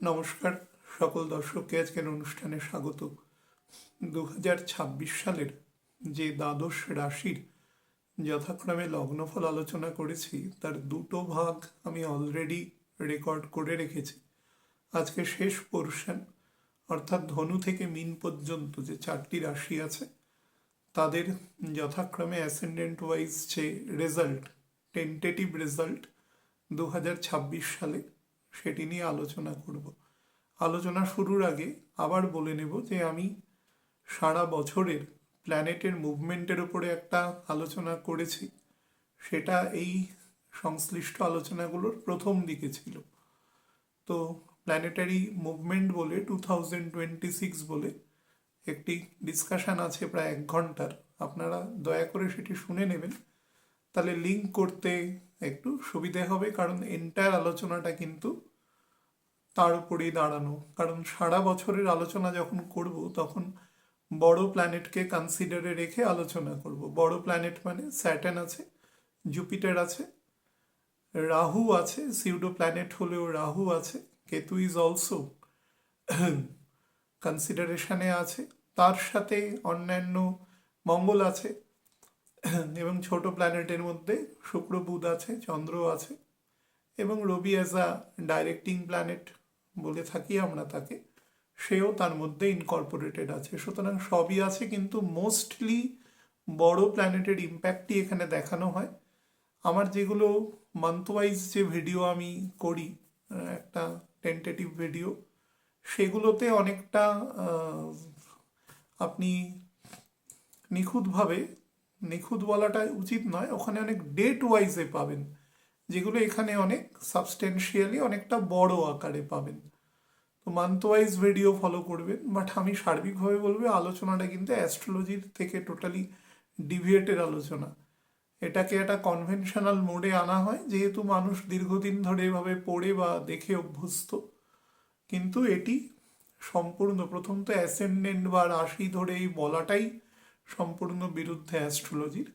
নমস্কার সকল দর্শককে আজকের অনুষ্ঠানে স্বাগত। 2026 সালের যে দ্বাদশ রাশির যথাক্রমে লগ্নফল আলোচনা করেছি তার দুটো ভাগ আমি অলরেডি রেকর্ড করে রেখেছি। আজকে শেষ পোর্শন, অর্থাৎ ধনু থেকে মীন পর্যন্ত যে 4টি রাশি আছে তাদের যথাক্রমে অ্যাসেন্ডেন্ট ওয়াইজ যে রেজাল্ট, টেন্টেটিভ রেজাল্ট 2026 সালে, সেটি নিয়ে আলোচনা করব। আলোচনা শুরুর আগে আবার বলে নেব যে আমি সারা বছরের প্ল্যানেটের মুভমেন্টের উপরে একটা আলোচনা করেছি, সেটা এই সংশ্লিষ্ট আলোচনাগুলোর প্রথম দিকে ছিল। তো প্ল্যানেটারি মুভমেন্ট বলে 2026 বলে একটি ডিসকাশন আছে প্রায় 1 ঘন্টার, আপনারা দয়া করে সেটি শুনে নেবেন, তাহলে লিঙ্ক করতে একটু সুবিধে হবে, কারণ এন্টায়ার আলোচনাটা কিন্তু তার উপরেই দাঁড়ানো। কারণ সারা বছরের আলোচনা যখন করব তখন বড় প্ল্যানেটকে কনসিডারে রেখে আলোচনা করব। বড় প্ল্যানেট মানে স্যাটার্ন আছে, জুপিটার আছে, রাহু আছে, সিউডো প্ল্যানেট হলেও রাহু আছে, কেতু ইজ অলসো কনসিডারেশনে আছে, তার সাথে অন্যান্য মঙ্গল আছে, এবং ছোট প্ল্যানেটের মধ্যে শুক্র, বুধ আছে, চন্দ্র আছে, এবং রবি অ্যাজ আ ডাইরেক্টিং প্ল্যানেট বলে থাকি আমরা তাকে, সেও তার মধ্যে ইনকর্পোরেটেড আছে। সুতরাং সবই আছে, কিন্তু মোস্টলি বড় প্ল্যানেটের ইম্প্যাক্টই এখানে দেখানো হয়। আমার যেগুলো মান্থ ওয়াইজ যে ভিডিও আমি করি, একটা টেন্টেটিভ ভিডিও, সেগুলোতে অনেকটা আপনি নিখুঁত বলাটা উচিত নয়, ওখানে অনেক ডেট ওয়াইজে পাবেন, যেগুলো এখানে অনেক সাবস্টেন্সিয়ালি অনেকটা বড় আকারে পাবেন। তো মান্থ ওয়াইজ ভিডিও ফলো করবেন, বাট আমি সার্বিকভাবে বলবো আলোচনাটা কিন্তু অ্যাস্ট্রোলজির থেকে টোটালি ডিভিয়েটের আলোচনা। এটাকে একটা কনভেনশনাল মোডে আনা হয়, যেহেতু মানুষ দীর্ঘদিন ধরে এভাবে পড়ে বা দেখে অভ্যস্ত, কিন্তু এটি সম্পূর্ণ, প্রথম তো অ্যাসেন্ডেন্ট বা রাশি ধরে এই বলাটাই সম্পূর্ণ বিরুদ্ধে অ্যাস্ট্রোলজির,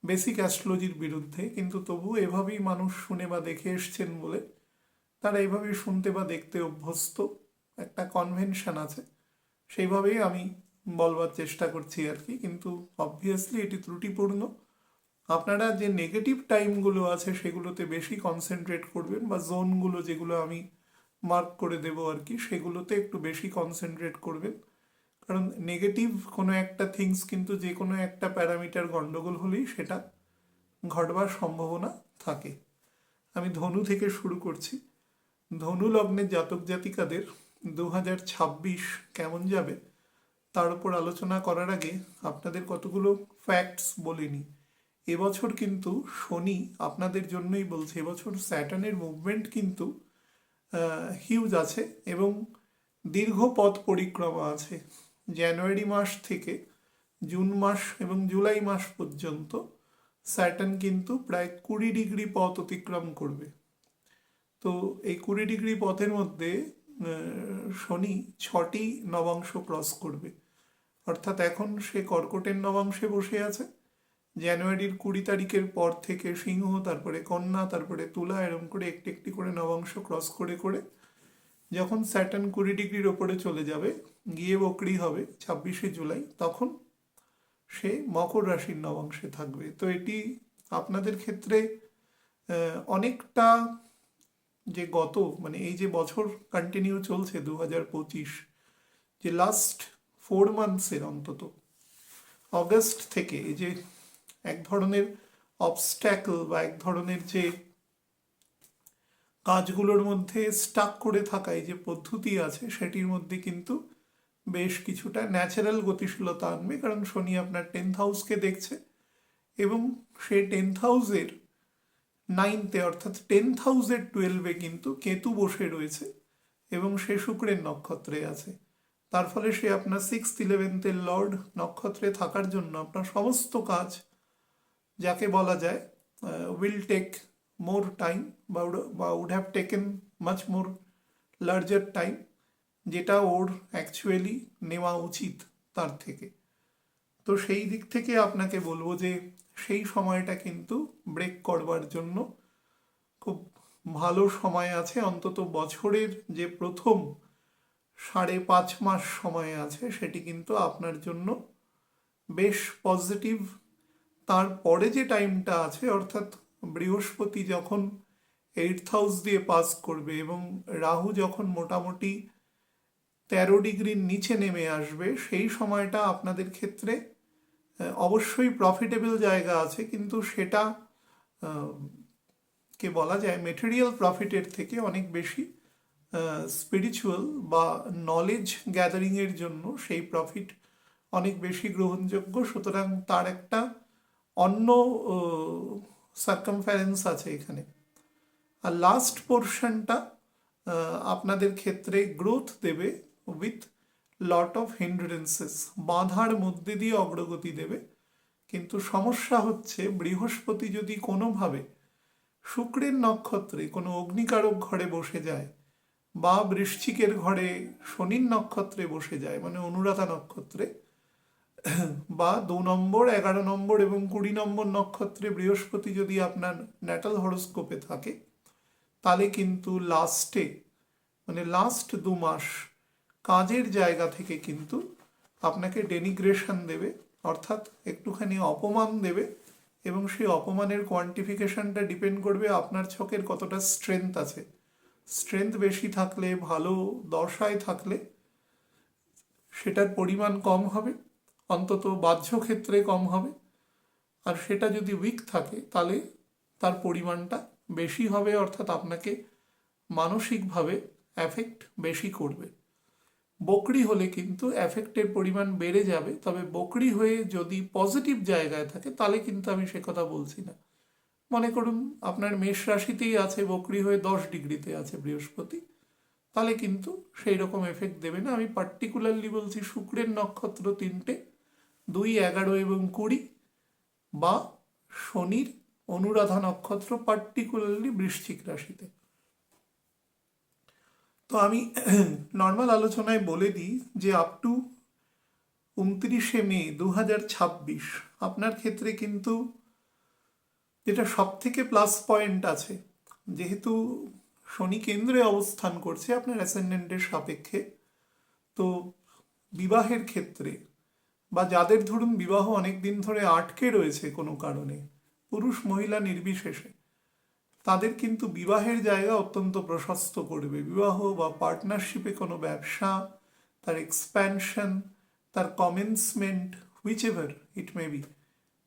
বেসিক অ্যাস্ট্রোলজির বিরুদ্ধে, কিন্তু তবু এভাবেই মানুষ শুনে বা দেখে এসছেন বলে তারা এইভাবেই শুনতে বা দেখতে অভ্যস্ত, একটা কনভেনশন আছে, সেইভাবেই আমি বলবার চেষ্টা করছি আর কি। কিন্তু অবভিয়াসলি এটি ত্রুটিপূর্ণ। আপনারা যে নেগেটিভ টাইমগুলো আছে সেগুলোতে বেশি কনসেন্ট্রেট করবেন, বা জোনগুলো যেগুলো আমি মার্ক করে দেবো আর কি, সেগুলোতে একটু বেশি কনসেন্ট্রেট করবেন। কারণ নেগেটিভ কোনো একটা থিংস কিন্তু যে কোনো একটা প্যারামিটার গন্ডগোল হলেই সেটা ঘটবার সম্ভাবনা থাকে। আমি ধনু থেকে শুরু করছি। ধনু লগ্নের জাতক জাতিকাদের 2026 কেমন যাবে তার উপর আলোচনা করার আগে আপনাদের কতগুলো ফ্যাক্টস বলিনি। এবছর কিন্তু শনি, আপনাদের জন্যই বলছে, এবছর স্যাটার্নের মুভমেন্ট কিন্তু হিউজ আছে এবং দীর্ঘ পথ পরিক্রমা আছে। জানুয়ারি মাস থেকে জুন মাস এবং জুলাই মাস পর্যন্ত স্যাটার্ন কিন্তু প্রায় 20 ডিগ্রি পথ অতিক্রম করবে। তো এই 20 ডিগ্রি পথের মধ্যে শনি 6টি নবাংশ ক্রস করবে, অর্থাৎ এখন সে কর্কটের নবাংশে বসে আছে। জানুয়ারির 20 তারিখের পর থেকে সিংহ, তারপরে কন্যা, তারপরে তুলা, এরকম করে একটি একটি করে নবাংশ ক্রস করে করে যখন স্যাটার্ন 20 ডিগ্রির ওপরে চলে যাবে, গিয়ে বকরি হবে 26শে জুলাই, তখন সে মকর রাশির নবাংশে থাকবে। তো এটি আপনাদের ক্ষেত্রে অনেকটা, যে গত মানে এই যে বছর কন্টিনিউ চলছে 2025, যে লাস্ট 4 মান্থসের অন্তত অগস্ট থেকে এই যে এক ধরনের অবস্ট্যাকল বা এক ধরনের যে কাজগুলোর মধ্যে স্টাক করে থাকা এই যে পদ্ধতি আছে, সেটির মধ্যে কিন্তু বেশ কিছুটা ন্যাচারাল গতিশীলতা আনবে। কারণ শনি আপনার 10th হাউসকে দেখছে এবং সে 10th হাউসের 9th-এ, অর্থাৎ 10th হাউসের 12-এ কিন্তু কেতু বসে রয়েছে এবং সে শুক্রের নক্ষত্রে আছে। তার ফলে সে আপনার 6th 11th-এর লর্ড নক্ষত্রে থাকার জন্য আপনার সমস্ত কাজ, যাকে বলা যায় উইল টেক মোর টাইম বা would have taken much more larger time, যেটা ওর অ্যাকচুয়ালি নেওয়া উচিত তার থেকে। তো সেই দিক থেকে আপনাকে বলবো যে সেই সময়টা কিন্তু ব্রেক করবার জন্য খুব ভালো সময় আছে, অন্তত বছরের যে প্রথম 5.5 মাস সময় আছে সেটি কিন্তু আপনার জন্য বেশ পজিটিভ। তারপরে যে টাইমটা আছে, অর্থাৎ বৃহস্পতি যখন 8th হাউস দিয়ে পাস করবে এবং রাহু যখন মোটামুটি 13 ডিগ্রির নিচে নেমে আসবে, সেই সময়টা আপনাদের ক্ষেত্রে অবশ্যই প্রফিটেবল জায়গা আছে, কিন্তু সেটা কে বলা যায় মেটেরিয়াল প্রফিটের থেকে অনেক বেশি স্পিরিচুয়াল বা নলেজ গ্যাদারিংয়ের জন্য সেই প্রফিট অনেক বেশি গ্রহণযোগ্য। সুতরাং তার একটা অন্য সার্কামফারেন্স আছে এখানে। আর লাস্ট পোর্শনটা আপনাদের ক্ষেত্রে গ্রোথ দেবে উইথ লট অফ হিন্ড্রেন্সেস, বাধার মধ্যে দিয়ে অগ্রগতি দেবে। কিন্তু সমস্যা হচ্ছে বৃহস্পতি যদি কোনোভাবে শুক্রের নক্ষত্রে কোনো অগ্নিকারক ঘরে বসে যায় বা বৃশ্চিকের ঘরে শনির নক্ষত্রে বসে যায়, মানে অনুরাধা নক্ষত্রে, বা 2 নম্বর, 11 নম্বর এবং 20 নম্বর নক্ষত্রে বৃহস্পতি যদি আপনার ন্যাটাল হরোস্কোপে থাকে, তাহলে কিন্তু লাস্টে মানে লাস্ট 2 মাস কাজের জায়গা থেকে কিন্তু আপনাকে ডেনিগ্রেশন দেবে, অর্থাৎ একটুখানি অপমান দেবে। এবং সেই অপমানের কোয়ান্টিফিকেশনটা ডিপেন্ড করবে আপনার ছকের কতটা স্ট্রেংথ আছে। স্ট্রেংথ বেশি থাকলে, ভালো দশায় থাকলে সেটার পরিমাণ কম হবে, অন্তত বাহ্য ক্ষেত্রে কম হবে। আর সেটা যদি উইক থাকে তাহলে তার পরিমাণটা বেশি হবে, অর্থাৎ আপনাকে মানসিকভাবে এফেক্ট বেশি করবে। বকরি হলে কিন্তু এফেক্টের পরিমাণ বেড়ে যাবে, তবে বকরি হয়ে যদি পজিটিভ জায়গায় থাকে তাহলে কিন্তু আমি সে কথা বলছি না। মনে করুন আপনার মেষ রাশিতেই আছে, বকরি হয়ে 10 ডিগ্রিতে আছে বৃহস্পতি, তাহলে কিন্তু সেই রকম এফেক্ট দেবে না। আমি পার্টিকুলারলি বলছি শুক্রের নক্ষত্র 3টে, 2, 11 এবং 20, বা শনির অনুরাধা নক্ষত্র পার্টিকুলারলি বৃশ্চিক রাশিতে। তো আমি নর্মাল আলোচনায় বলে দিই যে আপ টু 29শে মে 2026 আপনার ক্ষেত্রে কিন্তু যেটা সব থেকে প্লাস পয়েন্ট আছে, যেহেতু শনি কেন্দ্রে অবস্থান করছে আপনার অ্যাসেন্ডেন্টের সাপেক্ষে, তো বিবাহের ক্ষেত্রে বা যাদের ধরুন বিবাহ অনেক দিন ধরে আটকে রয়েছে কোনো কারণে, পুরুষ মহিলা নির্বিশেষে, তাদের কিন্তু বিবাহের জায়গা অত্যন্ত প্রশস্ত করবে। বিবাহ বা পার্টনারশিপে কোনো ব্যবসা, তার এক্সপ্যানশন, তার commencement, which ever it may be,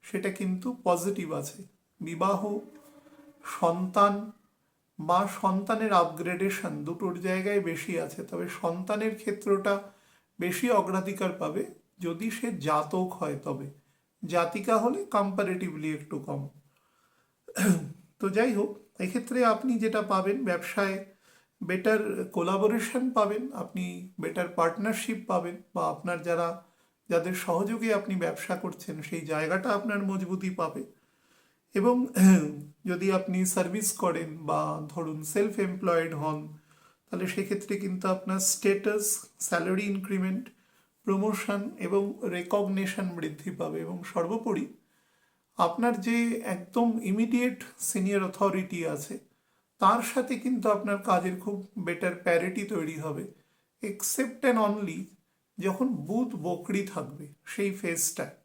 সেটা কিন্তু পজিটিভ আছে। বিবাহ, সন্তান বা সন্তানের আপগ্রেডেশন দুটোর জায়গায় বেশি আছে, তবে সন্তানের ক্ষেত্রটা বেশি অগ্রাধিকার পাবে যদি সে জাতক হয়, তবে জাতিকা হলে কম্পারেটিভলি একটু কম। তো যাই হোক, এক্ষেত্রে আপনি যেটা পাবেন, ব্যবসায় বেটার কোলাবোরেশন পাবেন, আপনি বেটার পার্টনারশিপ পাবেন, বা আপনার যাদের সহযোগে আপনি ব্যবসা করছেন সেই জায়গাটা আপনার মজবুতি পাবে। এবং যদি আপনি সার্ভিস করেন বা ধরুন সেলফ এমপ্লয়েড হন, তাহলে সেক্ষেত্রে কিন্তু আপনার স্টেটাস, স্যালারি ইনক্রিমেন্ট, প্রমোশন এবং রেকগনিশন বৃদ্ধি পাবে। এবং সর্বোপরি আপনার যে একদম ইমিডিয়েট সিনিয়র অথরিটি আছে তার সাথে কিন্তু আপনার কাজের খুব বেটার প্যারিটি তৈরি হবে, এক্সেপ্ট অ্যান্ড অনলি যখন বুধ বকরি থাকবে সেই ফেজটায়,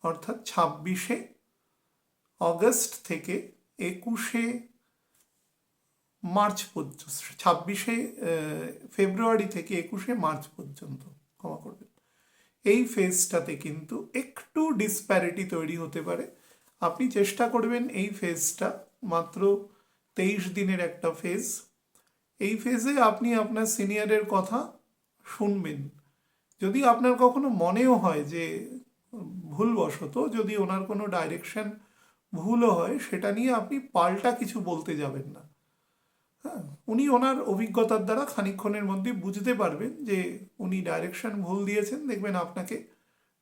অর্থাৎ 26শে অগস্ট থেকে 21শে মার্চ পর্যন্ত, 26শে ফেব্রুয়ারি থেকে 21শে মার্চ পর্যন্ত, ক্ষমা করবেন, এই ফেজটাতে কিন্তু একটু ডিসপ্যারিটি তৈরি হতে পারে। আপনি চেষ্টা করবেন এই ফেজটা মাত্র 23 দিনের একটা ফেজ, এই ফেজে আপনি আপনার সিনিয়রের কথা শুনবেন। যদি আপনার কখনো মনেও হয় যে ভুলবশত যদি ওনার কোনো ডাইরেকশন ভুলও হয়, সেটা নিয়ে আপনি পাল্টা কিছু বলতে যাবেন না। হ্যাঁ, উনি ওনার অভিজ্ঞতার দ্বারা খানিকক্ষণের মধ্যে বুঝতে পারবেন যে উনি ডাইরেকশন ভুল দিয়েছেন, দেখবেন আপনাকে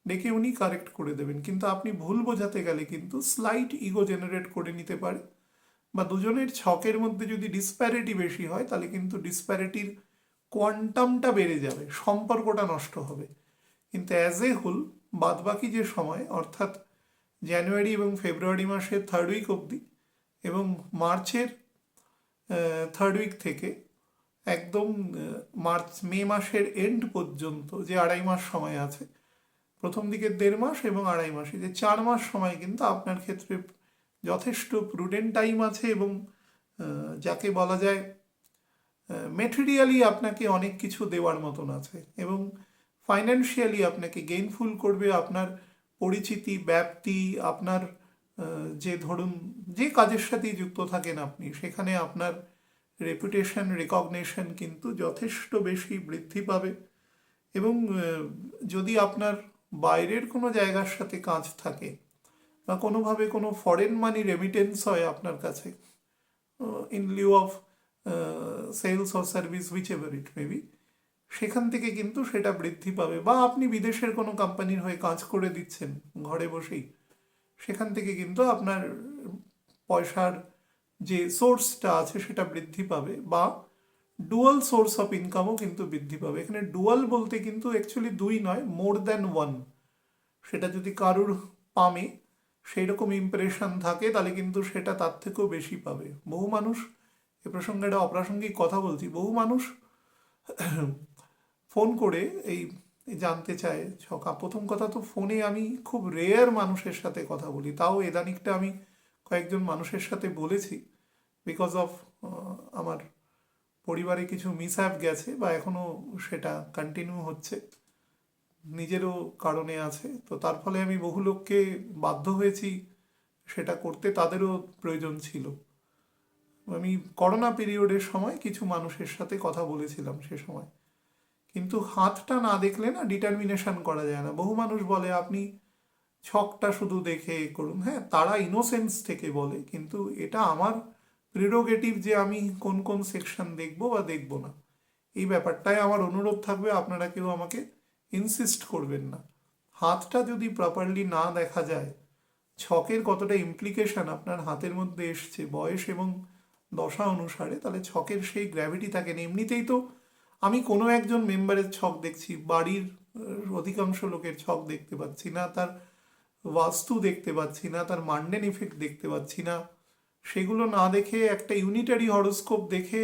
ডেকে উনি কারেক্ট করে দেবেন। কিন্তু আপনি ভুল বোঝাতে গেলে কিন্তু স্লাইট ইগো জেনারেট করে নিতে পারে, বা দুজনের ছকের মধ্যে যদি ডিসপ্যারিটি বেশি হয় তাহলে কিন্তু ডিসপ্যারিটির কোয়ান্টামটা বেড়ে যাবে, সম্পর্কটা নষ্ট হবে। কিন্তু অ্যাজ এ হোল বাদবাকি যে সময়, অর্থাৎ জানুয়ারি এবং ফেব্রুয়ারি মাসের 3rd উইক অবধি এবং মার্চের থার্ড উইক থেকে একদম মে মাসের এন্ড পর্যন্ত যে 2.5 মাস সময় আছে, প্রথম দিকে 1.5 মাস এবং 2.5 মাস, এই যে 4 মাস সময় কিন্তু আপনার ক্ষেত্রে যথেষ্ট প্রুডেন্ট টাইম আছে এবং যাকে বলা যায় মেটেরিয়ালি আপনাকে অনেক কিছু দেওয়ার মতন আছে এবং ফাইন্যান্সিয়ালি আপনাকে গেইনফুল করবে। আপনার পরিচিতি, ব্যাপ্তি, আপনার যে ধরুন যে কাজের সাথেই যুক্ত থাকেন আপনি, সেখানে আপনার রেপুটেশন, রেকগনিশন কিন্তু যথেষ্ট বেশি বৃদ্ধি পাবে। এবং যদি আপনার বাইরের কোনো জায়গার সাথে কাজ থাকে বা কোনোভাবে কোনো ফরেন মানি রেমিটেন্স হয় আপনার কাছে in lieu of sales or service whichever it may be, সেখান থেকে কিন্তু সেটা বৃদ্ধি পাবে। বা আপনি বিদেশের কোনো কোম্পানির হয়ে কাজ করে দিচ্ছেন ঘরে বসেই, সেখান থেকে কিন্তু আপনার পয়সার যে সোর্সটা আছে সেটা বৃদ্ধি পাবে। বা ডুয়াল সোর্স অফ ইনকামও কিন্তু বৃদ্ধি পাবে। এখানে ডুয়াল বলতে কিন্তু অ্যাকচুয়ালি 2 নয়, মোর দ্যান 1। সেটা যদি কারুর পামে সেই রকম ইমপ্রেশন থাকে তাহলে কিন্তু সেটা তার থেকেও বেশি পাবে। বহু মানুষ, এ প্রসঙ্গে একটা অপ্রাসঙ্গিক কথা বলছি, বহু মানুষ ফোন করে এই জানতে চায় প্রথম কথা তো ফোনে আমি খুব রেয়ার মানুষের সাথে কথা বলি, তাও এদানিকটা আমি কয়েকজন মানুষের সাথে বলেছি বিকজ অফ আমার পরিবারে কিছু মিসহ্যাপ গেছে বা এখনও সেটা কন্টিনিউ হচ্ছে, নিজেরও কারণে আছে। তো তার ফলে আমি বহু লোককে বাধ্য হয়েছি সেটা করতে, তাদেরও প্রয়োজন ছিল। আমি করোনা পিরিয়ডের সময় কিছু মানুষের সাথে কথা বলেছিলাম সে সময়, কিন্তু হাতটা না দেখলে না ডিটারমিনেশন করা যায় না। বহু মানুষ বলে আপনি ছকটা শুধু দেখে করুন, হ্যাঁ তারা ইনোসেন্স থেকে বলে, কিন্তু এটা আমার প্রিরোগেটিভ যে আমি কোন কোন সেকশন দেখবো বা দেখবো না। এই ব্যাপারটায় আমার অনুরোধ থাকবে, আপনারা কেউ আমাকে ইনসিস্ট করবেন না। হাতটা যদি প্রপারলি না দেখা যায়, ছকের কতটা ইমপ্লিকেশন আপনার হাতের মধ্যে এসছে বয়স এবং দশা অনুসারে, তাহলে ছকের সেই গ্র্যাভিটি থাকে না। এমনিতেই তো আমি কোনো একজন মেম্বারের ছক দেখছি, বাড়ির অধিকাংশ লোকের ছক দেখতে পাচ্ছি না, তার বাস্তু দেখতে পাচ্ছি না, তার মান্ডেন ইফেক্ট দেখতে পাচ্ছি না। সেগুলো না দেখে একটা ইউনিটারি হরোস্কোপ দেখে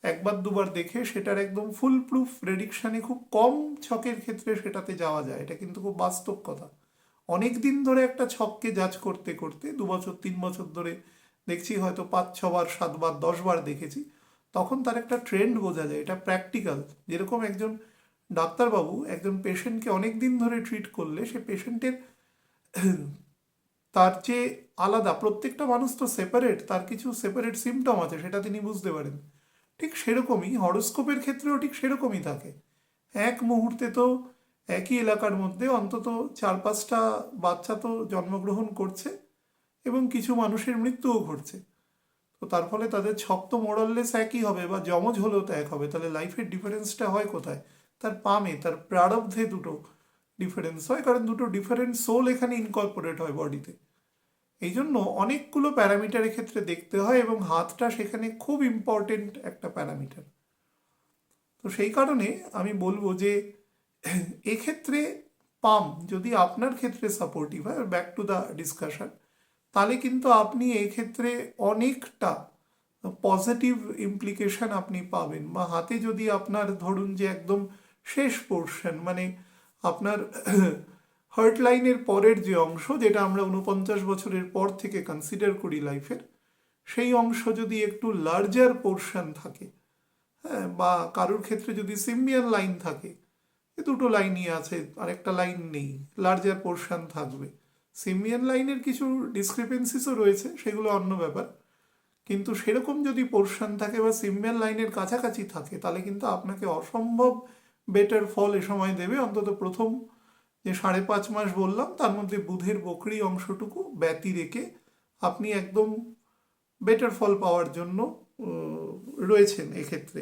একবার দুবার দেখে সেটার একদম ফুল প্রুফ প্রেডিকশানে খুব কম ছকের ক্ষেত্রে সেটাতে যাওয়া যায়। এটা কিন্তু খুব বাস্তব কথা। অনেক দিন ধরে একটা ছককে জাজ করতে করতে 2 বছর 3 বছর ধরে দেখছি, হয়তো 5-6 বার 7 বার 10 বার দেখেছি, তখন তার একটা ট্রেন্ড বোঝা যায়। এটা প্র্যাকটিক্যাল। যেরকম একজন ডাক্তারবাবু একজন পেশেন্টকে অনেক দিন ধরে ট্রিট করলে সে পেশেন্টের তার যে আলাদা, প্রত্যেকটা মানুষ তো সেপারেট, তার কিছু সেপারেট সিমটম আছে সেটা তিনি বুঝতে পারেন। ঠিক সেরকমই হরোস্কোপের ক্ষেত্রেও ঠিক সেরকমই থাকে। এক মুহূর্তে তো একই এলাকার মধ্যে অন্তত 4-5টা বাচ্চা তো জন্মগ্রহণ করছে এবং কিছু মানুষের মৃত্যুও ঘটছে। তো তার ফলে তাদের ছক তো মোরাললেস একই হবে, বা যমজ হলেও তো এক হবে। তাহলে লাইফের ডিফারেন্সটা হয় কোথায়? তার পামে, তার প্রারব্ধে দুটো ডিফারেন্স হয়, কারণ দুটো ডিফারেন্ট সোল এখানে ইনকর্পোরেট হয় বডিতে। এই জন্য অনেকগুলো প্যারামিটারের ক্ষেত্রে দেখতে হয় এবং হাতটা সেখানে খুব ইম্পর্টেন্ট একটা প্যারামিটার। তো সেই কারণে আমি বলবো যে এক্ষেত্রে পাম যদি আপনার ক্ষেত্রে সাপোর্টিভ হয়, ব্যাক টু দ্য ডিসকাশন, তাহলে কিন্তু আপনি এই ক্ষেত্রে অনেকটা পজিটিভ ইমপ্লিকেশন আপনি পাবেন। বা হাতে যদি আপনার ধরুন যে একদম শেষ পোর্শন, মানে আপনার হার্ট লাইনের পরের যে অংশ, যেটা আমরা 49 বছরের পর থেকে কনসিডার করি লাইফের, সেই অংশ যদি একটু লার্জার পোর্শন থাকে, হ্যাঁ, বা কারোর ক্ষেত্রে যদি সিম্বিয়ান লাইন থাকে, দুটো লাইনই আছে আরেকটা লাইন নেই, লার্জার পোর্শন থাকবে। সিম্বিয়ান লাইনের কিছু ডিসক্রিপেন্সিসও রয়েছে, সেগুলো অন্য ব্যাপার, কিন্তু সেরকম যদি পোর্শন থাকে বা সিম্বিয়ান লাইনের কাছাকাছি থাকে, তাহলে কিন্তু আপনাকে অসম্ভব বেটার ফল এ সময় দেবে। অন্তত প্রথম যে 5.5 মাস বললাম, তার মধ্যে বুধের বকরি অংশটুকু ব্যতি রেখে আপনি একদম বেটার ফল পাওয়ার জন্য রয়েছেন এক্ষেত্রে।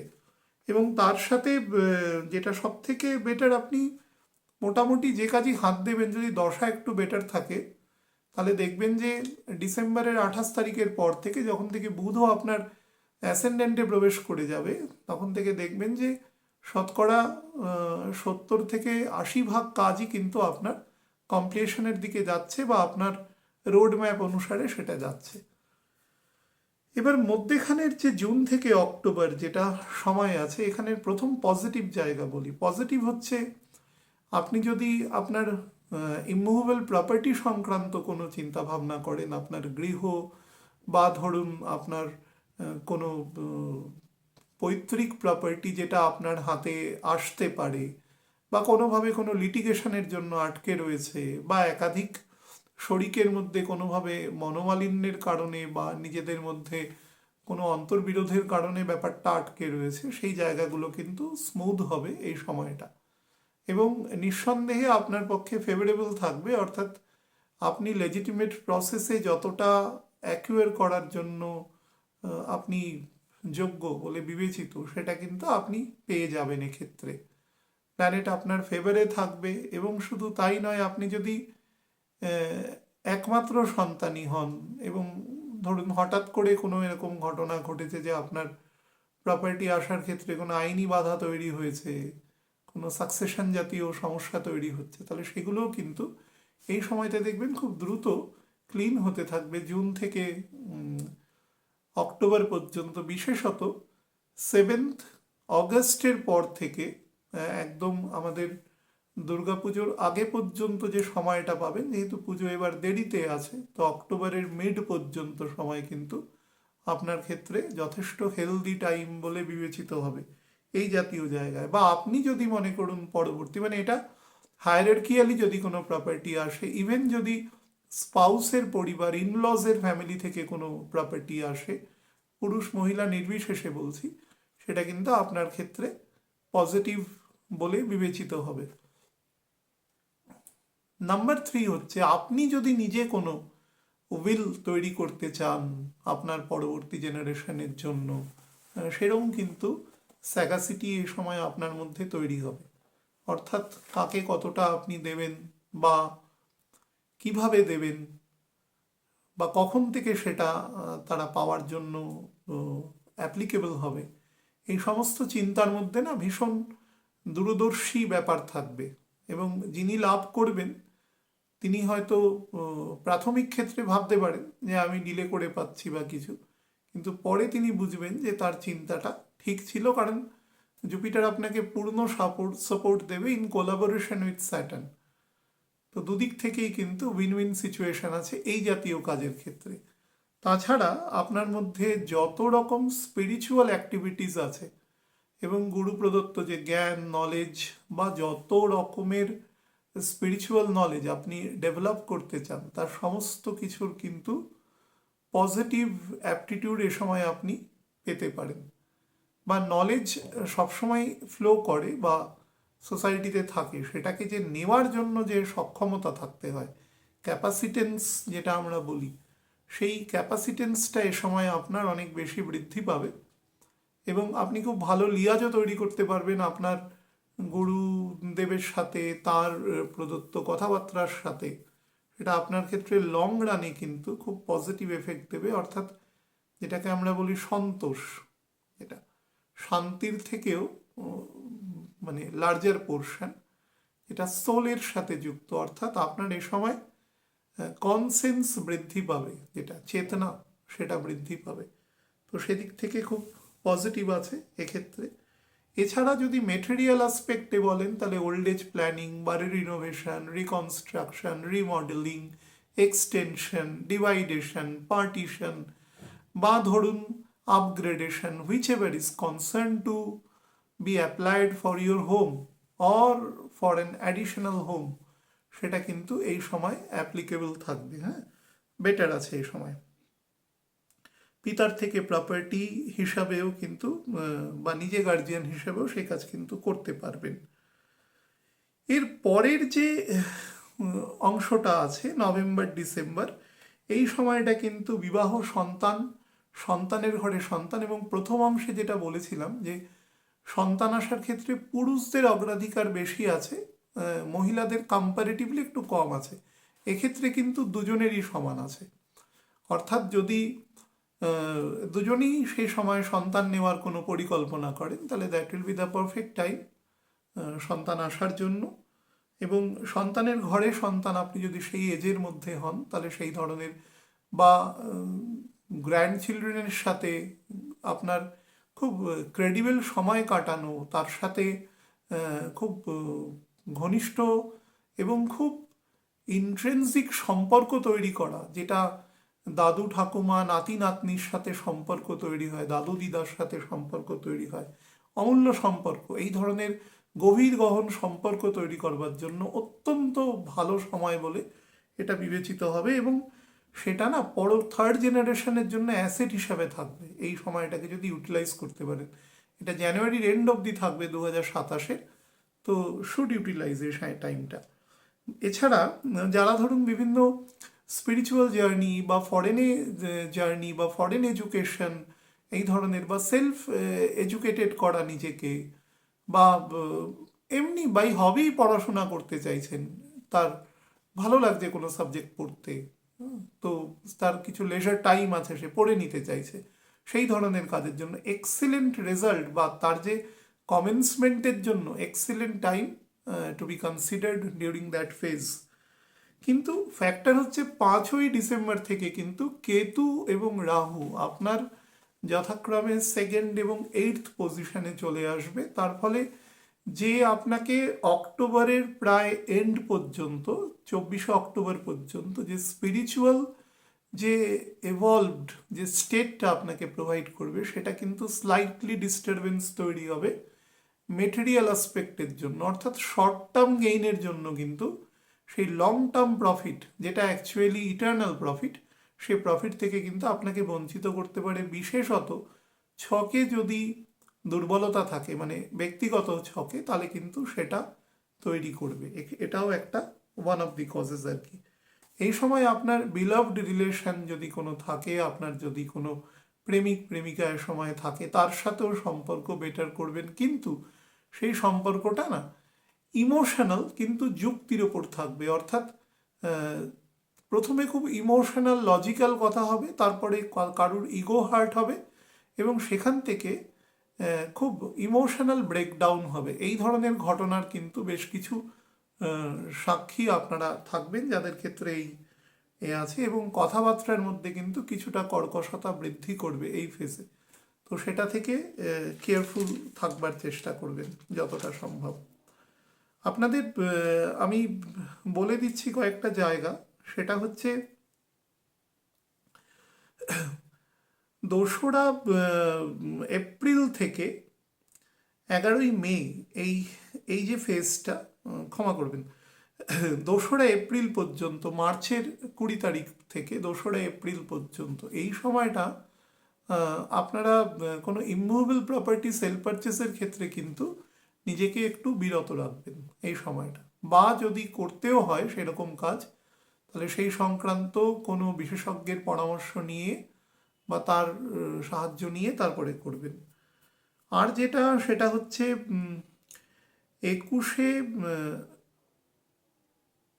এবং তার সাথে যেটা সব থেকে বেটার, আপনি মোটামুটি যে কাজই হাত দেবেন, যদি দশা একটু বেটার থাকে, তাহলে দেখবেন যে ডিসেম্বরের 28 তারিখের পর থেকে, যখন থেকে বুধও আপনার অ্যাসেন্ডেন্টে প্রবেশ করে যাবে, তখন থেকে দেখবেন যে শতকরা 70-80 ভাগ কাজই কিন্তু আপনার কমপ্লিশনের দিকে যাচ্ছে বা আপনার রোড ম্যাপ অনুসারে সেটা যাচ্ছে। এবার মধ্যেখানের যে জুন থেকে অক্টোবর যেটা সময় আছে, এখানের প্রথম পজিটিভ জায়গা বলি। পজিটিভ হচ্ছে আপনি যদি আপনার ইমুভেবল প্রপার্টি সংক্রান্ত কোনো চিন্তা ভাবনা করেন, আপনার গৃহ বা ধরুন আপনার কোনো পৈতৃক প্রপার্টি যেটা আপনার হাতে আসতে পারে, বা কোনোভাবে কোনো লিটিগেশনের জন্য আটকে রয়েছে, বা একাধিক শরিকের মধ্যে কোনোভাবে মনোমালিন্যের কারণে বা নিজেদের মধ্যে কোনো অন্তর্বিরোধের কারণে ব্যাপারটা আটকে রয়েছে, সেই জায়গাগুলো কিন্তু স্মুথ হবে এই সময়টা, এবং নিঃসন্দেহে আপনার পক্ষে ফেভারেবল থাকবে। অর্থাৎ আপনি লেজিটিমেট প্রসেসে যতটা অ্যাকুয়ার করার জন্য আপনি যোগ্য বলে বিবেচিত, সেটা কিন্তু আপনি পেয়ে যাবেন এক্ষেত্রে। প্ল্যানেট আপনার ফেভারে থাকবে, এবং শুধু তাই নয়, আপনি যদি একমাত্র সন্তানই হন এবং ধরুন হঠাৎ করে কোনো এরকম ঘটনা ঘটেছে যে আপনার প্রপার্টি আসার ক্ষেত্রে কোনো আইনি বাধা তৈরি হয়েছে, কোনো সাকসেশন জাতীয় সমস্যা তৈরি হচ্ছে, তাহলে সেগুলোও কিন্তু এই সময়টা দেখবেন খুব দ্রুত ক্লিন হতে থাকবে। জুন থেকে অক্টোবর পর্যন্ত, বিশেষত 7 অগস্টের পর থেকে একদম আমাদের দুর্গাপুজোর আগে পর্যন্ত যে সময়টা পাবেন, যেহেতু পুজো এবার দেরিতে আছে, তো অক্টোবরের মিড পর্যন্ত সময় কিন্তু আপনার ক্ষেত্রে যথেষ্ট হেলদি টাইম বলে বিবেচিত হবে এই জাতীয় জায়গায়। বা আপনি যদি মনে করুন পরবর্তী, মানে এটা হায়ারার্কিয়ালি যদি কোনো প্রপার্টি আসে, ইভেন যদি স্পাউসের পরিবার, ইনলজের ফ্যামিলি থেকে কোনো প্রপার্টি আসে, পুরুষ মহিলা নির্বিশেষে বলছি, সেটা কিন্তু আপনার ক্ষেত্রে পজিটিভ বলে বিবেচিত হবে। নাম্বার 3 হচ্ছে আপনি যদি নিজে কোনো উইল তৈরি করতে চান আপনার পরবর্তী জেনারেশনের জন্য, সেরকম কিন্তু স্যাগাসিটি এই সময় আপনার মধ্যে তৈরি হবে। অর্থাৎ কাকে কতটা আপনি দেবেন, বা কিভাবে দেবেন, বা কখন থেকে সেটা তারা পাওয়ার জন্য অ্যাপ্লিকেবল হবে, এই সমস্ত চিন্তার মধ্যে না ভীষণ দূরদর্শী ব্যাপার থাকবে। এবং যিনি লাভ করবেন তিনি হয়তো প্রাথমিক ক্ষেত্রে ভাবতে পারেন যে আমি ডিলে করে পাচ্ছি বা কিছু, কিন্তু পরে তিনি বুঝবেন যে তার চিন্তাটা ঠিক ছিল, কারণ জুপিটার আপনাকে পূর্ণ সাপোর্ট দেবে ইন কোলাবোরেশন উইথ স্যাটার্ন। তো দুদিক থেকেই কিন্তু উইন উইন সিচুয়েশন আছে এই জাতীয় কাজের ক্ষেত্রে। তাছাড়া আপনার মধ্যে যত রকম স্পিরিচুয়াল অ্যাক্টিভিটিস আছে এবং গুরু প্রদত্ত যে জ্ঞান, নলেজ, বা যত রকমের স্পিরিচুয়াল নলেজ আপনি ডেভেলপ করতে চান, তার সমস্ত কিছুর কিন্তু পজিটিভ অ্যাপটিটিউড এ সময় আপনি পেতে পারেন। বা নলেজ সবসময় ফ্লো করে বা সোসাইটিতে থাকে, সেটাকে যে নেওয়ার জন্য যে সক্ষমতা থাকতে হয়, ক্যাপাসিটেন্স যেটা আমরা বলি, সেই ক্যাপাসিটেন্সটা এ সময় আপনার অনেক বেশি বৃদ্ধি পাবে, এবং আপনি খুব ভালো লিয়াজও তৈরি করতে পারবেন আপনার গুরুদেবের সাথে, তার প্রদত্ত কথাবার্তার সাথে। সেটা আপনার ক্ষেত্রে লং রানে কিন্তু খুব পজিটিভ এফেক্ট দেবে। অর্থাৎ যেটাকে আমরা বলি সন্তোষ, এটা শান্তির থেকেও মানে লার্জার পোর্শন, এটা সোলের সাথে যুক্ত। অর্থাৎ আপনার এ সময় কনসেন্স বৃদ্ধি পাবে, যেটা চেতনা সেটা বৃদ্ধি পাবে। তো সেদিক থেকে খুব পজিটিভ আছে এক্ষেত্রে। এছাড়া যদি মেটেরিয়াল আসপেক্টে বলেন, তাহলে ওল্ড এজ প্ল্যানিং, বাড়ির renovation, reconstruction, remodelling, extension, ডিভাইডেশন, partition, বা ধরুন upgradation, which ever is concern two be applied for your home or for an additional home, সেটা কিন্তু এই সময় অ্যাপ্লিকেবল থাকবে। হ্যাঁ, বেটার আছে এই সময়। পিতার থেকে প্রপার্টি হিসাবেও কিন্তু বা নিজে গার্জিয়ান হিসাবেও সেই কাজ কিন্তু করতে পারবেন। এর পরের যে অংশটা আছে নভেম্বর ডিসেম্বর, এই সময়টা কিন্তু বিবাহ, সন্তান, সন্তানের ঘরে সন্তান, এবং প্রথম অংশে যেটা বলেছিলাম যে সন্তান আসার ক্ষেত্রে পুরুষদের অগ্রাধিকার বেশি আছে, মহিলাদের কম্পারেটিভলি একটু কম আছে। এক্ষেত্রে কিন্তু দুজনেরই সমান আছে। অর্থাৎ যদি দুজনেই সেই সময় সন্তান নেওয়ার কোনো পরিকল্পনা করেন, তাহলে that will be the perfect time সন্তান আসার জন্য। এবং সন্তানের ঘরে সন্তান আপনি যদি সেই এজের মধ্যে হন, তাহলে সেই ধরনের, বা গ্র্যান্ড চিলড্রেনের সাথে আপনার খুব ক্রেডিবল সময় কাটানো, তার সাথে খুব ঘনিষ্ঠ এবং খুব ইন্ট্রেন্সিক সম্পর্ক তৈরি করা, যেটা দাদু ঠাকুমা নাতি নাতনির সাথে সম্পর্ক তৈরি হয়, দাদু দিদার সাথে সম্পর্ক তৈরি হয়, অমূল্য সম্পর্ক, এই ধরনের গভীর গহন সম্পর্ক তৈরি করবার জন্য অত্যন্ত ভালো সময় বলে এটা বিবেচিত হবে। এবং সেটা না থার্ড জেনারেশনের জন্য অ্যাসেট হিসাবে থাকবে এই সময়টাকে যদি ইউটিলাইজ করতে পারেন। এটা জানুয়ারির এন্ড অবধি থাকবে 2027-এ, তো শুড ইউটিলাইজ এই টাইমটা। এছাড়া যারা ধরুন বিভিন্ন স্পিরিচুয়াল জার্নি বা ফরেনে জার্নি বা ফরেন এডুকেশন এই ধরনের, বা সেলফ এডুকেটেড করা নিজেকে, বা এমনি বাই হবি পড়াশোনা করতে চাইছেন, তার ভালো লাগছে কোনো সাবজেক্ট পড়তে, তো তার কিছু লেজার টাইম আছে, সে পড়ে নিতে চাইছে, সেই ধরনের কাজের জন্য এক্সিলেন্ট রেজাল্ট বা তার যে কমেন্সমেন্টের জন্য excellent time to be considered during that phase. কিন্তু ফ্যাক্টর হচ্ছে 5ই ডিসেম্বর থেকে কিন্তু কেতু এবং রাহু আপনার যথাক্রমে সেকেন্ড এবং 8th পজিশনে চলে আসবে। তার ফলে যে আপনাকে অক্টোবরের প্রায় এন্ড পর্যন্ত, 24শে অক্টোবর পর্যন্ত যে স্পিরিচুয়াল যে এভলভড যে স্টেটটা আপনাকে প্রোভাইড করবে, সেটা কিন্তু স্লাইটলি ডিস্টারবেন্স তৈরি হবে মেটেরিয়াল অ্যাসপেক্টের জন্য, অর্থাৎ শর্ট টার্ম গেইনের জন্য। কিন্তু সেই লং টার্ম প্রফিট, যেটা অ্যাকচুয়ালি ইটার্নাল প্রফিট, সেই প্রফিট থেকে কিন্তু আপনাকে বঞ্চিত করতে পারে। বিশেষত ছকে যদি দুর্বলতা থাকে, মানে ব্যক্তিগত ছকে, তাহলে কিন্তু সেটা তৈরি করবে। এটাও একটা ওয়ান অফ দি কজেস আর কি। এই সময় আপনার বিলাভড রিলেশন যদি কোনো থাকে, আপনার যদি কোনো প্রেমিক প্রেমিকা এ সময় থাকে, তার সাথেও সম্পর্ক বেটার করবেন। কিন্তু সেই সম্পর্কটা না ইমোশনাল কিন্তু যুক্তির ওপর থাকবে, অর্থাৎ প্রথমে খুব ইমোশনাল লজিক্যাল কথা হবে, তারপরে কারুর ইগো হার্ট হবে, এবং সেখান থেকে খুব ইমোশনাল ব্রেকডাউন হবে। এই ধরনের ঘটনার কিন্তু বেশ কিছু সাক্ষী আপনারা থাকবেন যাদের ক্ষেত্রে এই আছে, এবং কথাবার্তার মধ্যে কিন্তু কিছুটা কর্কশতা বৃদ্ধি করবে এই ফেজে। তো সেটা থেকে কেয়ারফুল থাকবার চেষ্টা করবেন যতটা সম্ভব। আপনাদের আমি বলে দিচ্ছি কয়েকটা জায়গা, সেটা হচ্ছে 2রা এপ্রিল থেকে 11ই মে, এই যে ফেজটা, ক্ষমা করবেন, 2রা এপ্রিল পর্যন্ত, মার্চের 20 তারিখ থেকে 2রা এপ্রিল পর্যন্ত, এই সময়টা আপনারা কোনো ইমুভেবল প্রপার্টি সেল পারচেসের ক্ষেত্রে কিন্তু নিজেকে একটু বিরত রাখবেন এই সময়টা, বা যদি করতেও হয় সেরকম কাজ, তাহলে সেই সংক্রান্ত কোনো বিশেষজ্ঞের পরামর্শ নিয়ে বা তার সাহায্য নিয়ে তারপরে করবেন। আর যেটা, সেটা হচ্ছে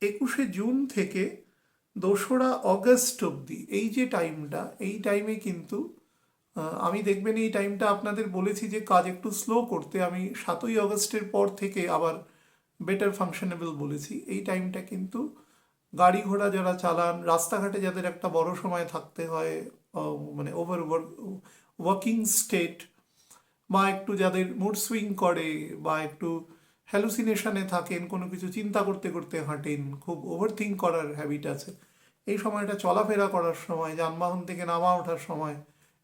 21শে জুন থেকে 2রা অগস্ট অবধি এই যে টাইমটা, এই টাইমে কিন্তু আমি দেখবেন এই টাইমটা আপনাদের বলেছি যে কাজ একটু স্লো করতে, আমি 7ই অগস্টের পর থেকে আবার বেটার ফাংশনেবল বলেছি। এই টাইমটা কিন্তু গাড়ি ঘোড়া যারা চালান, রাস্তাঘাটে যাদের একটা বড় সময় থাকতে হয়, মানে ওভার ওয়ার্কিং স্টেট, বা একটু যাদের মুড সুইং করে, বা একটু হ্যালুসিনেশনে থাকেন, কোনো কিছু চিন্তা করতে করতে হাঁটেন, খুব ওভার থিঙ্ক করার হ্যাবিট আছে, এই সময়টা চলাফেরা করার সময়, যানবাহন থেকে নামা ওঠার সময়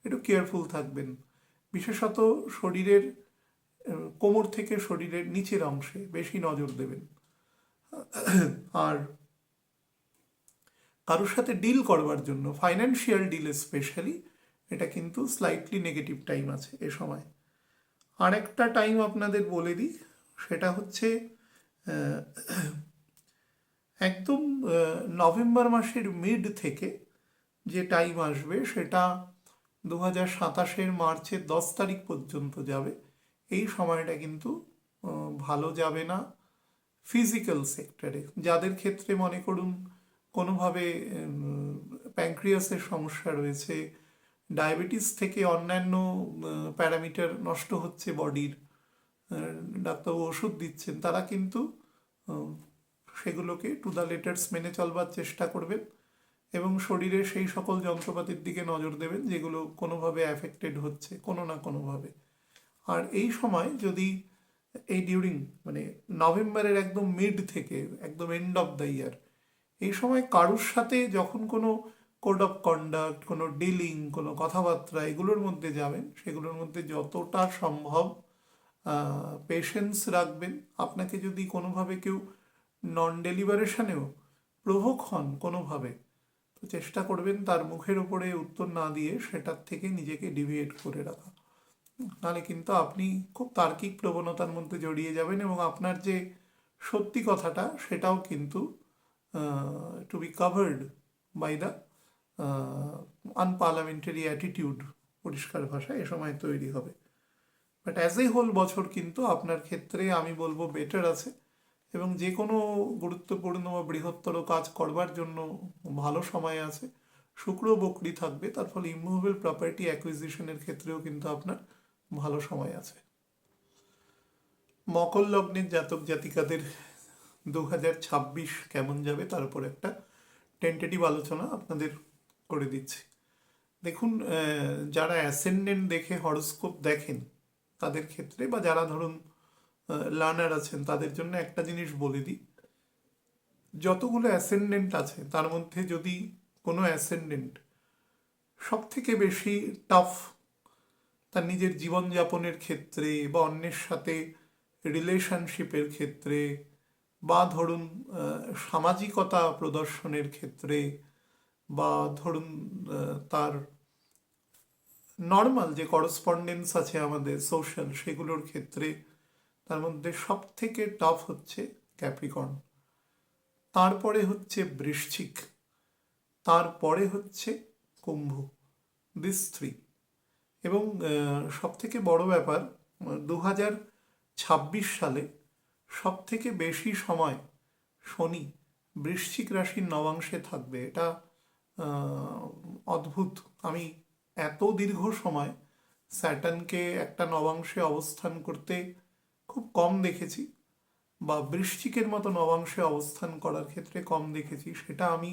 একটু কেয়ারফুল থাকবেন। বিশেষত শরীরের কোমর থেকে শরীরের নিচের অংশে বেশি নজর দেবেন। আর কারোর সাথে ডিল করবার জন্য, ফাইন্যান্সিয়াল ডিল স্পেশালি, এটা কিন্তু স্লাইটলি নেগেটিভ টাইম আছে এ সময়। আরেকটা টাইম আপনাদের বলে দিই, সেটা হচ্ছে একদম নভেম্বর মাসের মিড থেকে যে টাইম আসবে, সেটা 2027-এর মার্চের 10 তারিখ পর্যন্ত যাবে। এই সময়টা কিন্তু ভালো যাবে না ফিজিক্যাল সেক্টরে। যাদের ক্ষেত্রে মনে করুন কোনোভাবে প্যানক্রিয়াসের সমস্যা রয়েছে, ডায়াবেটিস থেকে অন্যান্য প্যারামিটার নষ্ট হচ্ছে বডির, ডাক্তারবাবু ওষুধ দিচ্ছেন, তারা কিন্তু সেগুলোকে টু দ্য লেটার্স মেনে চলবার চেষ্টা করবেন। এবং শরীরে সেই সকল যন্ত্রপাতির দিকে নজর দেবেন যেগুলো কোনোভাবে অ্যাফেক্টেড হচ্ছে কোনো না কোনোভাবে। আর এই সময় যদি এই ডিউরিং মানে নভেম্বরের একদম মিড থেকে একদম এন্ড অফ দ্য ইয়ার, এই সময় কারুর সাথে যখন কোনো কোড অফ কন্ডাক্ট, কোনো ডিলিং, কোনো কথাবার্তা এগুলোর মধ্যে যাবেন, সেগুলোর মধ্যে যতটা সম্ভব পেশেন্স রাখবেন। আপনাকে যদি কোনোভাবে কেউ নন ডেলিভারেশনেও প্রভোক হন কোনোভাবে, তো চেষ্টা করবেন তার মুখের ওপরে উত্তর না দিয়ে সেটার থেকে নিজেকে ডিভিয়েট করে রাখা। নাহলে কিন্তু আপনি খুব তার্কিক প্রবণতার মধ্যে জড়িয়ে যাবেন এবং আপনার যে সত্যি কথাটা সেটাও কিন্তু to be covered by the unparliamentary attitude, পরিষ্কার ভাষায় এ সময় তৈরি হবে। বাট অ্যাজ এ হোল বছর কিন্তু আপনার ক্ষেত্রে আমি বলবো বেটার আছে এবং যে কোনো গুরুত্বপূর্ণ বা বৃহত্তর কাজ করবার জন্য ভালো সময় আছে। শুক্র বকরি থাকবে, তার ফলে ইমুভেবল প্রপার্টি অ্যাকুইজিশনের ক্ষেত্রেও কিন্তু আপনার ভালো সময় আছে। মকর লগ্নের জাতক জাতিকাদের 2026 কেমন যাবে তার উপর একটা টেন্টেটিভ আলোচনা আপনাদের করে দিচ্ছি। দেখুন, যারা অ্যাসেন্ডেন্ট দেখে হরোস্কোপ দেখেন তাদের ক্ষেত্রে, বা যারা ধরুন লার্নার আছেন তাদের জন্য একটা জিনিস বলে দিই, যতগুলো অ্যাসেন্ডেন্ট আছে তার মধ্যে যদি কোনো অ্যাসেন্ডেন্ট সব থেকে বেশি টাফ তার নিজের জীবনযাপনের ক্ষেত্রে বা অন্যের সাথে রিলেশনশিপের ক্ষেত্রে বা ধরুন সামাজিকতা প্রদর্শনের ক্ষেত্রে বা ধরুন তার নর্মাল যে করসপন্ডেন্স আছে আমাদের সোশ্যাল সেগুলোর ক্ষেত্রে, তার মধ্যে সব থেকে টাফ হচ্ছে ক্যাপ্রিকর্ন, তারপরে হচ্ছে বৃশ্চিক, তারপরে হচ্ছে কুম্ভ, দিস থ্রি। এবং সব থেকে বড় ব্যাপার, 2026 সালে সব থেকে বেশি সময় শনি বৃশ্চিক রাশির নবাংশে থাকবে। এটা অদ্ভুত, আমি এত দীর্ঘ সময় স্যাটার্নকে একটা নবাংশে অবস্থান করতে খুব কম দেখেছি, বা বৃশ্চিকের মতো নবাংশে অবস্থান করার ক্ষেত্রে কম দেখেছি। সেটা আমি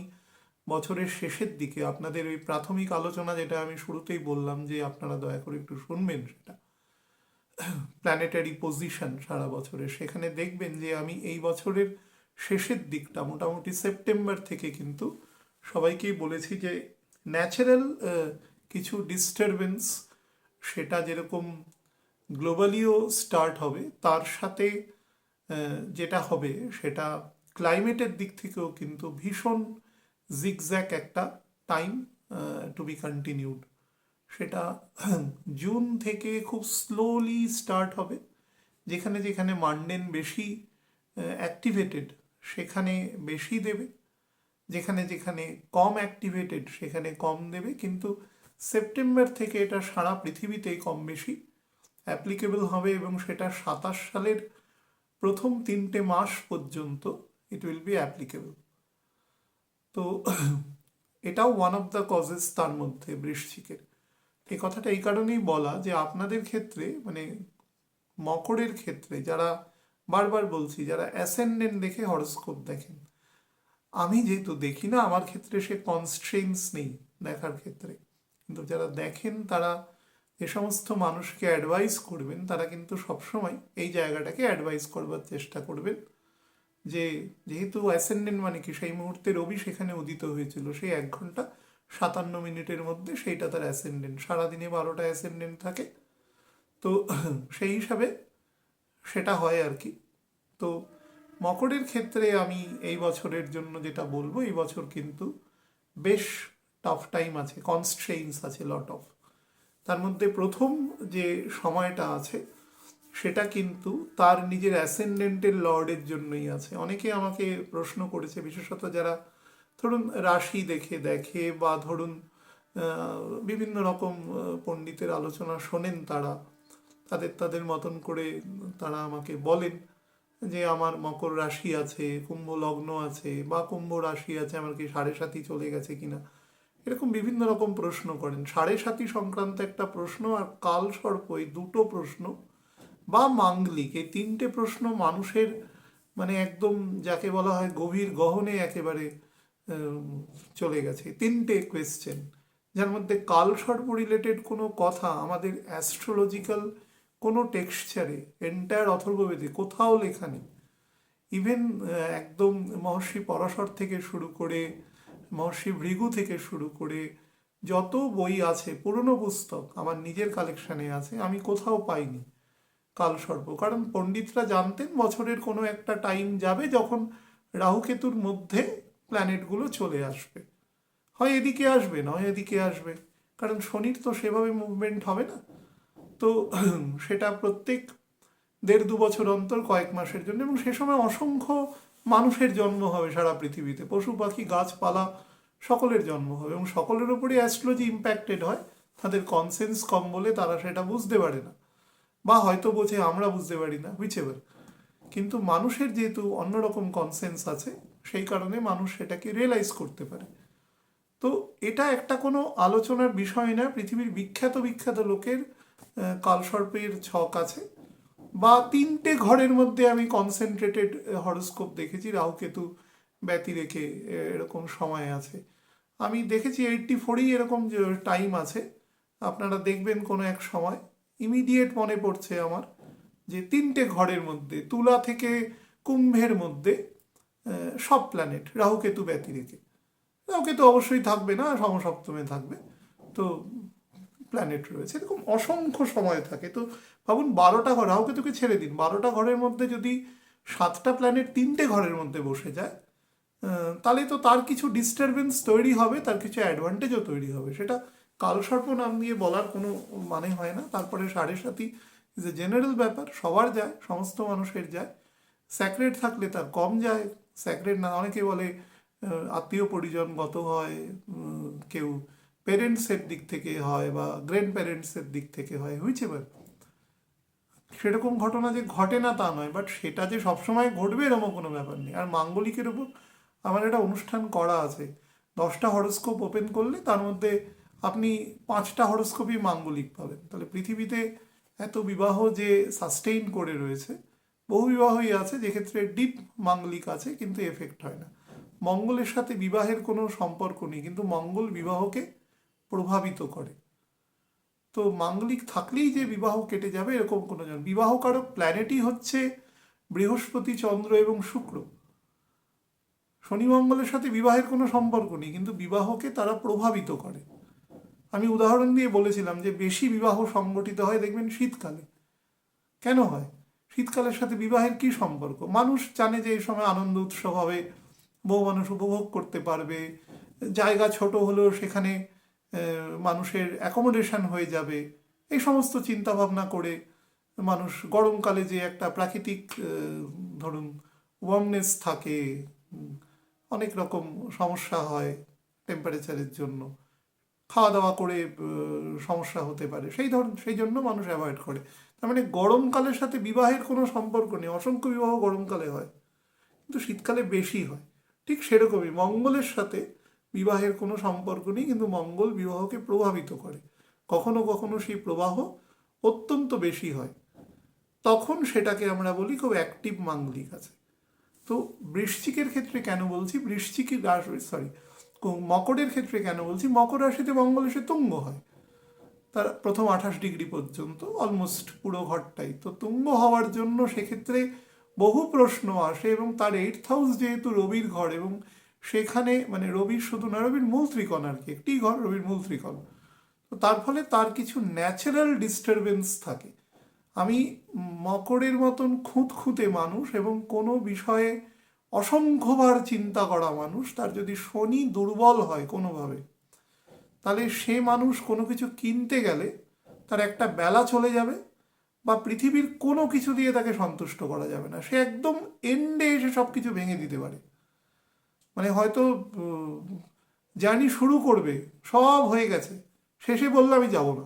বছরের শেষের দিকে আপনাদের ওই প্রাথমিক আলোচনা যেটা আমি শুরুতেই বললাম যে আপনারা দয়া করে একটু শুনবেন, সেটা প্ল্যানেটারি পজিশন সারা বছরে, সেখানে দেখবেন যে আমি এই বছরের শেষের দিকটা মোটামুটি সেপ্টেম্বর থেকে কিন্তু সবাইকেই বলেছি যে ন্যাচারাল কিছু ডিস্টারবেন্স, সেটা যেরকম গ্লোবালিও স্টার্ট হবে, তার সাথে যেটা হবে সেটা ক্লাইমেটের দিক থেকেও কিন্তু ভীষণ জিগজ্যাক একটা টাইম টু বি কন্টিনিউড। সেটা জুন থেকে খুব স্লোলি স্টার্ট হবে, যেখানে যেখানে মান্ডেন বেশি অ্যাক্টিভেটেড সেখানে বেশি দেবে, যেখানে যেখানে কম অ্যাক্টিভেটেড সেখানে কম দেবে, কিন্তু সেপ্টেম্বর থেকে এটা সারা পৃথিবীতেই কম বেশি অ্যাপ্লিকেবল হবে এবং সেটা 27 সালের প্রথম 3টে মাস পর্যন্ত ইট উইল বি অ্যাপ্লিকেবল। তো এটাও ওয়ান অফ দ্য কজেস তার মধ্যে বৃশ্চিকের। এই কথাটা এই কারণেই বলা যে আপনাদের ক্ষেত্রে মানে মকরের ক্ষেত্রে যারা, বারবার বলছি, যারা অ্যাসেন্ডেন্ট দেখে হরোস্কোপ দেখেন, আমি যেহেতু দেখি না আমার ক্ষেত্রে সে কনস্ট্রেন্স নেই দেখার ক্ষেত্রে, কিন্তু যারা দেখেন তারা যে সমস্ত মানুষকে অ্যাডভাইস করবেন তারা কিন্তু সবসময় এই জায়গাটাকে অ্যাডভাইস করবার চেষ্টা করবেন যে যেহেতু অ্যাসেন্ডেন্ট মানে কি, সেই মুহূর্তে রবি সেখানে উদিত হয়েছিল, সেই 1 ঘন্টা 57 মিনিটের মধ্যে সেইটা তার অ্যাসেন্ডেন্ট, সারাদিনে 12টা অ্যাসেন্ডেন্ট থাকে, তো সেই হিসাবে সেটা হয় আর কি। তো মকরের ক্ষেত্রে আমি এই বছরের জন্য যেটা বলবো, এই বছর কিন্তু বেশ টাফ টাইম আছে, কনস্ট্রেইনস আছে লট অফ। তার মধ্যে প্রথম যে সময়টা আছে সেটা কিন্তু তার নিজের অ্যাসেন্ডেন্টের লর্ডের জন্যই আছে। অনেকে আমাকে প্রশ্ন করেছে, বিশেষত যারা ধরুন রাশি দেখে বা ধরুন বিভিন্ন রকম পণ্ডিতের আলোচনা শোনেন, তারা তাদের মতন করে তারা আমাকে বলেন যে আমার মকর রাশি আছে, কুম্ভ লগ্ন আছে, বা কুম্ভ রাশি আছে, আমার কি সাড়ে সাথী চলে গেছে কিনা, এরকম বিভিন্ন রকম প্রশ্ন করেন। সাড়ে সাথী সংক্রান্ত একটা প্রশ্ন আর কাল সর্প, এই দুটো প্রশ্ন বা মাঙ্গলিক, এই 3টে প্রশ্ন মানুষের মানে একদম যাকে বলা হয় গভীর গহনে একেবারে চলে গেছে। 3টে কোয়েশ্চেন, যার মধ্যে কালসর্প রিলেটেড কোনো কথা আমাদের অ্যাস্ট্রোলজিক্যাল কোনো টেক্সচারে এন্টায়ার অথর্ববেদে কোথাও লেখা নেই। ইভেন একদম মহর্ষি পরাশর থেকে শুরু করে মহর্ষি ভৃগু থেকে শুরু করে যত বই আছে, পুরনো পুস্তক আমার নিজের কালেকশানে আছে, আমি কোথাও পাইনি কালসর্প। কারণ পণ্ডিতরা জানতেন বছরের কোনো একটা টাইম যাবে যখন রাহুকেতুর মধ্যে প্ল্যানেটগুলো চলে আসবে, হয় এদিকে আসবে নয় এদিকে আসবে, কারণ শনির তো সেভাবে মুভমেন্ট হবে না। তো সেটা প্রত্যেক 1.5-2 বছর অন্তর কয়েক মাসের জন্য, এবং সে সময় অসংখ্য মানুষের জন্ম হবে সারা পৃথিবীতে, পশু পাখি গাছপালা সকলের জন্ম হবে, এবং সকলের উপরই অ্যাস্ট্রোলজি ইম্প্যাক্টেড হয়। তাদের কনসেন্স কম বলে তারা সেটা বুঝতে পারে না, বা হয়তো বোঝে আমরা বুঝতে পারি না, হুইচেভার। কিন্তু মানুষের যেহেতু অন্যরকম কনসেন্স আছে, সেই কারণে মানুষ সেটাকে রিয়েলাইজ করতে পারে। তো এটা একটা কোনো আলোচনার বিষয় না, পৃথিবীর বিখ্যাত বিখ্যাত লোকের কালসর্পের ছক আছে। বা 3টে ঘরের মধ্যে আমি কনসেন্ট্রেটেড হরোস্কোপ দেখেছি, রাহুকেতু ব্যতি রেখে এরকম সময় আছে। আমি দেখেছি 84ই এরকম যে টাইম আছে, আপনারা দেখবেন কোনো এক সময়। ইমিডিয়েট মনে পড়ছে আমার যে 3টে ঘরের মধ্যে, তুলা থেকে কুম্ভের মধ্যে সব প্ল্যানেট রাহুকেতু ব্যতি রেখে, রাহুকেতু অবশ্যই থাকবে না, সমসপ্তমে থাকবে, তো প্ল্যানেট রয়েছে এরকম অসংখ্য সময় থাকে। তো ভাবুন 12টা ঘর, রাহুকেতুকে ছেড়ে দিন, 12টা ঘরের মধ্যে যদি 7টা প্ল্যানেট 3টে ঘরের মধ্যে বসে যায়, তাহলে তো তার কিছু ডিস্টারবেন্স তৈরি হবে, তার কিছু অ্যাডভান্টেজও তৈরি হবে। সেটা কালসর্প নাম দিয়ে বলার কোনো মানে হয় না। তারপরে 7.5 ইজ এ জেনারেল ব্যাপার, সবার যায়, সমস্ত মানুষের যায়। স্যাক্রেড থাকলে তার কম যায়, স্যাক্রেড না, অনেকে বলে আত্মীয় পরিজনগত হয়, কেউ পেরেন্টসের দিক থেকে হয় বা গ্র্যান্ড প্যারেন্টসের দিক থেকে হয়, হুইচেভার। সেরকম ঘটনা যে ঘটে না তা নয়, বাট সেটা যে সবসময় ঘটবে এরকম কোনো ব্যাপার নেই। আর মাঙ্গলিকের উপর আমার একটা অনুষ্ঠান করা আছে, 10টা হরোস্কোপ ওপেন করলে তার মধ্যে আপনি 5টা হরোস্কোপই মাঙ্গলিক পাবেন। তাহলে পৃথিবীতে এত বিবাহ যে সাস্টেইন করে রয়েছে, বহু বিবাহই আছে যেক্ষেত্রে ডিপ মাঙ্গলিক আছে কিন্তু এফেক্ট হয় না। মঙ্গলের সাথে বিবাহের কোনো সম্পর্ক নেই, কিন্তু মঙ্গল বিবাহকে প্রভাবিত করে। তো মাঙ্গলিক থাকলেই যে বিবাহ কেটে যাবে এরকম কোনো জন, বিবাহকারক প্ল্যানেটই হচ্ছে বৃহস্পতি, চন্দ্র এবং শুক্র। শনি মঙ্গলের সাথে বিবাহের কোনো সম্পর্ক নেই, কিন্তু বিবাহকে তারা প্রভাবিত করে। আমি উদাহরণ দিয়ে বলেছিলাম যে বেশি বিবাহ সংগঠিত হয় দেখবেন শীতকালে। কেন হয়? শীতকালের সাথে বিবাহের কি সম্পর্ক? মানুষ জানে যে এই সময় আনন্দ উৎসব হবে, বহু মানুষ উপভোগ করতে পারবে, জায়গা ছোট হলেও সেখানে মানুষের অ্যাকোমোডেশন হয়ে যাবে, এই সমস্ত চিন্তা ভাবনা করে মানুষ গরমকালে যে একটা প্রাকৃতিক ধরুন ওয়ার্মনেস থাকে, অনেক রকম সমস্যা হয় টেম্পারেচারের জন্য, খাওয়া দাওয়া করে সমস্যা হতে পারে, সেই জন্য মানুষ অ্যাভয়েড করে। তার মানে গরমকালের সাথে বিবাহের কোনো সম্পর্ক নেই, অসংখ্য বিবাহ গরমকালে হয় কিন্তু শীতকালে বেশি হয়। ঠিক সেরকমই মঙ্গলের সাথে বিবাহের কোনো সম্পর্ক নেই, কিন্তু মঙ্গল বিবাহকে প্রভাবিত করে। কখনো কখনো সেই প্রবাহ অত্যন্ত বেশি হয়, তখন সেটাকে আমরা বলি খুব অ্যাক্টিভ মাঙ্গলিক আছে। তো বৃশ্চিকের ক্ষেত্রে কেন বলছি, বৃশ্চিকের সরি মকরের ক্ষেত্রে কেন বলছি, মকর রাশিতে মঙ্গল এসে তুঙ্গ হয়, তার প্রথম 28 ডিগ্রি পর্যন্ত অলমোস্ট পুরো ঘরটাই তো তুঙ্গ হওয়ার জন্য সেক্ষেত্রে বহু প্রশ্ন আসে। এবং তার 8th হাউস যেহেতু রবির ঘর, এবং সেখানে মানে রবির শুধু না, রবির মূল ত্রিকোণ আর কি, একটি ঘর রবির মূল ত্রিকোণ, তো তার ফলে তার কিছু ন্যাচারাল ডিস্টারবেন্স থাকে। আমি মকরের মতন খুঁতখুঁতে মানুষ এবং কোনো বিষয়ে অসংখ্যবার চিন্তা করা মানুষ, তার যদি শনি দুর্বল হয় কোনোভাবে, তাহলে সে মানুষ কোনো কিছু কিনতে গেলে তার একটা বেলা চলে যাবে, বা পৃথিবীর কোনো কিছু দিয়ে তাকে সন্তুষ্ট করা যাবে না, সে একদম এন্ডে এসে সব কিছু ভেঙে দিতে পারে। মানে হয়তো জার্নি শুরু করবে, সব হয়ে গেছে, শেষে বললে আমি যাব না,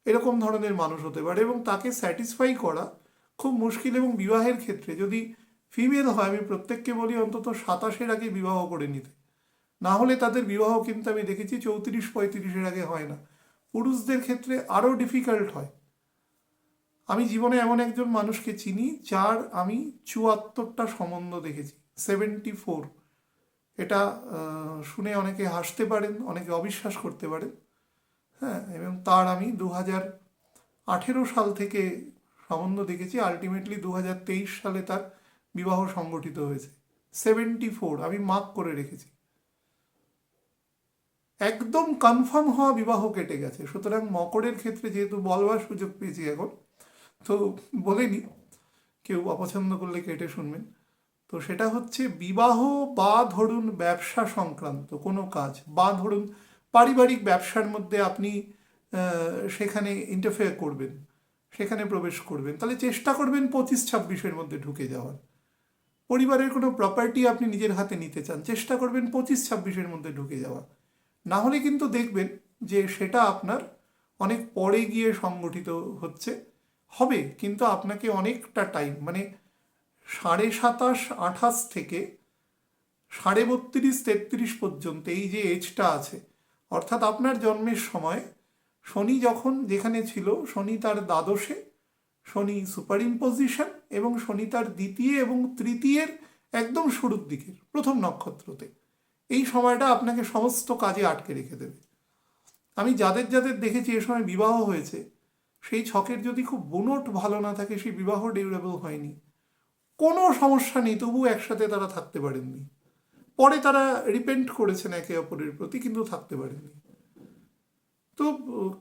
এরকম ধরনের মানুষ হতে পারে, এবং তাকে স্যাটিসফাই করা খুব মুশকিল। এবং বিবাহের ক্ষেত্রে যদি ফিমেল হয়, আমি প্রত্যেককে বলি অন্তত 27-এর আগে বিবাহ করে নিতে, না হলে তাদের বিবাহ কিন্তু আমি দেখেছি 34-35-এর আগে হয় না। পুরুষদের ক্ষেত্রে আরও ডিফিকাল্ট হয়। আমি জীবনে এমন একজন মানুষকে চিনি যার আমি 74টা সম্বন্ধ দেখেছি, 74, এটা শুনে অনেকে হাসতে পারেন, অনেকে অবিশ্বাস করতে পারেন। হ্যাঁ, এবং তার আমি 2018 সাল থেকে সম্বন্ধ দেখেছি। আলটিমেটলি 2023 সালে তার বিবাহ সংগঠিত হয়েছে। 74, আমি মার্ক করে রেখেছি। একদম কনফার্ম হওয়া বিবাহ কেটে গেছে। সুতরাং মকরের ক্ষেত্রে যেহেতু বলবার সুযোগ পেয়েছি এখন, তো বলেনি, কেউ অপছন্দ করলে কেটে শুনবেন। তো সেটা হচ্ছে বিবাহ বা ধরুন ব্যবসা সংক্রান্ত কোনো কাজ, বা ধরুন পারিবারিক ব্যবসার মধ্যে আপনি সেখানে ইন্টারফেয়ার করবেন, সেখানে প্রবেশ করবেন, তাহলে চেষ্টা করবেন 25-26-এর মধ্যে ঢুকে যাওয়ার। পরিবারের কোনো প্রপার্টি আপনি নিজের হাতে নিতে চান, চেষ্টা করবেন 25-26-এর মধ্যে ঢুকে যাওয়া। না হলে কিন্তু দেখবেন যে সেটা আপনার অনেক পরে গিয়ে সংগঠিত হবে, কিন্তু আপনাকে অনেকটা টাইম, মানে 27.5-28 থেকে 32.5-33 পর্যন্ত এই যে এজটা আছে, অর্থাৎ আপনার জন্মের সময় শনি যখন যেখানে ছিল, শনি তার দ্বাদশে, শনি সুপার ইম্পোজিশন, এবং শনি তার দ্বিতীয় এবং তৃতীয়ের একদম শুরুর দিকের প্রথম নক্ষত্রতে, এই সময়টা আপনাকে সমস্ত কাজে আটকে রেখে দেবে। আমি যাদের যাদের দেখেছি এ সময় বিবাহ হয়েছে, সেই ছকের যদি খুব বুনট ভালো না থাকে, সেই বিবাহ ডিউরেবল হয়নি। কোনো সমস্যা নেই, তবু একসাথে তারা থাকতে পারেননি। পরে তারা রিপেন্ট করেছেন একে অপরের প্রতি, কিন্তু থাকতে পারেননি। তো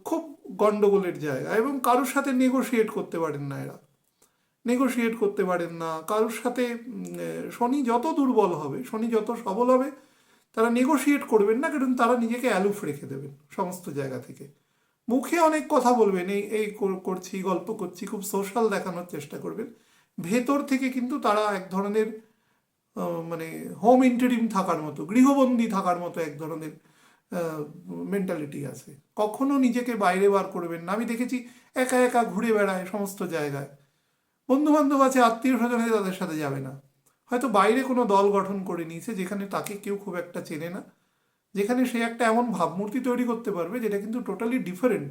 খুব গন্ডগোলের জায়গা। এবং কারোর সাথে নেগোশিয়েট করতে পারেন না এরা, নেগোশিয়েট করতে পারেন না কারোর সাথে। শনি যত দুর্বল হবে, শনি যত সবল হবে, তারা নেগোশিয়েট করবেন না, কারণ তারা নিজেকে অ্যালুফ রেখে দেবেন সমস্ত জায়গা থেকে। মুখে অনেক কথা বলবেন, এই এই করছি, গল্প করছি, খুব সোশ্যাল দেখানোর চেষ্টা করবেন। ভেতর থেকে কিন্তু তারা এক ধরনের মানে হোম ইন্টারিম থাকার মতো, গৃহবন্দী থাকার মতো এক ধরনের মেন্টালিটি আছে। কখনো নিজেকে বাইরে বার করবেন না। আমি দেখেছি একা একা ঘুরে বেড়ায় সমস্ত জায়গায়, বন্ধু বান্ধব আছে, আত্মীয় স্বজন আছে, তাদের সাথে যাবে না। হয়তো বাইরে কোনো দল গঠন করে নিয়েছে যেখানে তাকে কেউ খুব একটা চেনে না, যেখানে সে একটা এমন ভাবমূর্তি তৈরি করতে পারবে যেটা কিন্তু totally different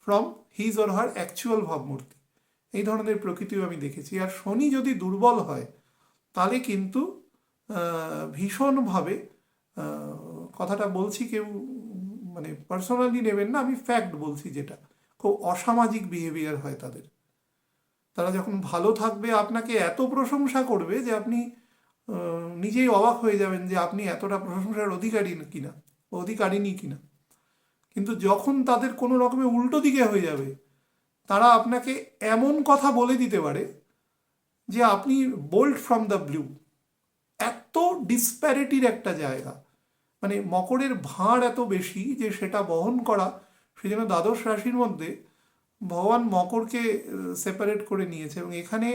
from his or her actual ভাবমূর্তি। এই ধরনের প্রকৃতিও আমি দেখেছি। আর শনি যদি দুর্বল হয়, তাহলে কিন্তু ভীষণভাবে, কথাটা বলছি, কেউ মানে পার্সোনালি নেবেন না, আমি ফ্যাক্ট বলছি, যেটা খুব অসামাজিক বিহেভিয়ার হয় তাদের। তারা যখন ভালো থাকবে আপনাকে এত প্রশংসা করবে যে আপনি নিজেই অবাক হয়ে যাবেন যে আপনি এতটা প্রশংসার অধিকারিনী কিনা। কিন্তু যখন তাদের কোনো রকমের উল্টো দিকে হয়ে যাবে, তারা আপনাকে এমন কথা বলে দিতে পারে যে আপনি বোল্ড ফ্রম দ্য ব্লু। এত ডিসপ্যারিটির একটা জায়গা, মানে মকরের ভাঁড় এত বেশি যে সেটা বহন করা, সেজন্য দ্বাদশ রাশির মধ্যে ভগবান মকরকে সেপারেট করে নিয়েছে। এবং এখানে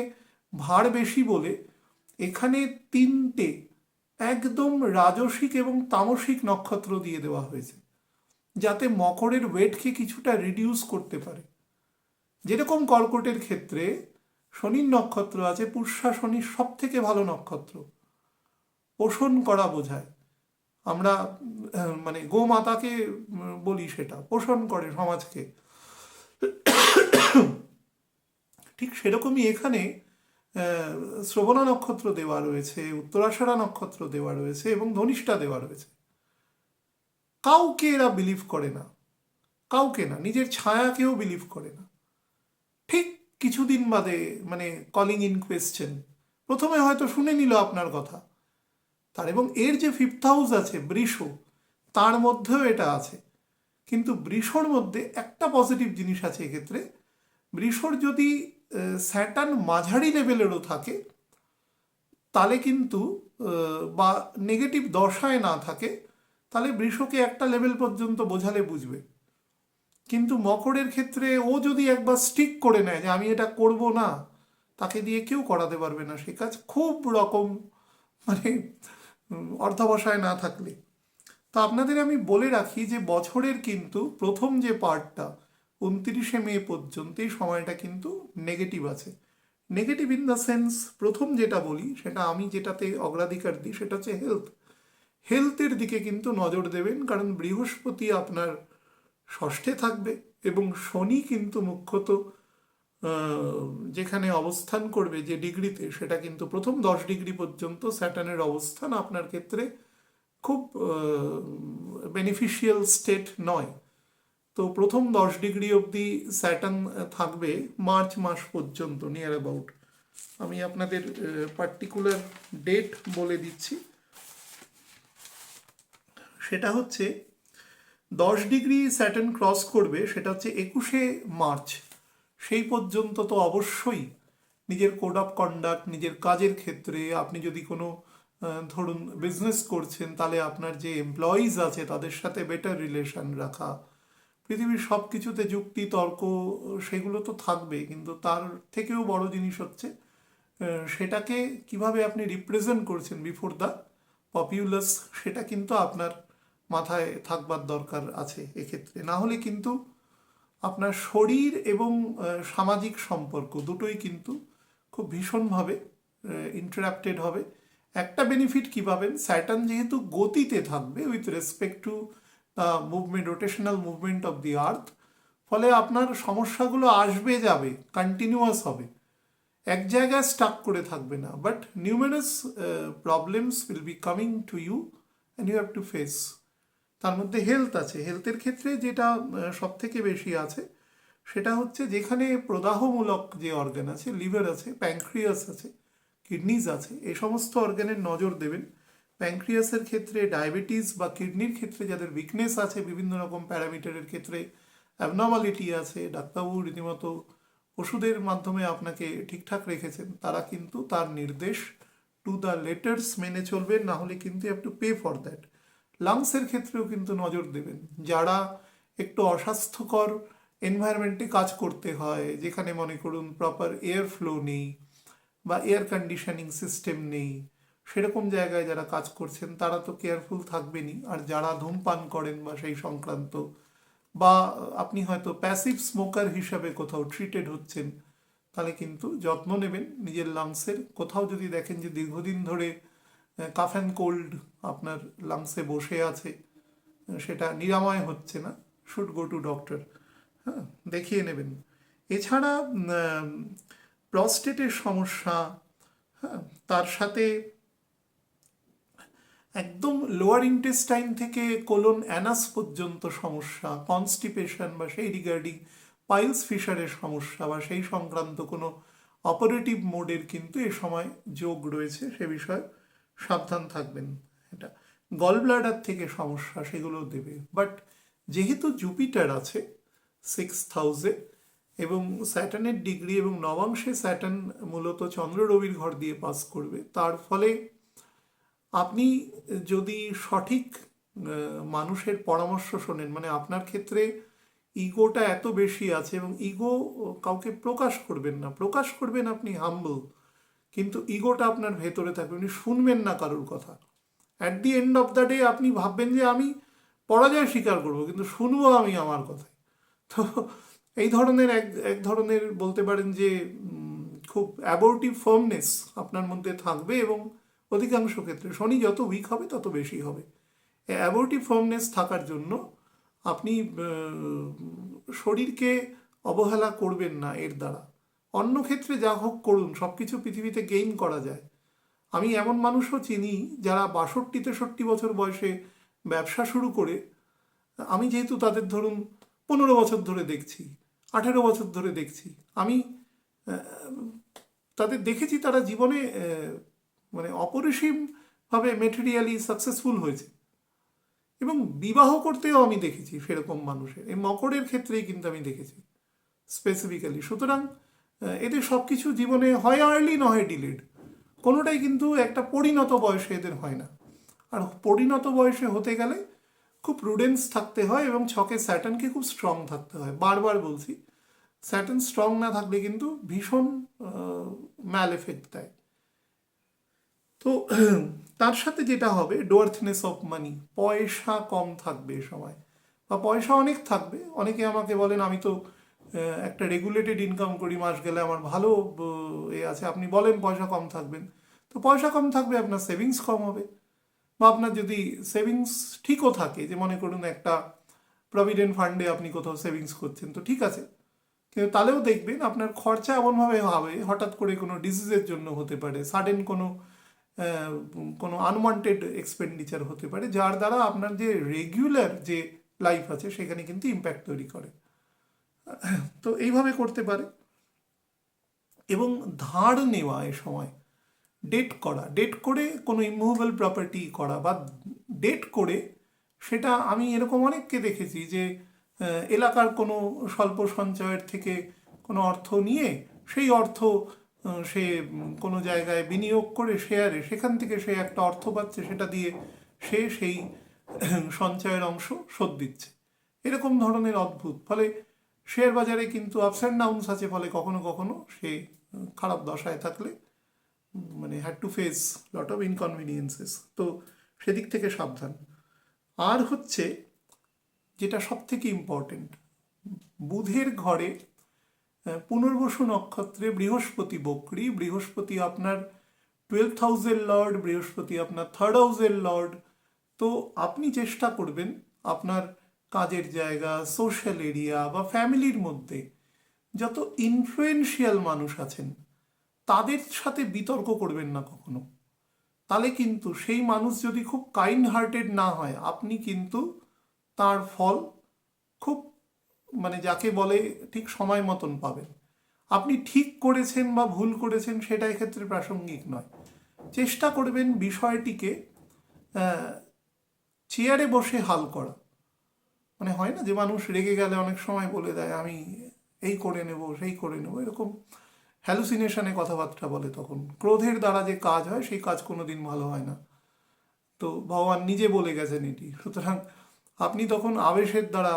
ভাঁড় বেশি বলে এখানে 3টে একদম রাজসিক এবং তামসিক নক্ষত্র দিয়ে দেওয়া হয়েছে, যাতে মকরের ওয়েটকে কিছুটা রিডিউস করতে পারে। যেরকম কর্কটের ক্ষেত্রে শনির নক্ষত্র আছে, পুষ্যা শনির সব থেকে ভালো নক্ষত্র, পোষণ করা বোঝায়। আমরা মানে গোমাতাকে বলি, সেটা পোষণ করে সমাজকে। ঠিক সেরকমই এখানে শ্রবণা নক্ষত্র দেওয়া রয়েছে, উত্তরাষাঢ়া নক্ষত্র দেওয়া রয়েছে, এবং ধনিষ্ঠা দেওয়া রয়েছে। কাউকে এরা বিলিভ করে না, কাউকে না, নিজের ছায়াকেও বিলিভ করে না। ঠিক কিছুদিন বাদে, মানে কলিং ইন কোয়েশ্চেন, প্রথমে হয়তো শুনে নিল আপনার কথা তার, এবং এর যে 5th হাউস আছে বৃষ, তার মধ্যেও এটা আছে। কিন্তু বৃষর মধ্যে একটা পজিটিভ জিনিস আছে এক্ষেত্রে, বৃষর যদি স্যাটার্ন মাঝারি লেভেলেরও থাকে, তাহলে কিন্তু বা নেগেটিভ দশায় না থাকে, তাহলে বৃষকে একটা লেভেল পর্যন্ত বোঝালে বুঝবে। কিন্তু মকরের ক্ষেত্রে ও যদি একবার স্টিক করে নেয় যে আমি এটা করব না, তাকে দিয়ে কেউ করাতে পারবে না সে কাজ, খুব রকম মানে অর্ধাবসায় না থাকলে। তো আপনাদের আমি বলে রাখি যে বছরের কিন্তু প্রথম যে পার্টটা 29শে মে পর্যন্ত, এই সময়টা কিন্তু নেগেটিভ আছে। নেগেটিভ ইন দ্য সেন্স, প্রথম যেটা বলি, সেটা আমি যেটাতে অগ্রাধিকার দিই, সেটা হচ্ছে হেলথের দিকে কিন্তু নজর দেবেন, কারণ বৃহস্পতি আপনার ষষ্ঠে থাকবে, এবং শনি কিন্তু মুখ্যত যেখানে অবস্থান করবে যে ডিগ্রিতে, সেটা কিন্তু প্রথম 10 ডিগ্রি পর্যন্ত স্যাটার্নের অবস্থান আপনার ক্ষেত্রে খুব বেনিফিশিয়াল স্টেট নয়। তো প্রথম 10 ডিগ্রি অবধি স্যাটার্ন থাকবে মার্চ মাস পর্যন্ত নিয়ার অ্যাবাউট। আমি আপনাদের পার্টিকুলার ডেট বলে দিচ্ছি। সেটা হচ্ছে 10 ডিগ্রি স্যাটার্ন ক্রস করবে, সেটা হচ্ছে 21শে মার্চ। সেই পর্যন্ত তো অবশ্যই নিজের কোড অফ কন্ডাক্ট, নিজের কাজের ক্ষেত্রে আপনি যদি কোনো ধরুন বিজনেস করছেন, তাহলে আপনার যে এমপ্লয়িজ আছে তাদের সাথে বেটার রিলেশন রাখা, পৃথিবীর সব কিছুতে যুক্তি তর্ক সেগুলো তো থাকবে, কিন্তু তার থেকেও বড় জিনিস হচ্ছে সেটাকে কিভাবে আপনি রিপ্রেজেন্ট করছেন বিফোর দ্য পপুলাস, সেটা কিন্তু আপনার মাথায় থাকবার দরকার আছে এক্ষেত্রে। না হলে কিন্তু আপনার শরীর এবং সামাজিক সম্পর্ক দুটোই কিন্তু খুব ভীষণভাবে ইন্টারাপ্টেড হবে। একটা বেনিফিট কী পাবেন, স্যাটার্ন যেহেতু গতিতে থাকবে with respect to movement, rotational movement of the Earth, ফলে আপনার সমস্যাগুলো আসবে যাবে, কন্টিনিউয়াস হবে, এক জায়গায় স্টাক করে থাকবে না, but numerous problems will be coming to you and you have to face. তার মধ্যে হেলথ আছে। হেলথের ক্ষেত্রে যেটা সব থেকে বেশি আছে সেটা হচ্ছে যেখানে প্রদাহমূলক যে অর্গান আছে, লিভার আছে, প্যানক্রিয়াস আছে, কিডনিজ আছে, এই সমস্ত অর্গানের নজর দেবেন। প্যানক্রিয়াসের ক্ষেত্রে, ডায়াবেটিস বা কিডনির ক্ষেত্রে যাদের উইকনেস আছে বিভিন্ন রকম প্যারামিটারের ক্ষেত্রে, অ্যাবনর্মালিটি আছে, ডাক্তারবাবু রীতিমতো ওষুধের মাধ্যমে আপনাকে ঠিকঠাক রেখেছেন, তারা কিন্তু তার নির্দেশ টু দ্য লেটার্স মেনে চলবেন, না হলে কিন্তু have to pay for that. লাংসের ক্ষেত্রেও কিন্তু নজর দেবেন। যারা একটু অস্বাস্থ্যকর এনভায়রনমেন্টে কাজ করতে হয়, যেখানে মনে করুন প্রপার এয়ার ফ্লো নেই বা এয়ার কন্ডিশনিং সিস্টেম নেই, সেরকম জায়গায় যারা কাজ করছেন তারা তো কেয়ারফুল থাকবেনই। আর যারা ধূমপান করেন বা সেই সংক্রান্ত, বা আপনি হয়তো প্যাসিভ স্মোকার হিসাবে কোথাও ট্রিটেড হচ্ছেন, তাহলে কিন্তু যত্ন নেবেন নিজের লাংসের। কোথাও যদি দেখেন যে দীর্ঘদিন ধরে কাফ অ্যান্ড কোল্ড আপনার লাংসে বসে আছে, সেটা নিরাময় হচ্ছে না, শুড গো টু ডক্টর, হ্যাঁ, দেখিয়ে নেবেন। এছাড়া প্রস্টেটের সমস্যা, হ্যাঁ, তার সাথে একদম লোয়ার ইন্টেস্টাইন থেকে কোলন অ্যানাস পর্যন্ত সমস্যা, কনস্টিপেশন বা সেই রিগার্ডিং পাইলস ফিশারের সমস্যা বা সেই সংক্রান্ত কোনো অপারেটিভ মোডের কিন্তু এ সময় যোগ রয়েছে, সে বিষয়ে সাবধান থাকবেন। এটা গল ব্লাডার থেকে সমস্যা, সেগুলো দেবে। বাট যেহেতু জুপিটার আছে 6th হাউসে এবং স্যাটার্নের ডিগ্রি এবং নবাংশে স্যাটার্ন মূলত চন্দ্র রবির ঘর দিয়ে পাস করবে, তার ফলে আপনি যদি সঠিক মানুষের পরামর্শ শোনেন, মানে আপনার ক্ষেত্রে ইগোটা এত বেশি আছে এবং ইগো কাউকে প্রকাশ করবেন না, প্রকাশ করবেন আপনি হাম্বল, কিন্তু ইগোটা আপনার ভেতরে থাকবে, আপনি শুনবেন না কারোর কথা। At the end of the day আপনি ভাববেন যে আমি পরাজয় স্বীকার করবো, কিন্তু শুনবো আমি আমার কথায়। তো এই ধরনের এক ধরনের বলতে পারেন যে খুব অ্যাবর্টিভ ফার্মনেস আপনার মধ্যে থাকবে, এবং অধিকাংশ ক্ষেত্রে শনি যত উইক হবে তত বেশি হবে। অ্যাবর্টিভ ফার্মনেস থাকার জন্য আপনি শরীরকে অবহেলা করবেন না এর দ্বারা। অন্য ক্ষেত্রে যা হোক করুন, সব কিছু পৃথিবীতে গেইন করা যায়। আমি এমন মানুষও চিনি যারা 62-63 বছর বয়সে ব্যবসা শুরু করে, আমি যেহেতু তাদের ধরুন 15 বছর ধরে দেখছি, 18 বছর ধরে দেখছি, আমি তাদের দেখেছি তারা জীবনে মানে অপরিসীমভাবে মেটেরিয়ালি সাকসেসফুল হয়েছে, এবং বিবাহ করতেও আমি দেখেছি সেরকম মানুষের। এই মকরের ক্ষেত্রেই কিন্তু আমি দেখেছি স্পেসিফিক্যালি। সুতরাং এদের সব কিছু জীবনে হয় আর্লি নয় ডিলেড, কোনোটাই কিন্তু একটা পরিণত বয়সে এদের হয় না। আর পরিণত বয়সে হতে গেলে খুব প্রুডেন্স থাকতে হয়, এবং ছকে স্যাটার্নকে খুব স্ট্রং থাকতে হয়। বারবার বলছি, স্যাটার্ন স্ট্রং না থাকলে কিন্তু ভীষণ ম্যাল এফেক্ট দেয়। তো তার সাথে যেটা হবে ডোয়ার্থনেস অফ মানি, পয়সা কম থাকবে এ সময়, বা পয়সা অনেক থাকবে। অনেকে আমাকে বলেন আমি তো একটা রেগুলেটেড ইনকাম করি, মাস গেলে আমার ভালো এ আছে, আপনি বলেন পয়সা কম থাকবেন। তো পয়সা কম থাকবে, আপনার সেভিংস কম হবে। বা আপনার যদি সেভিংস ঠিকও থাকে, যে মনে করুন একটা প্রভিডেন্ট ফান্ডে আপনি কোথাও সেভিংস করছেন, তো ঠিক আছে, কিন্তু তাহলেও দেখবেন আপনার খরচা এমনভাবে হবে, হঠাৎ করে কোনো ডিজিজের জন্য হতে পারে, সাডেন কোনো কোনো আনওয়ান্টেড এক্সপেন্ডিচার হতে পারে, যার দ্বারা আপনার যে রেগুলার যে লাইফ আছে সেখানে কিন্তু ইম্প্যাক্ট তৈরি করে। তো এইভাবে করতে পারে। এবং ধার নেওয়া এ সময়, ডেট করে কোনো ইমুভেবল প্রপার্টি করা বা ডেট করে সেটা, আমি এরকম অনেককে দেখেছি যে এলাকার কোনো স্বল্প সঞ্চয়ের থেকে কোনো অর্থ নিয়ে সেই অর্থ সে কোনো জায়গায় বিনিয়োগ করে শেয়ারে, সেখান থেকে সে একটা অর্থ পাচ্ছে, সেটা দিয়ে সে সেই সঞ্চয়ের অংশ শোধ দিচ্ছে। এরকম ধরনের অদ্ভুত, ফলে শেয়ার বাজারে কিন্তু আপস অ্যান্ড ডাউনস আছে, ফলে কখনো কখনো সে খারাপ দশায় থাকলে মানে had to face lot of inconveniences. তো সেদিক থেকে সাবধান। আর হচ্ছে যেটা সব থেকে ইম্পর্টেন্ট, বুধের ঘরে পুনর্বসু নক্ষত্রে বৃহস্পতি বক্রী, বৃহস্পতি আপনার 12th হাউসের লর্ড, বৃহস্পতি আপনার 3rd হাউসের লর্ড। তো আপনি চেষ্টা করবেন আপনার কাজের জায়গা, সোশ্যাল এরিয়া বা ফ্যামিলির মধ্যে যত ইনফ্লুয়েন্সিয়াল মানুষ আছেন তাদের সাথে বিতর্ক করবেন না কখনো। তাহলে কিন্তু সেই মানুষ যদি খুব কাইন্ড হার্টেড না হয়, আপনি কিন্তু তার ফল খুব মানে যাকে বলে ঠিক সময় মতন পাবেন। আপনি ঠিক করেছেন বা ভুল করেছেন সেটা এক্ষেত্রে প্রাসঙ্গিক নয়। চেষ্টা করবেন বিষয়টিকে চেয়ারে বসে হাল করা। মানে হয় না যে মানুষ রেগে গেলে অনেক সময় বলে দেয় আমি এই করে নেব, সেই করে নেব, এরকম হ্যালুসিনেশনে কথাবার্তা বলে। তখন ক্রোধের দ্বারা যে কাজ হয় সেই কাজ কোনোদিন ভালো হয় না। তো ভগবান নিজে বলে গেছেন এটি। সুতরাং আপনি তখন আবেশের দ্বারা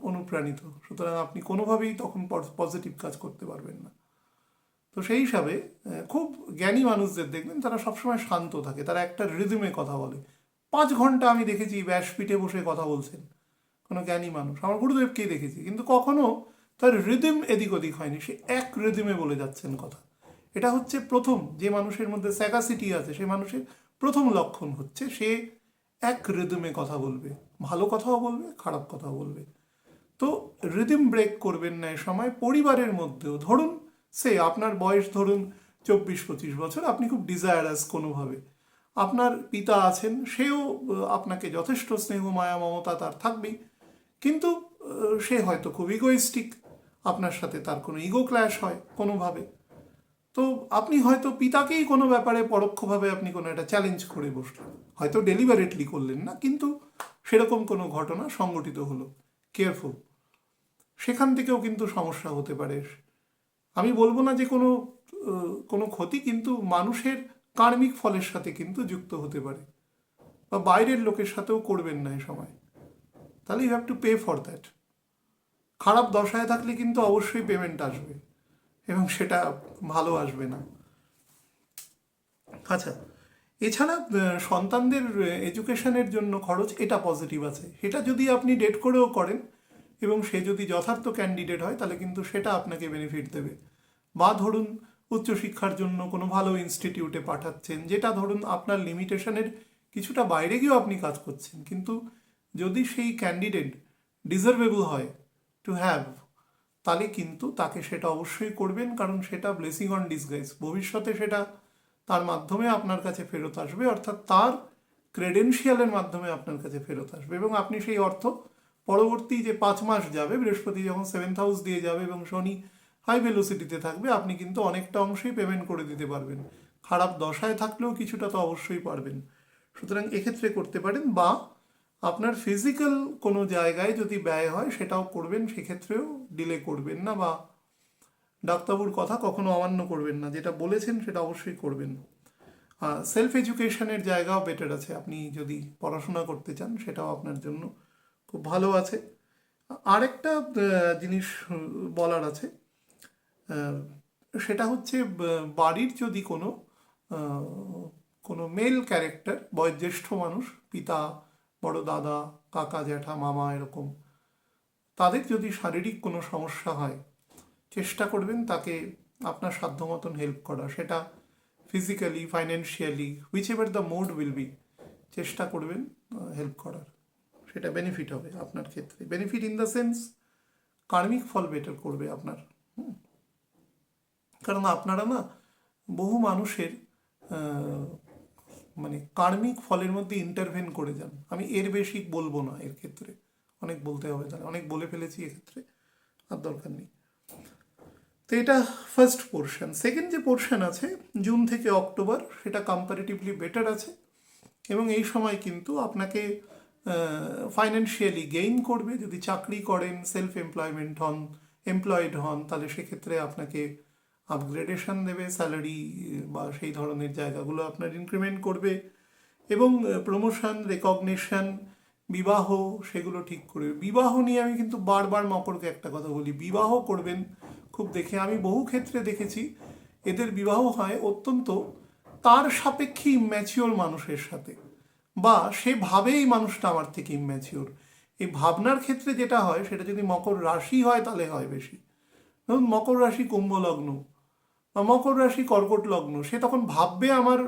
অনুপ্রাণিত, সুতরাং আপনি কোনোভাবেই তখন পজিটিভ কাজ করতে পারবেন না। তো সেই হিসাবে খুব জ্ঞানী মানুষদের দেখবেন তারা সবসময় শান্ত থাকে, তারা একটা রিদমে কথা বলে। 5 ঘন্টা আমি দেখেছি ব্যাসপিঠে বসে কথা বলছেন কোনো জ্ঞানী মানুষ, আমার গুরুদেবকেই দেখেছি, কিন্তু কখনো তার রিদম এদিক ওদিক হয়নি, সে এক রিদমে বলে যাচ্ছেন কথা। এটা হচ্ছে প্রথম, যে মানুষের মধ্যে স্যাগাসিটি আছে সে মানুষের প্রথম লক্ষণ হচ্ছে সে এক রিদমে কথা বলবে, ভালো কথাও বলবে, খারাপ কথাও বলবে। তো রিদম ব্রেক করবেন না এ সময়। পরিবারের মধ্যেও ধরুন আপনার বয়স ধরুন 24-25 বছর, আপনি খুব ডিজায়ারাস কোনোভাবে, আপনার পিতা আছেন, সেও আপনাকে যথেষ্ট স্নেহ মায়া মমতা তার থাকবেই, কিন্তু সে হয়তো খুব ইগোইস্টিক, আপনার সাথে তার কোনো ইগো ক্ল্যাশ হয় কোনোভাবে। তো আপনি হয়তো পিতাকেই কোনো ব্যাপারে পরোক্ষভাবে আপনি কোনো একটা চ্যালেঞ্জ করে বসলেন, হয়তো ডেলিভারেটলি করলেন না, কিন্তু সেরকম কোনো ঘটনা সংঘটিত হলো, কেয়ারফুল, সেখান থেকেও কিন্তু সমস্যা হতে পারে। আমি বলবো না যে কোনো কোনো ক্ষতি, কিন্তু মানুষের কার্মিক ফলের সাথে কিন্তু যুক্ত হতে পারে, বা বাইরের লোকের সাথেও করবেন না এ সময়, তাহলে you have to pay for that. খারাপ দশায় থাকলে কিন্তু অবশ্যই পেমেন্ট আসবে, এবং সেটা ভালো আসবে না। আচ্ছা, এছাড়া সন্তানদের এডুকেশনের জন্য খরচ, এটা পজিটিভ আছে। সেটা যদি আপনি ডেট করেও করেন এবং সে যদি যথার্থ ক্যান্ডিডেট হয় তাহলে কিন্তু সেটা আপনাকে বেনিফিট দেবে। বা ধরুন উচ্চশিক্ষার জন্য কোনো ভালো ইনস্টিটিউটে পাঠাচ্ছেন, যেটা ধরুন আপনার লিমিটেশনের কিছুটা বাইরে গিয়েও আপনি কাজ করছেন, কিন্তু যদি সেই ক্যান্ডিডেট ডিজার্ভেবল হয় টু হ্যাভ, তাহলে কিন্তু তাকে সেটা অবশ্যই করবেন, কারণ সেটা ব্লেসিং অন ডিসগাইজ। ভবিষ্যতে সেটা তার মাধ্যমে আপনার কাছে ফেরত আসবে, অর্থাৎ তার ক্রেডেনশিয়ালের মাধ্যমে আপনার কাছে ফেরত আসবে, এবং আপনি সেই অর্থ পরবর্তী যে 5 মাস যাবে, বৃহস্পতি যখন 7th হাউস দিয়ে যাবে এবং শনি হাই ভেলোসিটিতে থাকবে, আপনি কিন্তু অনেকটা অংশেই পেমেন্ট করে দিতে পারবেন। খারাপ দশায় থাকলেও কিছুটা তো অবশ্যই পারবেন। সুতরাং এক্ষেত্রে করতে পারেন। বা আপনার ফিজিক্যাল কোনো জায়গায় যদি ব্যয় হয় সেটাও করবেন, সেক্ষেত্রেও ডিলে করবেন না, বা ডাক্তারবাবুর কথা কখনো অমান্য করবেন না, যেটা বলেছেন সেটা অবশ্যই করবেন। সেলফ এডুকেশনের জায়গাও বেটার আছে, আপনি যদি পড়াশোনা করতে চান সেটাও আপনার জন্য খুব ভালো আছে। আরেকটা জিনিস বলার আছে, সেটা হচ্ছে বাড়ির যদি কোনো কোনো মেল ক্যারেক্টার, বয়োজ্যেষ্ঠ মানুষ, পিতা, বড় দাদা, কাকা, জ্যাঠা, মামা, এরকম, তাদের যদি শারীরিক কোনো সমস্যা হয়, চেষ্টা করবেন তাকে আপনার সাধ্য মতন হেল্প করা, সেটা physically, financially, whichever the mode will be, চেষ্টা করবেন হেল্প করার। সেটা বেনিফিট হবে আপনার ক্ষেত্রে, benefit in the sense karmic ফল বেটার করবে আপনার। কারণ আপনারা না বহু মানুষের মানে কার্মিক ফলের মধ্যে ইন্টারভেন করে যান। আমি এর বেশি বলবো না, এর ক্ষেত্রে অনেক বলতে হবে, তাহলে অনেক বলে ফেলেছি এক্ষেত্রে, আর দরকার নেই। তো এটা ফার্স্ট পোর্শন। সেকেন্ড যে পোর্শন আছে জুন থেকে অক্টোবর, সেটা কম্পারেটিভলি বেটার আছে, এবং এই সময় কিন্তু আপনাকে ফাইন্যান্সিয়ালি গেইন করবে। যদি চাকরি করেন, সেলফ এমপ্লয়েড হন, তাহলে সেক্ষেত্রে আপনাকে আপগ্রেডেশন দেবে, স্যালারি বা সেই ধরনের জায়গাগুলো আপনার ইনক্রিমেন্ট করবে, এবং প্রমোশন, রেকগনিশন, বিবাহ, সেগুলো ঠিক করবে। বিবাহ নিয়ে আমি কিন্তু বারবার মকরকে একটা কথা বলি, বিবাহ করবেন খুব দেখে, আমি বহু ক্ষেত্রে দেখেছি এদের বিবাহ হয় অত্যন্ত তার সাপেক্ষে ইম্যাচিওর মানুষের সাথে, বা সে ভাবেই মানুষটা আমার থেকে ইম্যাচিওর। এই ভাবনার ক্ষেত্রে যেটা হয়, সেটা যদি মকর রাশি হয় তাহলে হয় বেশি। ধরুন মকর রাশি কুম্ভ লগ্ন বা মকর রাশি কর্কট লগ্ন, সে তখন ভাববে আমার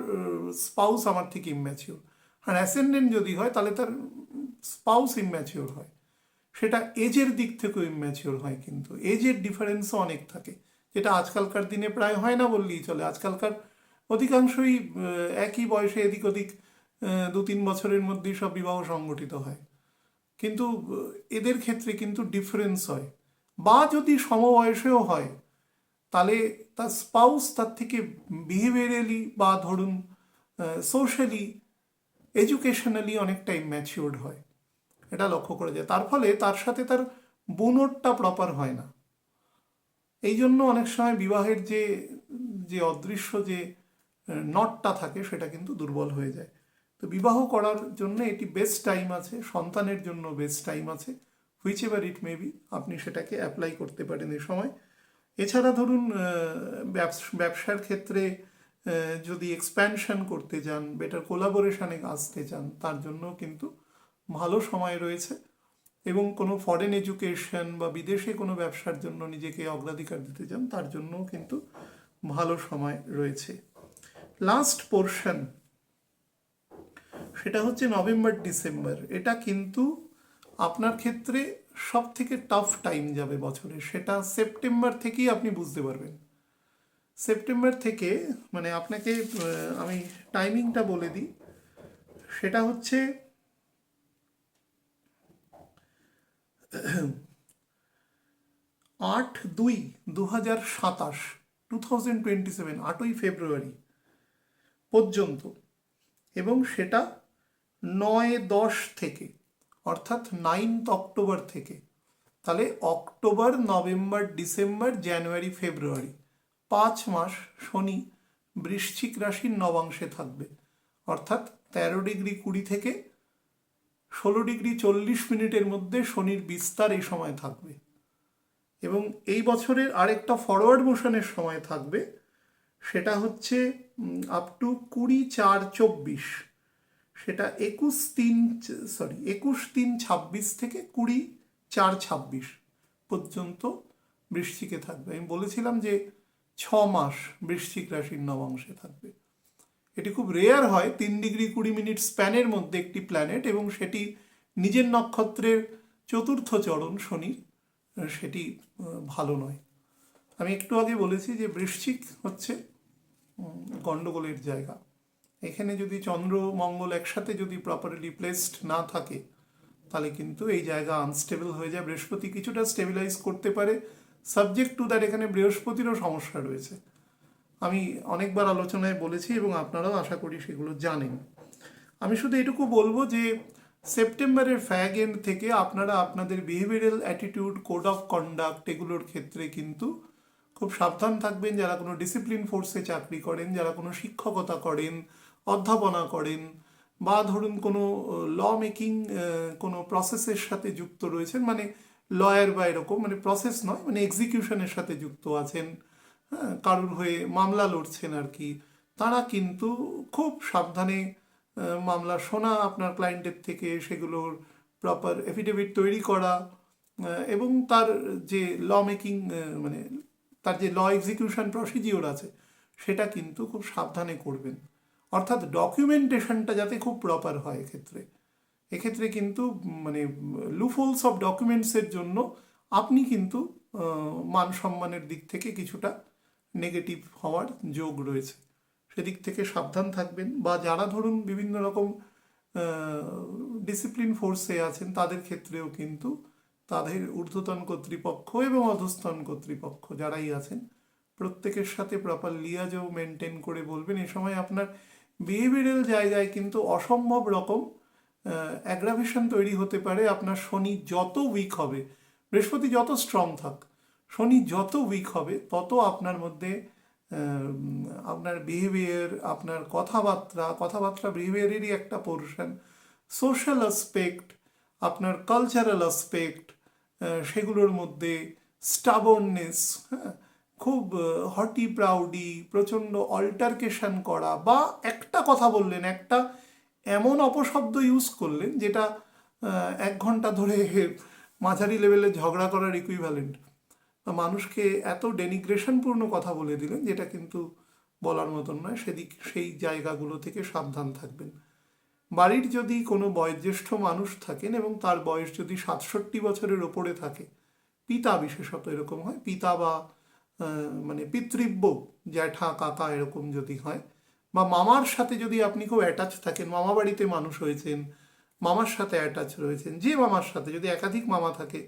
স্পাউস আমার থেকে ইম্যাচিওর। আর অ্যাসেন্ডেন্ট যদি হয় তাহলে তার স্পাউস ইম্যাচিওর হয়, সেটা এজের দিক থেকেও ইম্যাচিওর হয়, কিন্তু এজের ডিফারেন্সও অনেক থাকে, যেটা আজকালকার দিনে প্রায় হয় না বললেই চলে। আজকালকার অধিকাংশই একই বয়সে এদিক ওদিক 2-3 বছরের মধ্যেই সব বিবাহ সংগঠিত হয়, কিন্তু এদের ক্ষেত্রে কিন্তু ডিফারেন্স হয়। বা যদি সমবয়সেও হয়, তাহলে তার স্পাউস তার থেকে বিহেভিয়ারালি বা ধরুন সোশ্যালি, এডুকেশনালি অনেকটা ইম্যাচিওর্ড হয়, এটা লক্ষ্য করা যায়। তার ফলে তার সাথে তার বুনটটা প্রপার হয় না। এই জন্য অনেক সময় বিবাহের যে যে অদৃশ্য যে নটটা থাকে, সেটা কিন্তু দুর্বল হয়ে যায়। তো বিবাহ করার জন্য এটি বেস্ট টাইম আছে, সন্তানের জন্য বেস্ট টাইম আছে, which ever it may be, আপনি সেটাকে অ্যাপ্লাই করতে পারেন এই সময়। এছাড়া ধরুন ব্যবসার ক্ষেত্রে যদি এক্সপ্যানশন করতে চান, বেটার কোলাবোরেশনে আসতে চান, তার জন্য কিন্তু ভালো সময় রয়েছে। এবং কোনো ফরেন এডুকেশন বা বিদেশে কোনো ব্যবসার জন্য নিজেকে অগ্রাধিকার দিতে চান, তার জন্যও কিন্তু ভালো সময় রয়েছে। লাস্ট পোর্শন, সেটা হচ্ছে নভেম্বর ডিসেম্বর। এটা কিন্তু আপনার ক্ষেত্রে সব থেকে টাফ টাইম যাবে বছরে, সেটা সেপ্টেম্বর থেকেই আপনি বুঝতে পারবেন। সেপ্টেম্বর থেকে মানে আপনাকে আমি টাইমিংটা বলে দিই, সেটা হচ্ছে 8/2/2027, 8ই ফেব্রুয়ারি পর্যন্ত, এবং সেটা 9-10 থেকে, অর্থাৎ 9th অক্টোবর থেকে। তাহলে অক্টোবর, নভেম্বর, ডিসেম্বর, জানুয়ারি, ফেব্রুয়ারি, 5 মাস শনি বৃশ্চিক রাশির নবাংশে থাকবে, অর্থাৎ 13°20 থেকে 16°40 মধ্যে শনির বিস্তার এই সময় থাকবে। এবং এই বছরের আরেকটা ফরওয়ার্ড মোশনের সময় থাকবে, সেটা হচ্ছে আপ টু 20/4/24, সেটা 21/3/26 থেকে 20/4/26 পর্যন্ত বৃশ্চিকে থাকবে। আমি বলেছিলাম যে 6 মাস বৃশ্চিক রাশির নবাংশে থাকবে। এটি খুব রেয়ার হয় 3°20' স্প্যানের মধ্যে একটি প্ল্যানেট, এবং সেটি নিজের নক্ষত্রের চতুর্থ চরণ শনির, সেটি ভালো নয়। আমি একটু আগে বলেছি যে বৃশ্চিক হচ্ছে গণ্ডগোলের জায়গা। এখানে যদি চন্দ্র মঙ্গল একসাথে যদি প্রপারলি প্লেসড না থাকে, তাহলে কিন্তু এই জায়গা আনস্টেবল হয়ে যায়। বৃহস্পতি কিছুটা স্টেবিলাইজ করতে পারে, সাবজেক্ট টু দ্যাট এখানে বৃহস্পতিরও সমস্যা রয়েছে, আমি অনেকবার আলোচনায় বলেছি এবং আপনারাও আশা করি সেগুলো জানেন। আমি শুধু এটুকু বলবো যে সেপ্টেম্বরের ফ্যাগ এন্ড থেকে আপনারা আপনাদের behavioural attitude, code of conduct, এগুলোর ক্ষেত্রে কিন্তু খুব সাবধান থাকবেন। যারা কোনো ডিসিপ্লিন ফোর্সে চাকরি করেন, যারা কোনো শিক্ষকতা করেন, অধ্যাপনা করেন, বা ধরুন কোনো ল মেকিং কোনো প্রসেসের সাথে যুক্ত রয়েছেন, মানে লয়ার বা এরকম, মানে প্রসেস নয়, মানে এক্সিকিউশনের সাথে যুক্ত আছেন, হ্যাঁ, কারোর হয়ে মামলা লড়ছেন আর কি, তারা কিন্তু খুব সাবধানে মামলা শোনা, আপনার ক্লায়েন্টের থেকে সেগুলোর প্রপার এফিডেভিট তৈরি করা, এবং তার যে ল মেকিং মানে তার যে ল এক্সিকিউশন প্রসিডিওর আছে, সেটা কিন্তু খুব সাবধানে করবেন। অর্থাৎ ডকুমেন্টেশনটা যাতে খুব প্রপার হয় এক্ষেত্রে কিন্তু মানে লুফোলস অফ ডকুমেন্টসের জন্য আপনি কিন্তু মান সম্মানের দিক থেকে কিছুটা নেগেটিভ হওয়ার যোগ রয়েছে। সেদিক থেকে সাবধান থাকবেন। বা যারা ধরুন বিভিন্ন রকম ডিসিপ্লিন ফোর্সে আছেন তাদের ক্ষেত্রেও কিন্তু তাদের ঊর্ধ্বতন কর্তৃপক্ষ এবং অধস্তন কর্তৃপক্ষ যারাই আছেন প্রত্যেকের সাথে প্রপার লিয়াজও মেনটেন করে বলবেন। এ সময় আপনার বিহেভিয়ারাল জায়গায় কিন্তু অসম্ভব রকম অ্যাগ্রাভেশন তৈরি হতে পারে। আপনার শনি যত উইক হবে, বৃহস্পতি যত স্ট্রং থাক, শনি যত উইক হবে তত আপনার মধ্যে আপনার বিহেভিয়ার, আপনার কথাবার্তা বিহেভিয়ারেরই একটা পোর্শন, সোশ্যাল অ্যাসপেক্ট, আপনার কালচারাল অ্যাসপেক্ট, সেগুলোর মধ্যে স্টাবননেস, হ্যাঁ, খুব হটি প্রাউডি, প্রচণ্ড অল্টারকেশন করা, বা একটা কথা বললেন, একটা এমন অপশব্দ ইউজ করলেন যেটা 1 ঘন্টা ধরে মাঝারি লেভেলে ঝগড়া করার ইকুইভ্যালেন্ট, মানুষকে এত ডেনিগ্রেশনপূর্ণ কথা বলে দিলেন যেটা কিন্তু বলার মতন নয়। সেই জায়গাগুলো থেকে সাবধান থাকবেন। বাড়ির যদি কোনো বয়োজ্যেষ্ঠ মানুষ থাকেন এবং তার বয়স যদি 67 বছরের ওপরে থাকে, পিতা বিশেষত এরকম হয়, পিতা বা মানে পিতৃব্য জ্যাঠা কাকা এরকম যদি হয়, বা মামার সাথে যদি আপনি খুব অ্যাটাচ থাকেন, মামা বাড়িতে মানুষ হয়েছেন, মামার সাথে অ্যাটাচ রয়েছেন, যে মামার সাথে যদি একাধিক মামা থাকে,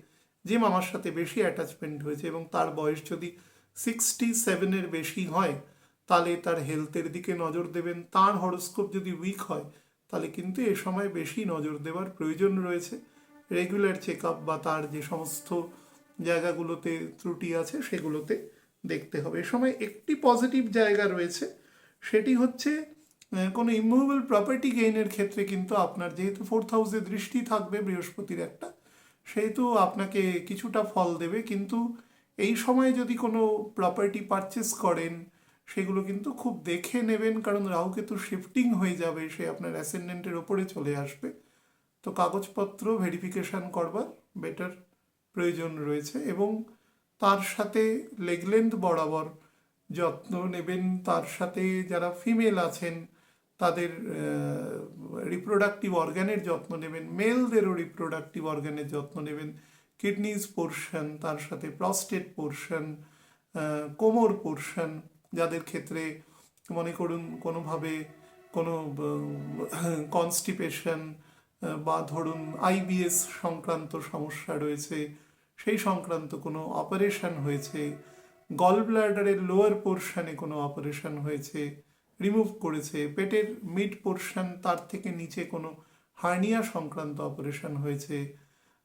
যে মামার সাথে বেশি অ্যাটাচমেন্ট হয়েছে এবং তার বয়স যদি 67-এর বেশি হয়, তাহলে তার হেলথের দিকে নজর দেবেন। তার হরোস্কোপ যদি উইক হয় তাহলে কিন্তু এ সময় বেশি নজর দেওয়ার প্রয়োজন রয়েছে। রেগুলার চেক আপ বা তার যে সমস্ত জায়গাগুলোতে ত্রুটি আছে সেগুলোতে দেখতে হবে। এ সময় একটি পজিটিভ জায়গা রয়েছে, সেটি হচ্ছে কোনো ইমুভেবল প্রপার্টি গেইনের ক্ষেত্রে কিন্তু আপনার যেহেতু 4th হাউসে দৃষ্টি থাকবে বৃহস্পতির একটা, সেহেতু আপনাকে কিছুটা ফল দেবে। কিন্তু এই সময় যদি কোনো প্রপার্টি পারচেস করেন সেগুলো কিন্তু খুব দেখে নেবেন, কারণ রাহুকেতু শিফটিং হয়ে যাবে, সে আপনার অ্যাসেন্ডেন্টের ওপরে চলে আসবে। তো কাগজপত্র ভেরিফিকেশন করবার বেটার প্রয়োজন রয়েছে, এবং তার সাথে লেগ লেন্থ বরাবর যত্ন নেবেন। তার সাথে যারা ফিমেল আছেন তাদের রিপ্রোডাক্টিভ অর্গানের যত্ন নেবেন, মেলদেরও রিপ্রোডাক্টিভ অর্গানের যত্ন নেবেন, কিডনিজ পোর্শন, তার সাথে প্রস্টেট পোর্শন, কোমর পোর্শন, যাদের ক্ষেত্রে মনে করুন কোনোভাবে কোনো কনস্টিপেশন বা ধরুন আইবিএস সংক্রান্ত সমস্যা রয়েছে, সেই সংক্রান্ত কোনো অপারেশন হয়েছে, গল ব্লাডারের লোয়ার পোর্শনে কোনো অপারেশন হয়েছে, রিমুভ করেছে, পেটের মিড পোর্শন তার থেকে নিচে কোনো হার্নিয়া সংক্রান্ত অপারেশন হয়েছে,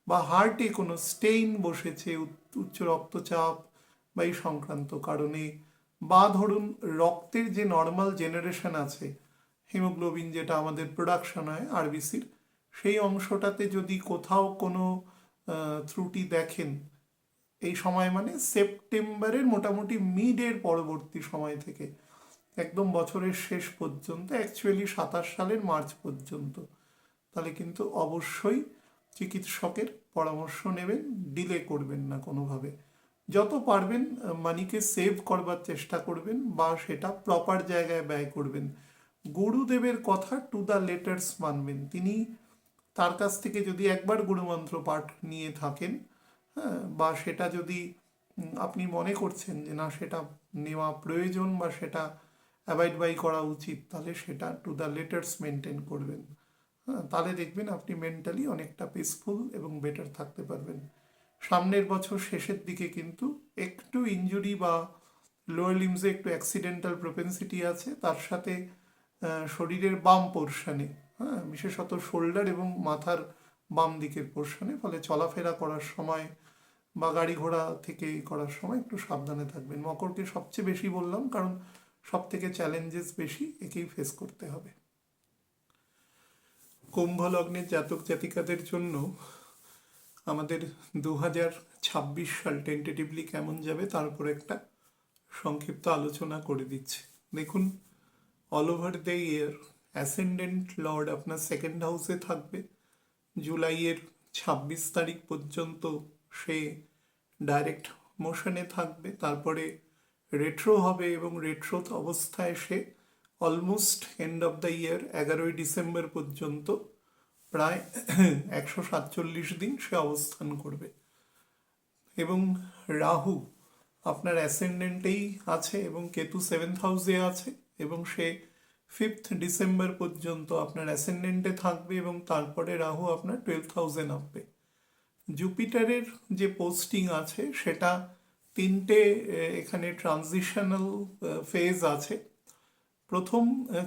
বা হার্টে কোনো স্টেইন বসেছে উচ্চ রক্তচাপ বা এই সংক্রান্ত কারণে, বা ধরুন রক্তের যে নর্মাল জেনারেশন আছে, হিমোগ্লোবিন যেটা আমাদের প্রোডাকশন হয় আরবিসির, সেই অংশটাতে যদি কোথাও কোনো ত্রুটি দেখেন, এই সময় মানে সেপ্টেম্বরের মোটামুটি মিডের পরবর্তী সময় থেকে একদম বছরের শেষ পর্যন্ত, অ্যাকচুয়ালি 27 সালের মার্চ পর্যন্ত, তাহলে কিন্তু অবশ্যই চিকিৎসকের পরামর্শ নেবেন, ডিলে করবেন না কোনোভাবে। যত পারবেন মানিকে সেভ করবার চেষ্টা করবেন বা সেটা প্রপার জায়গায় ব্যয় করবেন। গুরুদেবের কথা টু দ্য লেটার্স মানবেন। তিনি, তার কাছ থেকে যদি একবার গুরুমন্ত্র পাঠ নিয়ে থাকেন, হ্যাঁ, বা সেটা যদি আপনি মনে করছেন যে না সেটা নেওয়া প্রয়োজন বা সেটা অ্যাভয়েড বাই করা উচিত, তাহলে সেটা টু দ্য লেটার্স মেনটেন করবেন। হ্যাঁ, তাহলে দেখবেন আপনি মেন্টালি অনেকটা পিসফুল এবং বেটার থাকতে পারবেন। সামনের বছর শেষের দিকে কিন্তু একটু ইনজুরি বা লোয়ার লিমসে একটু অ্যাক্সিডেন্টাল প্রোপেন্সিটি আছে, তার সাথে শরীরের বাম পোর্শনে, হ্যাঁ, বিশেষত শোল্ডার এবং মাথার বাম দিকের পোর্শনে, ফলে চলাফেরা করার সময় বা গাড়ি ঘোড়া থেকে করার সময় একটু সাবধানে থাকবেন। মকরকে সবচেয়ে বেশি বললাম কারণ সব থেকে চ্যালেঞ্জেস বেশি, একেই ফেস করতে হবে। কুম্ভ লগ্নের জাতক জাতিকাদের জন্য আমাদের 2026 সাল টেন্টেটিভলি কেমন যাবে তার উপর একটা সংক্ষিপ্ত আলোচনা করে দিচ্ছি। দেখুন, all over the year ascendant Lord আপনার 2nd হাউসে থাকবে। জুলাইয়ের 26 তারিখ পর্যন্ত সে ডাইরেক্ট মোশনে থাকবে, তারপরে রেট্রো হবে এবং রেট্রো অবস্থায় সে almost end of the year 11ই ডিসেম্বর পর্যন্ত প্রায় 147 দিন সে অবস্থান করবে। এবং রাহু আপনার অ্যাসেন্ডেন্টেই আছে এবং কেতু 7th হাউসে আছে, এবং সে 5th ডিসেম্বর পর্যন্ত আপনার অ্যাসেন্ডেন্টে থাকবে এবং তারপরে রাহু আপনার 12th হাউসে নামবে। জুপিটারের যে পোস্টিং আছে সেটা তিনটে এখানে ট্রানজিশনাল ফেজ আছে। প্রথম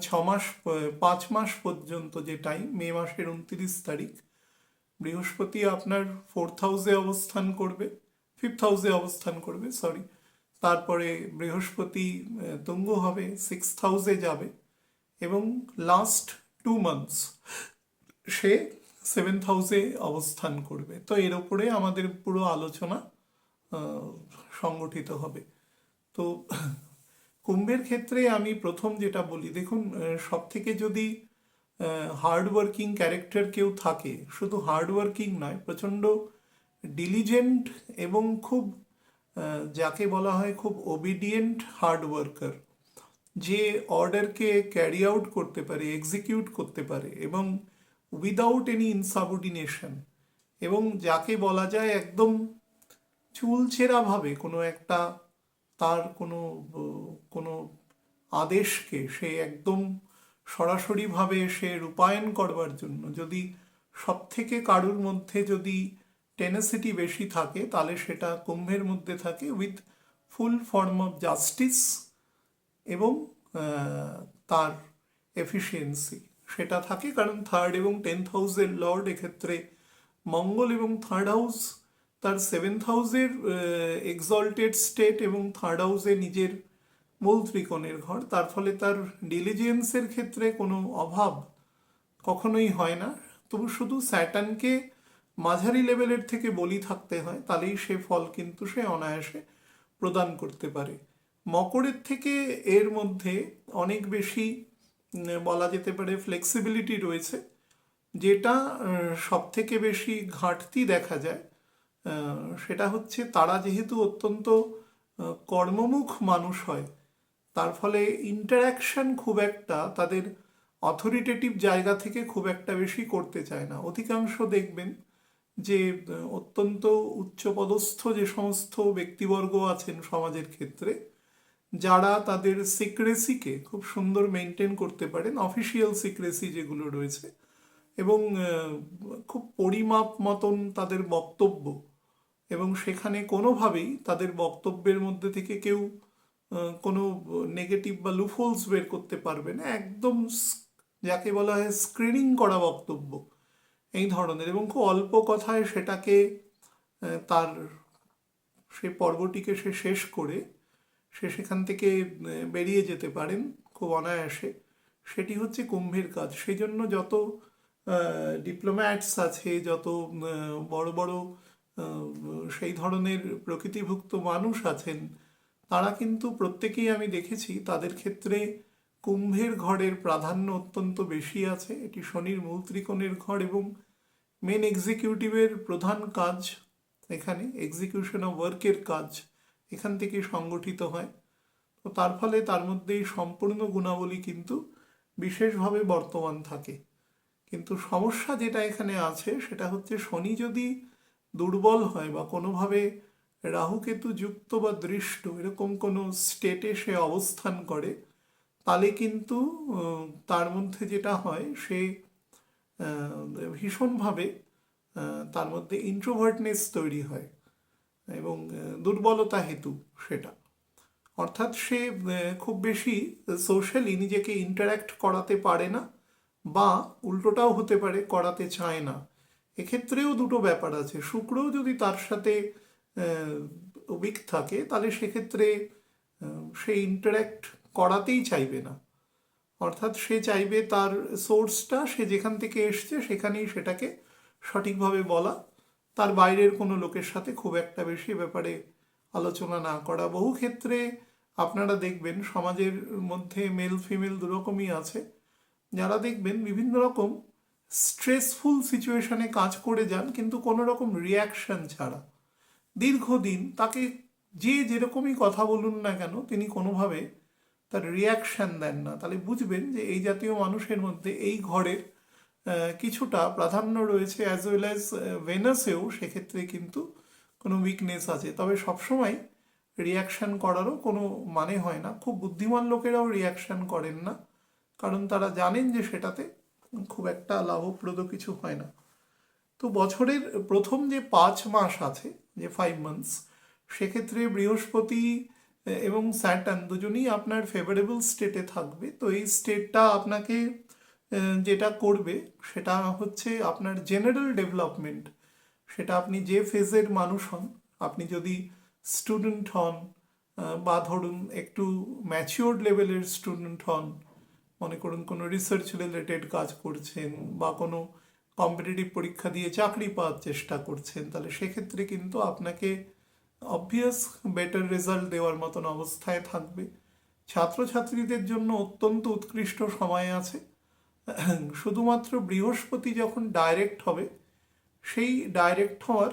6 মাস 5 মাস পর্যন্ত যে টাইম, মে মাসের 29 তারিখ বৃহস্পতি আপনার 4th হাউসে অবস্থান করবে, 5th হাউসে অবস্থান করবে সরি, তারপরে বৃহস্পতি তুঙ্গ হবে, 6th হাউসে যাবে এবং লাস্ট 2 মান্থস সে 7th হাউসে অবস্থান করবে। তো এর উপরে আমাদের পুরো আলোচনা সংগঠিত হবে। তো কুম্ভের ক্ষেত্রে আমি প্রথম যেটা বলি, দেখুন সব থেকে যদি হার্ড ওয়ার্কিং ক্যারেক্টার কেউ থাকে, শুধু হার্ড ওয়ার্কিং নয়, প্রচণ্ড ডিলিজেন্ট এবং খুব যাকে বলা হয় খুব ওবিডিয়েন্ট হার্ড ওয়ার্কার, যে অর্ডারকে ক্যারি আউট করতে পারে, এক্সিকিউট করতে পারে এবং উইদাউট এনি ইনসাবঅর্ডিনেশন, এবং যাকে বলা যায় একদম চুলচেরাভাবে কোনো একটা তার কোনো আদেশকে সে একদম সরাসরিভাবে সে রূপায়ণ করবার জন্য যদি সব থেকে কারুর মধ্যে যদি টেনেসিটি বেশি থাকে, তাহলে সেটা কুম্ভের মধ্যে থাকে with full form of justice এবং তার এফিসিয়েন্সি সেটা থাকে। কারণ 3rd এবং 10th হাউসের লর্ড এক্ষেত্রে মঙ্গল, এবং 3rd হাউস তার 7th হাউসের এক্সল্টেড স্টেট এবং 3rd হাউসে নিজের মূল ত্রিকোণের ঘর, তার ফলে তার ডিলিজেন্সের ক্ষেত্রে কোনো অভাব কখনোই হয় না। তবু শুধু স্যাটার্নকে মাঝারি লেভেলের থেকে বলি থাকতে হয়, তাহলেই সে ফল কিন্তু সে অনায়াসে প্রদান করতে পারে। মকরের থেকে এর মধ্যে অনেক বেশি বলা যেতে পারে ফ্লেক্সিবিলিটি রয়েছে, যেটা সব থেকে বেশি ঘাটতি দেখা যায় সেটা হচ্ছে তারা যেহেতু অত্যন্ত কর্মমুখ মানুষ হয়, তার ফলে ইন্টারাকশন খুব একটা তাদের অথরিটেটিভ জায়গা থেকে খুব একটা বেশি করতে চায় না। অধিকাংশ দেখবেন যে অত্যন্ত উচ্চপদস্থ যে সমস্ত ব্যক্তিবর্গ আছেন সমাজের ক্ষেত্রে, যারা তাদের সিক্রেসিকে খুব সুন্দর মেনটেন করতে পারেন, অফিসিয়াল সিক্রেসি যেগুলো রয়েছে, এবং খুব পরিমাপ মতন তাদের বক্তব্য, এবং সেখানে কোনোভাবেই তাদের বক্তব্যের মধ্যে থেকে কেউ কোনো নেগেটিভ বা লুফোলস বের করতে পারবে না, একদম যাকে বলা হয় স্ক্রিনিং করা বক্তব্য এই ধরনের, এবং খুব অল্প কথায় সেটাকে তার সেই পর্বটিকে সে শেষ করে সে সেখান থেকে বেরিয়ে যেতে পারেন খুব অনায়াসে। সেটি হচ্ছে কুম্ভের কাজ। সেই জন্য যত ডিপ্লোম্যাটস আছে, যত বড় বড় সেই ধরনের প্রকৃতিভুক্ত মানুষ আছেন, তারা কিন্তু প্রত্যেকেই আমি দেখেছি তাদের ক্ষেত্রে কুম্ভের ঘরের প্রাধান্য অত্যন্ত বেশি আছে। এটি শনির মূল ত্রিকোণের ঘর এবং মেন এক্সিকিউটিভের প্রধান কাজ এখানে, এক্সিকিউশন অফ ওয়ার্কের কাজ এখান থেকে সংগঠিত হয়। তো তার ফলে তার মধ্যে এই সম্পূর্ণ গুণাবলী কিন্তু বিশেষভাবে বর্তমান থাকে। কিন্তু সমস্যা যেটা এখানে আছে সেটা হচ্ছে শনি যদি দুর্বল হয় বা কোনোভাবে রাহুকেতু যুক্ত বা দৃষ্ট এরকম কোনো স্টেটে সে অবস্থান করে, তাহলে কিন্তু তার মধ্যে যেটা হয় সে ভীষণভাবে তার মধ্যে ইন্ট্রোভার্টনেস তৈরি হয় এবং দুর্বলতা হেতু সেটা, অর্থাৎ সে খুব বেশি সোশ্যালি নিজেকে ইন্টারাক্ট করাতে পারে না, বা উল্টোটাও হতে পারে করাতে চায় না। এক্ষেত্রেও দুটো ব্যাপার আছে। শুক্রও যদি তার সাথে উইক থাকে, তাহলে সেক্ষেত্রে সে ইন্টারাক্ট করাতেই চাইবে না, অর্থাৎ সে চাইবে তার সোর্সটা, সে যেখান থেকে এসছে সেখানেই সেটাকে সঠিকভাবে বলা, তার বাইরের কোনো লোকের সাথে খুব একটা বেশি ব্যাপারে আলোচনা না করা। বহু ক্ষেত্রে আপনারা দেখবেন সমাজের মধ্যে মেল ফিমেল দুরকমই আছে, যারা দেখবেন বিভিন্ন রকম স্ট্রেসফুল সিচুয়েশনে কাজ করে যান কিন্তু কোনো রকম রিয়াকশন ছাড়া দীর্ঘদিন, তাকে যে যেরকমই কথা বলুন না কেন তিনি কোনোভাবে তার রিয়াকশান দেন না। তাহলে বুঝবেন যে এই জাতীয় মানুষের মধ্যে এই ঘরের কিছুটা প্রাধান্য রয়েছে, অ্যাজ ওয়েল অ্যাজ ভেনাসেও সেক্ষেত্রে কিন্তু কোনো উইকনেস আছে। তবে সবসময় রিয়াকশান করারও কোনো মানে হয় না। খুব বুদ্ধিমান লোকেরাও রিয়াকশান করেন না, কারণ তারা জানেন যে সেটাতে খুব একটা লাভপ্রদ কিছু হয় না। তো বছরের প্রথম যে 5 মাস আছে, যে 5 মান্থস, সেক্ষেত্রে বৃহস্পতি এবং স্যাটার্ন দুজনেই আপনার ফেভারেবল স্টেটে থাকবে। তো এই স্টেটটা আপনাকে যেটা করবে সেটা হচ্ছে আপনার জেনারেল ডেভেলপমেন্ট। সেটা আপনি যে ফেজের মানুষ হন, আপনি যদি স্টুডেন্ট হন বা ধরুন একটু ম্যাচিওর্ড লেভেলের স্টুডেন্ট হন, মনে করুন কোনো রিসার্চ রিলেটেড কাজ করছেন বা কোনো কম্পিটিটিভ পরীক্ষা দিয়ে চাকরি পাওয়ার চেষ্টা করছেন, তাহলে সেক্ষেত্রে কিন্তু আপনাকে অবভিয়াস বেটার রেজাল্ট দেওয়ার মতন অবস্থায় থাকবে। ছাত্রছাত্রীদের জন্য অত্যন্ত উৎকৃষ্ট সময় আছে। শুধুমাত্র বৃহস্পতি যখন ডাইরেক্ট হবে, সেই ডাইরেক্ট হওয়ার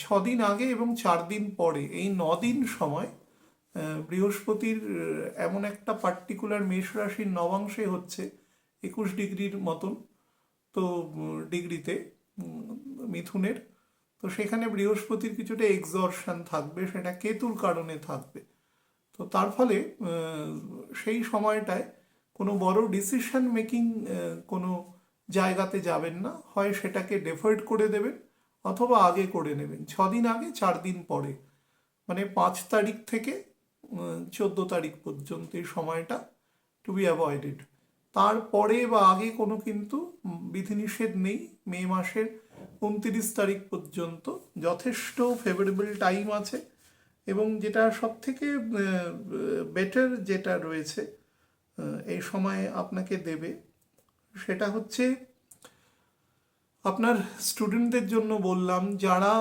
6 দিন আগে এবং 4 দিন পরে, এই 9 দিন সময় বৃহস্পতির এমন একটা পার্টিকুলার মেষ রাশির নবাংশে হচ্ছে 21 ডিগ্রির মতন, তো ডিগ্রিতে মিথুনের। তো সেখানে বৃহস্পতির কিছুটা এক্সর্শন থাকবে, সেটা কেতুর কারণে থাকবে। তো তার ফলে সেই সময়টায় কোনো বড় ডিসিশন মেকিং কোনো জায়গাতে যাবেন না, হয় সেটাকে ডেফার্ড করে দেবেন অথবা আগে করে নেবেন। 6 দিন আগে, 4 দিন পরে, মানে 5 তারিখ থেকে 14 তারিখ পর্যন্ত এই সময়টা টু বি অ্যাভয়েডেড। তারপরে বা আগে কোনো কিন্তু বিধিনিষেধ নেই। মে মাসের 29 তারিখ পর্যন্ত যথেষ্ট ফেভারেবল টাইম আছে। এবং যেটা সব থেকে বেটার যেটা রয়েছে এই সময়ে আপনাকে দেবে, সেটা হচ্ছে আপনার স্টুডেন্টদের জন্য বললাম, যারা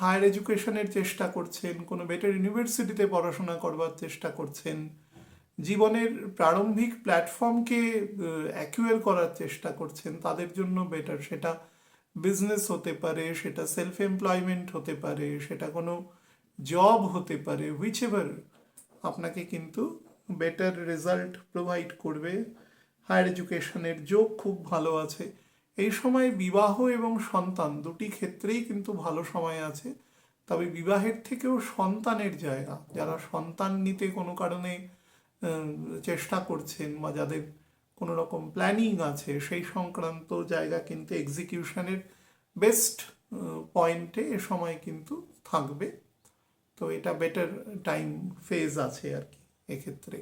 হায়ার এডুকেশনের চেষ্টা করছেন, কোনো বেটার ইউনিভার্সিটিতে পড়াশোনা করবার চেষ্টা করছেন, জীবনের প্রারম্ভিক প্ল্যাটফর্মকে অ্যাকুয়ার করার চেষ্টা করছেন, তাদের জন্য বেটার। সেটা বিজনেস হতে পারে, সেটা সেলফ এমপ্লয়মেন্ট হতে পারে, সেটা কোনো জব হতে পারে, হুইচ এভার, আপনাকে কিন্তু বেটার রেজাল্ট প্রোভাইড করবে। হায়ার এডুকেশনের যোগ খুব ভালো আছে এই সময়। বিবাহ এবং সন্তান দুটি ক্ষেত্রেই কিন্তু ভালো সময় আছে। তবে বিবাহের থেকেও সন্তানের জায়গা, যারা সন্তান নিতে কোনো কারণে চেষ্টা করছেন বা যাদের কোনো রকম প্ল্যানিং আছে, সেই সংক্রান্ত জায়গা কিন্তু এক্সিকিউশনের বেস্ট পয়েন্টে এ সময় কিন্তু থাকবে। তো এটা বেটার টাইম ফেজ আছে আর কি এক্ষেত্রে।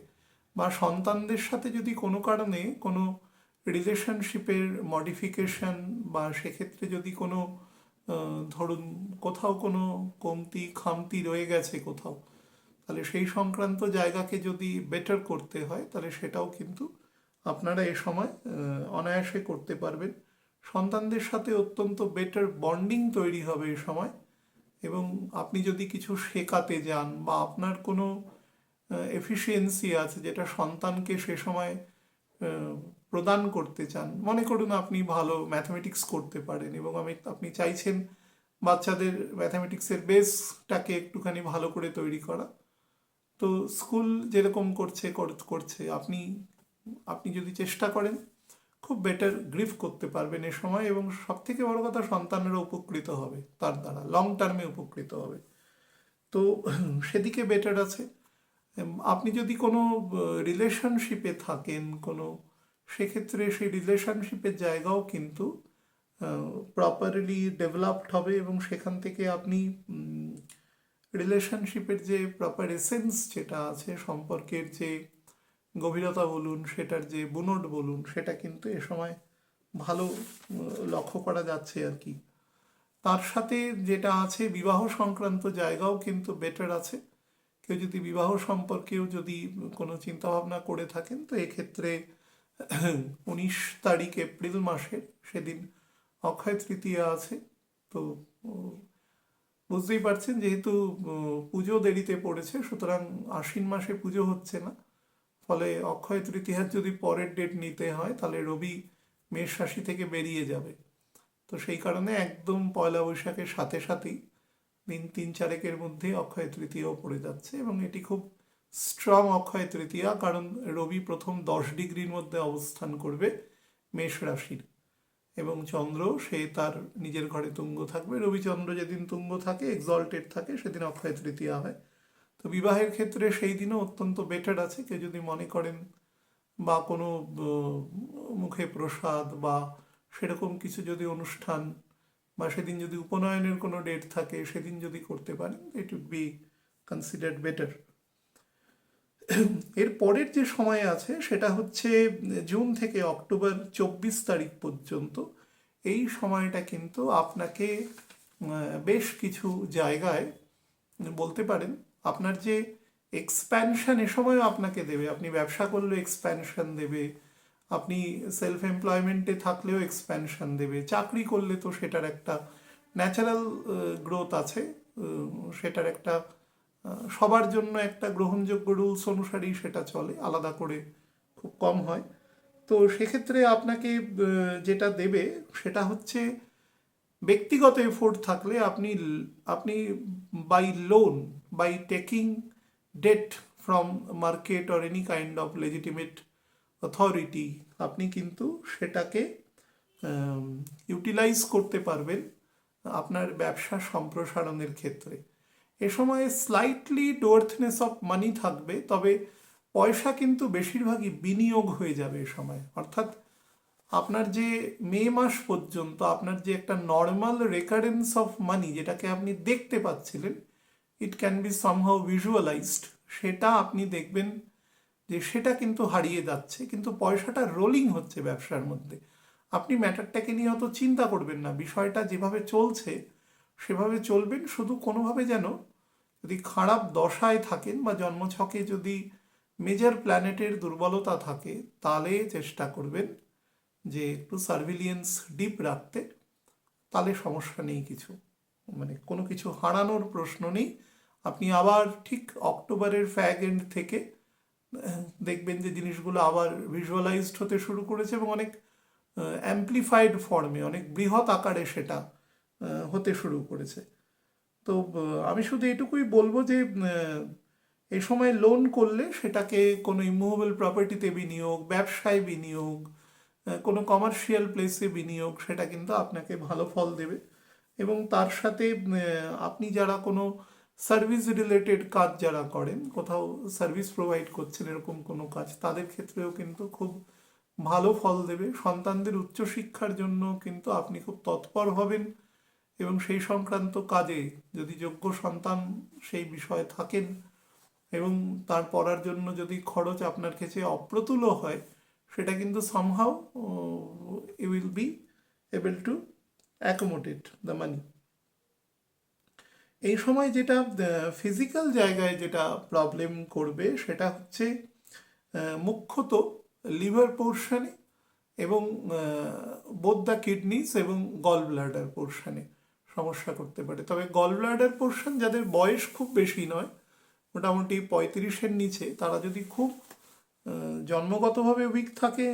বা সন্তানদের সাথে যদি কোনো কারণে কোনো রিলেশনশিপের মডিফিকেশন বা সেক্ষেত্রে যদি কোনো ধরুন কোথাও কোনো কমতি খামতি রয়ে গেছে কোথাও, তাহলে সেই সংক্রান্ত জায়গাকে যদি বেটার করতে হয়, তাহলে সেটাও কিন্তু আপনারা এ সময় অনায়াসে করতে পারবেন। সন্তানদের সাথে অত্যন্ত বেটার বন্ডিং তৈরি হবে এ সময়। এবং আপনি যদি কিছু শেখাতে যান বা আপনার কোনো এফিসিয়েন্সি আছে যেটা সন্তানকে সে সময় প্রদান করতে চান, মনে করুন আপনি ভালো ম্যাথামেটিক্স করতে পারেন এবং আপনি চাইছেন বাচ্চাদের ম্যাথামেটিক্সের বেসটাকে একটুখানি ভালো করে তৈরি করা, তো স্কুল যেরকম করছে আপনি যদি চেষ্টা করেন, খুব বেটার গ্রিফ করতে পারবেন এ সময়। এবং সব থেকে বড় কথা, সন্তানেরা উপকৃত হবে তার দ্বারা, লং টার্মে উপকৃত হবে। তো সেদিকে বেটার আছে। আপনি যদি কোনো রিলেশনশিপে থাকেন সেক্ষেত্রে সেই রিলেশনশিপের জায়গাও কিন্তু প্রপারলি ডেভেলপড হবে এবং সেখান থেকে আপনি রিলেশনশিপের যে প্রপার এসেন্স যেটা আছে, সম্পর্কের যে গভীরতা বলুন, সেটার যে বুনট বলুন, সেটা কিন্তু এ সময় ভালো লক্ষ্য করা যাচ্ছে আর কি। তার সাথে যেটা আছে, বিবাহ সংক্রান্ত জায়গাও কিন্তু বেটার আছে। কেউ যদি বিবাহ সম্পর্কেও যদি কোনো চিন্তাভাবনা করে থাকেন, তো এক্ষেত্রে 19 তারিখ এপ্রিল মাসের সেদিন অক্ষয় তৃতীয়া আছে। তো বুঝতেই পারছেন, যেহেতু পুজো দেরিতে পড়েছে, সুতরাং আশ্বিন মাসে পুজো হচ্ছে না, ফলে অক্ষয় তৃতীয়ার যদি পরের ডেট নিতে হয়, তাহলে রবি মেষ রাশি থেকে বেরিয়ে যাবে। তো সেই কারণে একদম পয়লা বৈশাখের সাথে সাথেই দিন 3-4 মধ্যে অক্ষয় তৃতীয়াও পড়ে যাচ্ছে। এবং এটি খুব স্ট্রং অক্ষয় তৃতীয়া, কারণ রবি প্রথম 10 ডিগ্রির মধ্যে অবস্থান করবে মেষ রাশির। এবং চন্দ্র সে তার নিজের ঘরে তুঙ্গ থাকবে। রবিচন্দ্র যেদিন তুঙ্গ থাকে, এক্সল্টেড থাকে, সেদিন অক্ষয় তৃতীয়া হয়। তো বিবাহের ক্ষেত্রে সেই দিনও অত্যন্ত বেটার আছে। কেউ যদি মনে করেন বা কোনো মুখে প্রসাদ বা সেরকম কিছু যদি অনুষ্ঠান বা সেদিন যদি উপনয়নের কোনো ডেট থাকে, সেদিন যদি করতে পারেন, it would be considered better. এর পরের যে সময় আছে সেটা হচ্ছে জুন থেকে অক্টোবর 24 তারিখ পর্যন্ত। এই সময়টা কিন্তু আপনাকে বেশ কিছু জায়গায় বলতে পারেন আপনার যে এক্সপ্যানশন এ সময়ও আপনাকে দেবে। আপনি ব্যবসা করলেও এক্সপ্যানশন দেবে, আপনি সেলফ এমপ্লয়মেন্টে থাকলেও এক্সপ্যানশন দেবে, চাকরি করলে তো সেটার একটা ন্যাচারাল গ্রোথ আছে, সেটার একটা সবার জন্য একটা গ্রহণযোগ্য রুলস অনুসারেই সেটা চলে, আলাদা করে খুব কম হয়। তো সেক্ষেত্রে আপনাকে যেটা দেবে সেটা হচ্ছে ব্যক্তিগত এফোর্ট থাকলে আপনি আপনি by loan, by taking debt from market or any kind of legitimate authority, আপনি কিন্তু সেটাকে ইউটিলাইজ করতে পারবেন আপনার ব্যবসা সম্প্রসারণের ক্ষেত্রে। এ সময় স্লাইটলি ডোয়ার্থনেস অফ মানি থাকবে, তবে পয়সা কিন্তু বেশিরভাগই বিনিয়োগ হয়ে যাবে এ সময়। অর্থাৎ আপনার যে মে মাস পর্যন্ত আপনার যে একটা নর্মাল রেকারেন্স অফ মানি, যেটাকে আপনি দেখতে পাচ্ছিলেন, it can be somehow visualised, সেটা আপনি দেখবেন যে সেটা কিন্তু হারিয়ে যাচ্ছে, কিন্তু পয়সাটা রোলিং হচ্ছে ব্যবসার মধ্যে। আপনি ম্যাটারটাকে নিয়ে অত চিন্তা করবেন না, বিষয়টা যেভাবে চলছে সেভাবে চলবেন। শুধু কোনোভাবে যেন যদি খারাপ দশায় থাকেন বা জন্মছকে যদি মেজর প্ল্যানেটের দুর্বলতা থাকে, তাহলে চেষ্টা করবেন যে একটু সার্ভিলিয়েন্স ডিপ রাখতে, তাহলে সমস্যা নেই কিছু, মানে কোনো কিছু হারানোর প্রশ্ন নেই। আপনি আবার ঠিক অক্টোবরের ফ্যাগ এন্ড থেকে দেখবেন যে জিনিসগুলো আবার ভিজুয়ালাইজড হতে শুরু করেছে এবং অনেক অ্যাম্পলিফাইড ফর্মে, অনেক বৃহৎ আকারে সেটা হতে শুরু করেছে। তো আমি শুধু এটুকুই বলবো যে এই সময় লোন করলে সেটাকে কোনো ইমুভেবল প্রপার্টিতে বিনিয়োগ, ব্যবসায় বিনিয়োগ, কোনো কমার্শিয়াল প্লেসে বিনিয়োগ, সেটা কিন্তু আপনাকে ভালো ফল দেবে। এবং তার সাথে আপনি যারা কোনো সার্ভিস রিলেটেড কাজ যারা করেন, কোথাও সার্ভিস প্রোভাইড করছেন এরকম কোনো কাজ, তাদের ক্ষেত্রেও কিন্তু খুব ভালো ফল দেবে। সন্তানদের উচ্চশিক্ষার জন্য কিন্তু আপনি খুব তৎপর হবেন এবং সেই সংক্রান্ত কাজে যদি যোগ্য সন্তান সেই বিষয়ে থাকেন এবং তার পড়ার জন্য যদি খরচ আপনার কাছে অপ্রতুল হয়, সেটা কিন্তু somehow you will be able to accommodate the money. এই সময় যেটা ফিজিক্যাল জায়গায় যেটা প্রবলেম করবে সেটা হচ্ছে মুখ্যত লিভার পোর্শনে এবং বোথ দ্য কিডনিস এবং গল ব্লাডার পোর্শনে সমস্যা করতে পারে। তবে গল ব্লাডার পোর্শন যাদের বয়স খুব বেশি নয়, মোটামুটি 35-এর নিচে, তারা যদি খুব জন্মগতভাবে উইক থাকে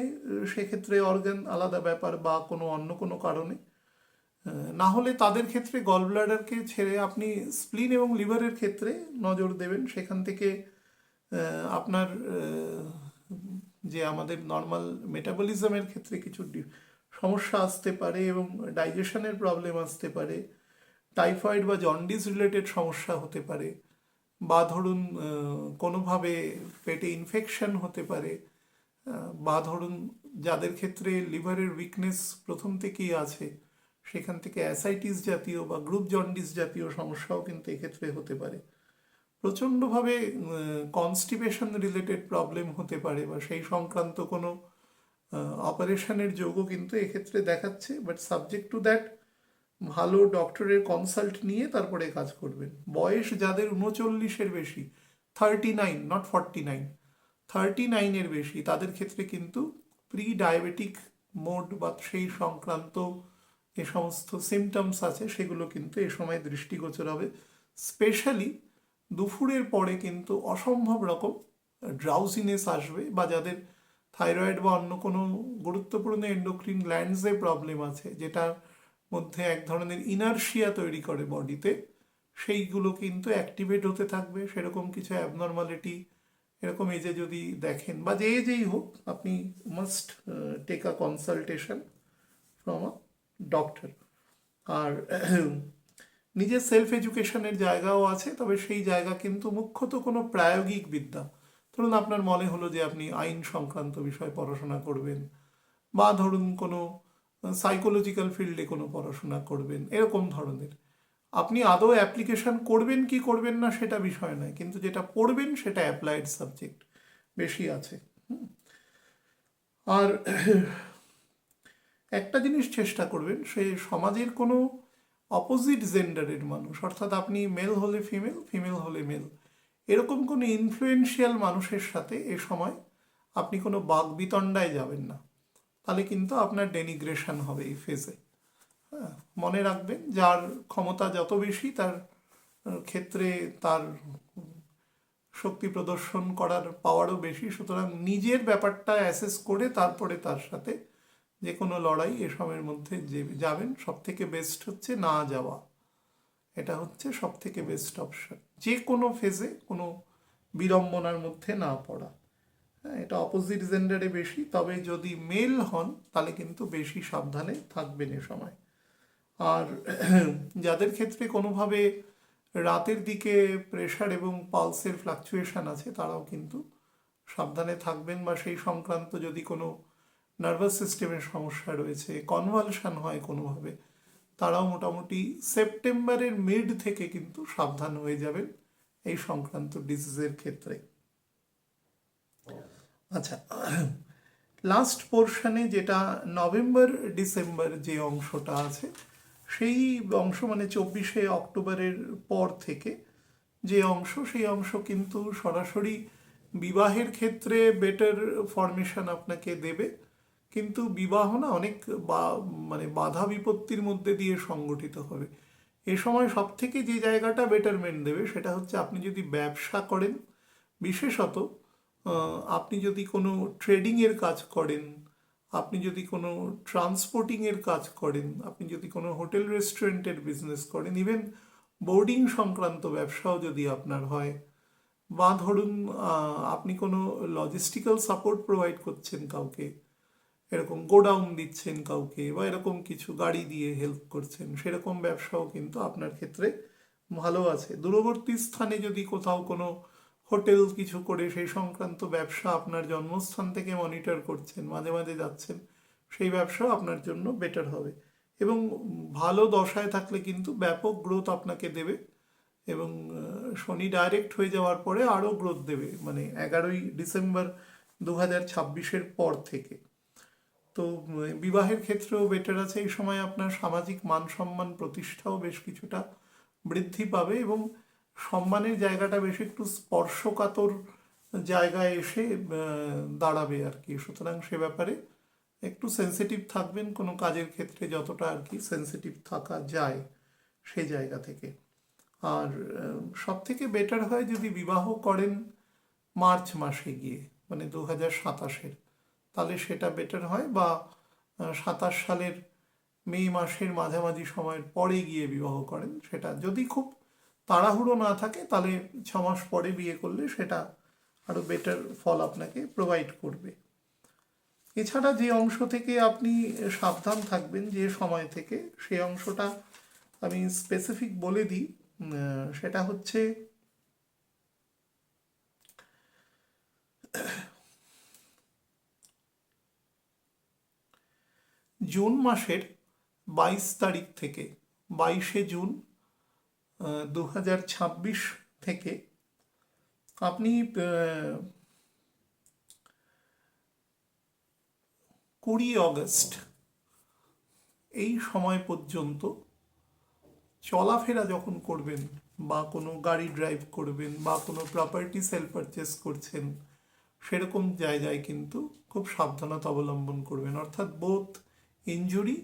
সেক্ষেত্রে অর্গান আলাদা ব্যাপার, বা কোনো অন্য কোনো কারণে না হলে তাদের ক্ষেত্রে গল ব্লাডারকে ছেড়ে আপনি স্প্লিন এবং লিভারের ক্ষেত্রে নজর দেবেন। সেখান থেকে আপনার যে আমাদের নর্মাল মেটাবলিজমের ক্ষেত্রে কিছু সমস্যা আসতে পারে এবং ডাইজেশনের প্রবলেম আসতে পারে, টাইফয়েড বা জন্ডিস রিলেটেড সমস্যা হতে পারে, বা ধরুন কোনোভাবে পেটে ইনফেকশন হতে পারে, বা ধরুন যাদের ক্ষেত্রে লিভারের উইকনেস প্রথম থেকেই আছে, সেখান থেকে অ্যাসাইটিস জাতীয় বা গ্রুপ জন্ডিস জাতীয় সমস্যাও কিন্তু এক্ষেত্রে হতে পারে। প্রচণ্ডভাবে কনস্টিপেশন রিলেটেড প্রবলেম হতে পারে বা সেই সংক্রান্ত কোনো অপারেশনের যোগও কিন্তু এক্ষেত্রে দেখাচ্ছে। বাট সাবজেক্ট টু দ্যাট ভালো ডক্টরের কনসাল্ট নিয়ে তারপরে কাজ করবেন। বয়স যাদের 39-এর বেশি, 39 নট 49, 39-এর বেশি, তাদের ক্ষেত্রে কিন্তু প্রি ডায়াবেটিক মোড বা সেই সংক্রান্ত যে সমস্ত সিমটমস আছে সেগুলো কিন্তু এ সময় দৃষ্টিগোচর হবে। স্পেশালি দুপুরের পরে কিন্তু অসম্ভব রকম ড্রাউজিনেস আসবে, বা যাদের থাইরয়েড বা অন্য কোনো গুরুত্বপূর্ণ এন্ডোক্রিন গ্ল্যান্ডসে প্রবলেম আছে, যেটার মধ্যে এক ধরনের ইনার্শিয়া তৈরি করে বডিতে, সেইগুলো কিন্তু অ্যাক্টিভেট হতে থাকবে। সেরকম কিছু অ্যাবনর্মালিটি এরকম এজে যদি দেখেন, বা যে এজেই হোক, আপনি must take a consultation from a doctor. আর নিজের সেলফ এডুকেশনের জায়গাও আছে, তবে সেই জায়গা কিন্তু মুখ্যত কোনো প্রায়োগিক বিদ্যা। ধরুন আপনার মনে হলো যে আপনি আইন সংক্রান্ত বিষয়ে পড়াশোনা করবেন, বা ধরুন কোনো সাইকোলজিক্যাল ফিল্ডে কোনো পড়াশোনা করবেন, এরকম ধরনের। আপনি আদৌ অ্যাপ্লিকেশন করবেন কি করবেন না সেটা বিষয় নয়, কিন্তু যেটা পড়বেন সেটা অ্যাপ্লাইড সাবজেক্ট বেশি আছে। আর একটা জিনিস চেষ্টা করবেন, সে সমাজের কোনো অপোজিট জেন্ডারের মানুষ, অর্থাৎ আপনি মেল হলে ফিমেল, ফিমেল হলে মেল, এরকম কোনো ইনফ্লুয়েন্সিয়াল মানুষের সাথে এ সময় আপনি কোনো বাগবিতণ্ডায় যাবেন না, তাহলে কিন্তু আপনার ডেনিগ্রেশন হবে এই ফেজে। হ্যাঁ, মনে রাখবেন যার ক্ষমতা যত বেশি তার ক্ষেত্রে তার শক্তি প্রদর্শন করার পাওয়ারও বেশি, সুতরাং নিজের ব্যাপারটা অ্যাসেস করে তারপরে তার সাথে যে কোনো লড়াই এসবের মধ্যে যে যাবেন, সব থেকে বেস্ট হচ্ছে না যাওয়া। এটা হচ্ছে সব থেকে বেস্ট অপশন, যে কোনো ফেজে কোনো বিড়ম্বনার মধ্যে না পড়া। হ্যাঁ, এটা অপোজিট জেন্ডারে বেশি, তবে যদি মেল হন তাহলে কিন্তু বেশি সাবধানে থাকবেন এ সময়। আর যাদের ক্ষেত্রে কোনোভাবে রাতের দিকে প্রেশার এবং পালসের ফ্লাকচুয়েশন আছে, তারাও কিন্তু সাবধানে থাকবেন, বা সেই সংক্রান্ত যদি কোনো নার্ভাস সিস্টেমের সমস্যা রয়েছে, কনভালশন হয় কোনোভাবে, তারাও মোটামুটি সেপ্টেম্বরের মিড থেকে কিন্তু সাবধান হয়ে যাবেন এই সংক্রান্ত ডিজিজের ক্ষেত্রে। আচ্ছা, লাস্ট পোর্শনে যেটা নভেম্বর ডিসেম্বর যে অংশটা আছে, সেই অংশ মানে 24শে অক্টোবরের পর থেকে যে অংশ, সেই অংশ কিন্তু সরাসরি বিবাহের ক্ষেত্রে বেটার ফরমেশন আপনাকে দেবে, কিন্তু বিবাহ না অনেক মানে বাধা বিপত্তির মধ্যে দিয়ে সংগঠিত হবে। এ সময় সব থেকে যে জায়গাটা বেটারমেন্ট দেবে সেটা হচ্ছে আপনি যদি ব্যবসা করেন, বিশেষত আপনি যদি কোনো ট্রেডিংয়ের কাজ করেন, আপনি যদি কোনো ট্রান্সপোর্টিংয়ের কাজ করেন, আপনি যদি কোনো হোটেল রেস্টুরেন্টের বিজনেস করেন, ইভেন বোর্ডিং সংক্রান্ত ব্যবসাও যদি আপনার হয়, বা ধরুন আপনি কোনো লজিস্টিক্যাল সাপোর্ট প্রোভাইড করছেন কাউকে, এরকম গোডাউন দিচ্ছেন কাউকে, বা এরকম কিছু গাড়ি দিয়ে হেল্প করছেন, সেরকম ব্যবসাও কিন্তু আপনার ক্ষেত্রে ভালো আছে। দূরবর্তী স্থানে যদি কোথাও কোনো হোটেল কিছু করে সেই সংক্রান্ত ব্যবসা আপনার জন্মস্থান থেকে মনিটর করছেন, মাঝে মাঝে যাচ্ছেন, সেই ব্যবসাও আপনার জন্য বেটার হবে। এবং ভালো দশায় থাকলে কিন্তু ব্যাপক গ্রোথ আপনাকে দেবে, এবং শনি ডাইরেক্ট হয়ে যাওয়ার পরে আরও গ্রোথ দেবে, মানে 11ই ডিসেম্বর 2026-এর পর থেকে। তো বিবাহের ক্ষেত্রেও বেটার আছে এই সময়, আপনার সামাজিক মান সম্মান প্রতিষ্ঠাও বেশ কিছুটা বৃদ্ধি পাবে, এবং সম্মানের জায়গাটা বেশ একটু স্পর্শকাতর জায়গায় এসে দাঁড়াবে আর কি। সুতরাং সে ব্যাপারে একটু সেন্সিটিভ থাকবেন কোনো কাজের ক্ষেত্রে, যতটা আর কি সেন্সিটিভ থাকা যায় সেই জায়গা থেকে। আর সব থেকে বেটার হয় যদি বিবাহ করেন মার্চ মাসে গিয়ে, মানে 2027-এর, তাহলে সেটা বেটার হয়, বা 27 সালের মে মাসের মাঝামাঝি সময়ের পরে গিয়ে বিবাহ করেন, সেটা যদি খুব তাড়াহুড়ো না থাকে তাহলে 6 মাস পরে বিয়ে করলে সেটা আরও বেটার ফল আপনাকে প্রোভাইড করবে। এছাড়া যে অংশ থেকে আপনি সাবধান থাকবেন যে সময় থেকে, সেই অংশটা আমি স্পেসিফিক বলে দিই। সেটা হচ্ছে জুন মাসের 22 তারিখ থেকে, 22শে জুন 2026 থেকে আপনি 20 অগস্ট এই সময় পর্যন্ত চলাফেরা যখন করবেন, বা কোনো গাড়ি ড্রাইভ করবেন, বা কোনো প্রপার্টি সেল পারচেস করছেন, সেরকম জায়গায় কিন্তু খুব সাবধানতা অবলম্বন করবেন। অর্থাৎ both injury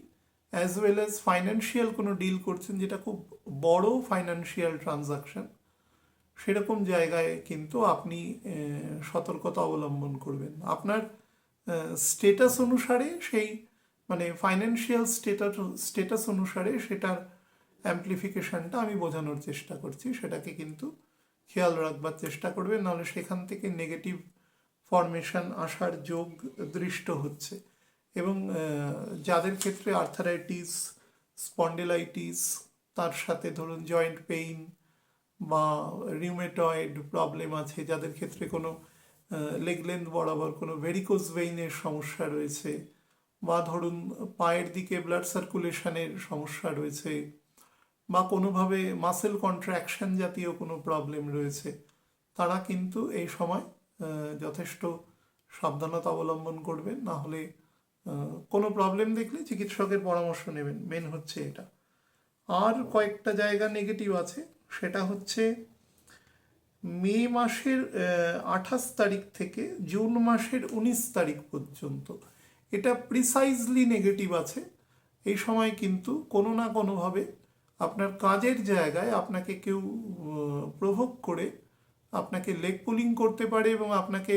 as well as financial কোনো ডিল করছেন যেটা খুব বড় ফাইন্যান্সিয়াল ট্রানজাকশন, সেরকম জায়গায় কিন্তু আপনি সতর্কতা অবলম্বন করবেন। আপনার স্টেটাস অনুসারে সেই, মানে ফাইন্যান্সিয়াল স্টেটাস অনুসারে সেটার অ্যাম্পলিফিকেশনটা আমি বোঝানোর চেষ্টা করছি, সেটাকে কিন্তু খেয়াল রাখবার চেষ্টা করবেন, নাহলে সেখান থেকে নেগেটিভ ফরমেশন আসার যোগ দৃষ্ট হচ্ছে। এবং যাদের ক্ষেত্রে আর্থারাইটিস, স্পন্ডিলাইটিস, তার সাথে ধরুন জয়েন্ট পেইন বা রিউমেটয়েড প্রবলেম আছে, যাদের ক্ষেত্রে কোনো লেগ লেন্থ বরাবর কোনো ভেরিকোজ ভেইনের সমস্যা রয়েছে, বা ধরুন পায়ের দিকে ব্লাড সার্কুলেশনের সমস্যা রয়েছে, বা কোনোভাবে মাসেল কন্ট্রাকশন জাতীয় কোনো প্রবলেম রয়েছে, তারা কিন্তু এই সময় যথেষ্ট সাবধানতা অবলম্বন করবেন। না হলে কোনো প্রবলেম দেখলে চিকিৎসকের পরামর্শ নেবেন, মেন হচ্ছে এটা। আর কয়েকটা জায়গা নেগেটিভ আছে, সেটা হচ্ছে মে মাসের 28 তারিখ থেকে জুন মাসের 19 তারিখ পর্যন্ত এটা প্রিসাইজলি নেগেটিভ আছে। এই সময় কিন্তু কোনো না কোনোভাবে আপনার কাজের জায়গায় আপনাকে কেউ প্রভোগ করে আপনাকে লেগ পুলিং করতে পারে এবং আপনাকে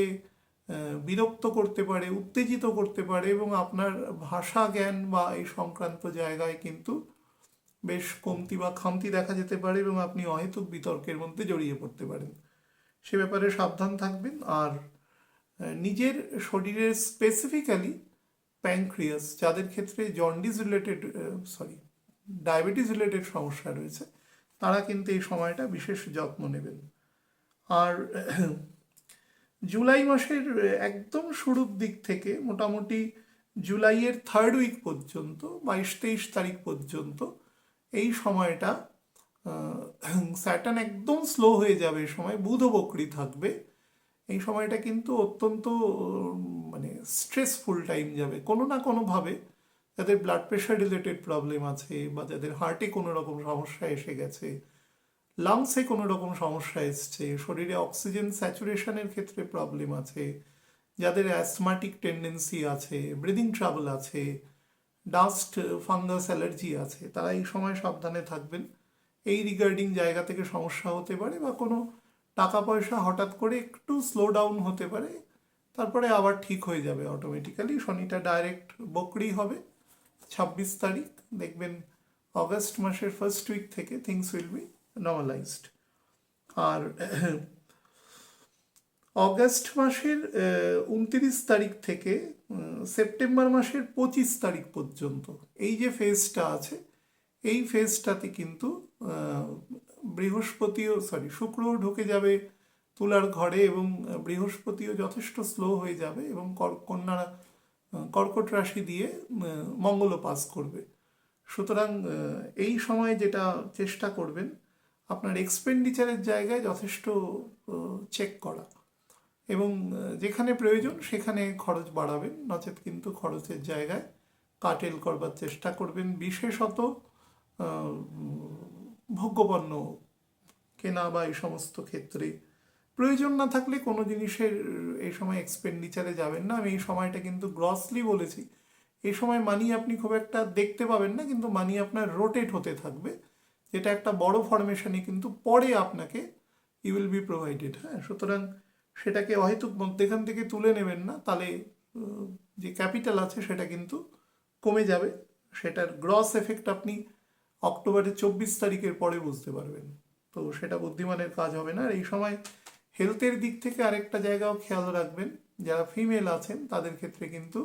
বিরক্ত করতে পারে, উত্তেজিত করতে পারে, এবং আপনার ভাষা জ্ঞান বা এই সংক্রান্ত জায়গায় কিন্তু বেশ কমতি বা খামতি দেখা যেতে পারে এবং আপনি অহেতুক বিতর্কের মধ্যে জড়িয়ে পড়তে পারেন। সে ব্যাপারে সাবধান থাকবেন। আর নিজের শরীরের স্পেসিফিক্যালি প্যানক্রিয়াস, যাদের ক্ষেত্রে জন্ডিস রিলেটেড ডায়াবেটিস রিলেটেড সমস্যা রয়েছে, তারা কিন্তু এই সময়টা বিশেষ যত্ন নেবেন। আর জুলাই মাসের একদম শুরুর দিক থেকে মোটামুটি জুলাইয়ের 3rd উইক পর্যন্ত 22-23 তারিখ পর্যন্ত এই সময়টা স্যাটার্ন একদম স্লো হয়ে যাবে। এই সময় বুধ বকরি থাকবে। এই সময়টা কিন্তু অত্যন্ত মানে স্ট্রেসফুল টাইম যাবে। কোনো না কোনোভাবে যাদের ব্লাড প্রেশার রিলেটেড প্রবলেম আছে, বা যাদের হার্টে কোনো রকম সমস্যা এসে গেছে, লাংসে কোনো রকম সমস্যা এসছে, শরীরে অক্সিজেন স্যাচুরেশনের ক্ষেত্রে প্রবলেম আছে, যাদের অ্যাসমাটিক টেন্ডেন্সি আছে, ব্রিদিং ট্রাবল আছে, ডাস্ট ফাঙ্গাস অ্যালার্জি আছে, তারা এই সময় সাবধানে থাকবেন। এই রিগার্ডিং জায়গা থেকে সমস্যা হতে পারে, বা কোনো টাকা পয়সা হঠাৎ করে একটু স্লো ডাউন হতে পারে, তারপরে আবার ঠিক হয়ে যাবে অটোমেটিক্যালি। শনিটা ডাইরেক্ট বকরি হবে 26 তারিখ। দেখবেন অগস্ট মাসের 1st উইক থেকে থিংস উইল বি নর্মালাইজড। আর অগস্ট মাসের 29 তারিখ থেকে সেপ্টেম্বর মাসের 25 তারিখ পর্যন্ত এই যে ফেজটা আছে, এই ফেজটাতে কিন্তু শুক্রও ঢুকে যাবে তুলার ঘরে, এবং বৃহস্পতিও যথেষ্ট স্লো হয়ে যাবে, এবং কর্কট রাশি দিয়ে মঙ্গলও পাস করবে। সুতরাং এই সময় যেটা চেষ্টা করবেন, আপনার এক্সপেন্ডিচারের জায়গায় যথেষ্ট চেক করা, এবং যেখানে প্রয়োজন সেখানে খরচ বাড়াবেন, নচেত কিন্তু খরচের জায়গায় কাটেল করবার চেষ্টা করবেন। বিশেষত ভোগ্যপণ্য কেনা বা এই সমস্ত ক্ষেত্রে প্রয়োজন না থাকলে কোনো জিনিসের এই সময় এক্সপেন্ডিচারে যাবেন না। আমি এই সময়টা কিন্তু গ্রসলি বলেছি। এই সময় মানি আপনি খুব একটা দেখতে পাবেন না, কিন্তু মানি আপনার রোটেট হতে থাকবে, যেটা একটা বড় ফরমেশনে কিন্তু পরে আপনাকে ইউ উইল বি প্রোভাইডেড। হ্যাঁ, সুতরাং সেটাকে অহেতুক মধ্যেখান থেকে তুলে নেবেন না, তাহলে যে ক্যাপিটাল আছে সেটা কিন্তু কমে যাবে। সেটার গ্রস এফেক্ট আপনি অক্টোবরের 24 তারিখের পরে বুঝতে পারবেন। তো সেটা বুদ্ধিমানের কাজ হবে না। আর এই সময় হেলথের দিক থেকে আরেকটা জায়গাও খেয়াল রাখবেন, যারা ফিমেল আছেন তাদের ক্ষেত্রে কিন্তু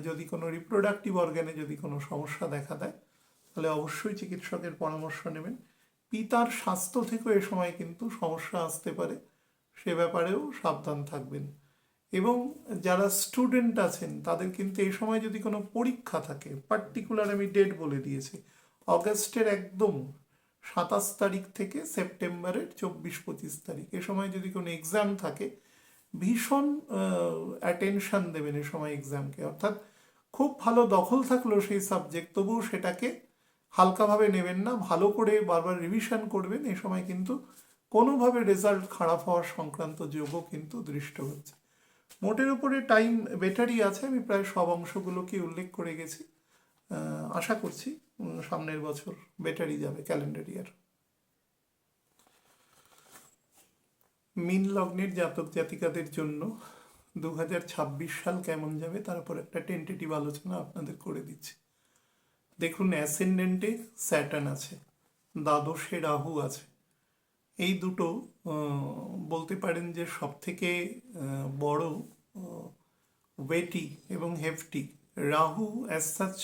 যদি কোনো রিপ্রোডাক্টিভ অর্গানে যদি কোনো সমস্যা দেখা দেয়, তাহলে অবশ্যই চিকিৎসকের পরামর্শ নেবেন। পিতার স্বাস্থ্য থেকেও এ সময় কিন্তু সমস্যা আসতে পারে, সে ব্যাপারেও সাবধান থাকবেন। এবং যারা স্টুডেন্ট আছেন তাদের কিন্তু এই সময় যদি কোনো পরীক্ষা থাকে, পার্টিকুলার আমি ডেট বলে দিয়েছি, অগস্টের একদম 27 তারিখ থেকে সেপ্টেম্বরের 24-25 তারিখ, এ সময় যদি কোনো এক্সাম থাকে, ভীষণ অ্যাটেনশন দেবেন এ সময় এক্সামকে। অর্থাৎ খুব ভালো দখল থাকলেও সেই সাবজেক্ট, তবুও সেটাকে হালকাভাবে নেবেন না, ভালো করে বারবার রিভিশন করবেন। এ সময় কিন্তু কোনোভাবে রেজাল্ট খারাপ হওয়ার সংক্রান্ত যোগও কিন্তু দৃষ্ট হচ্ছে। মোটের উপরে টাইম বেটারই আছে, আমি প্রায় সব অংশগুলোকে উল্লেখ করে গেছি। আশা করছি সামনের বছর বেটারই যাবে ক্যালেন্ডার ইয়ার। মীন লগ্নের জাতক জাতিকাদের জন্য 2026 সাল কেমন যাবে তার উপর একটা টেন্টেটিভ আলোচনা আপনাদের করে দিচ্ছি। দেখুন, অ্যাসেন্ডেন্টে স্যাটার্ন আছে, দ্বাদশে রাহু আছে। এই দুটো বলতে পারেন যে সব থেকে বড় ওয়েটি এবং হেফটি রাহু অ্যাজ সাচ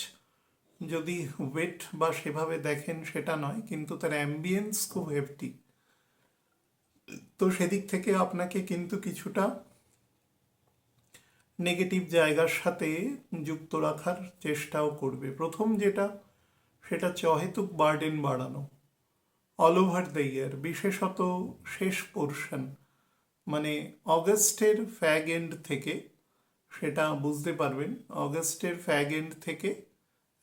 যদি ওয়েট বা সেভাবে দেখেন সেটা নয়, কিন্তু তার অ্যাম্বিয়েন্স খুব হেফটি। তো সেদিক থেকে আপনাকে কিন্তু কিছুটা নেগেটিভ জায়গার সাথে যুক্ত রাখার চেষ্টাও করবে। প্রথম যেটা, সেটা অহেতুক বার্ডেন বাড়ানো অল ওভার দ্য ইয়ার, বিশেষত শেষ পোর্শন, মানে অগস্টের ফ্যাগ এন্ড থেকে, সেটা বুঝতে পারবেন অগস্টের ফ্যাগ এন্ড থেকে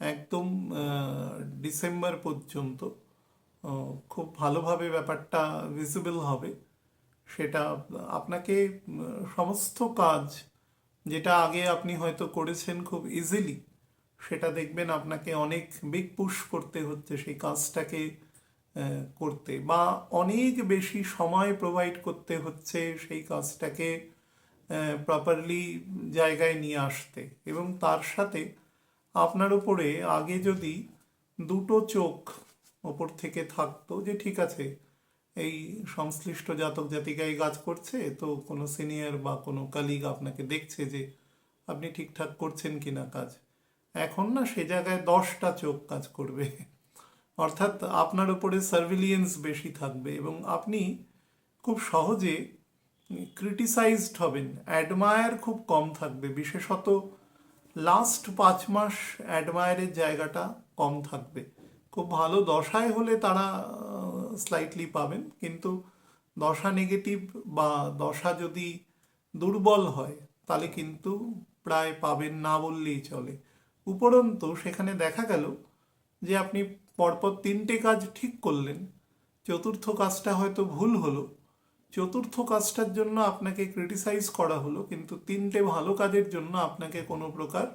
একদম ডিসেম্বর পর্যন্ত খুব ভালোভাবে ব্যাপারটা ভিজিবল হবে। সেটা আপনাকে সমস্ত কাজ যেটা আগে আপনি হয়তো করেছেন খুব ইজিলি, সেটা দেখবেন আপনাকে অনেক বিগ পুশ করতে হচ্ছে সেই কাজটাকে করতে, বা অনেক বেশি সময় প্রোভাইড করতে হচ্ছে সেই কাজটাকে প্রপারলি জায়গায় নিয়ে আসতে। এবং তার সাথে আপনার উপরে আগে যদি দুটো চোখ ওপর থেকে থাকতো যে ঠিক আছে এই সংশ্লিষ্ট জাতক জাতিকাই কাজ করছে, তো কোনো সিনিয়র বা কোনো কালিগ আপনাকে দেখছে যে আপনি ঠিকঠাক করছেন কিনা কাজ, এখন না সে জায়গায় 10টা চোখ কাজ করবে। অর্থাৎ আপনার উপরে সার্ভিলিয়েন্স বেশি থাকবে এবং আপনি খুব সহজে ক্রিটিসাইজড হবেন, অ্যাডমায়ার খুব কম থাকবে। বিশেষত লাস্ট 5 মাস অ্যাডমায়ারের জায়গাটা কম থাকবে। খুব ভালো দশায় হলে তারা স্লাইটলি পাবেন, কিন্তু দশা নেগেটিভ বা দশা যদি দুর্বল হয় তাহলে কিন্তু প্রায় পাবেন না বললেই চলে। উপরন্তু সেখানে দেখা গেল যে আপনি পরপর 3টে কাজ ঠিক করলেন, চতুর্থ কাজটা হয়তো ভুল হলো, চতুর্থ কাজটার জন্য আপনাকে ক্রিটিসাইজ করা হলো, কিন্তু 3টে ভালো কাজের জন্য আপনাকে কোনো প্রকার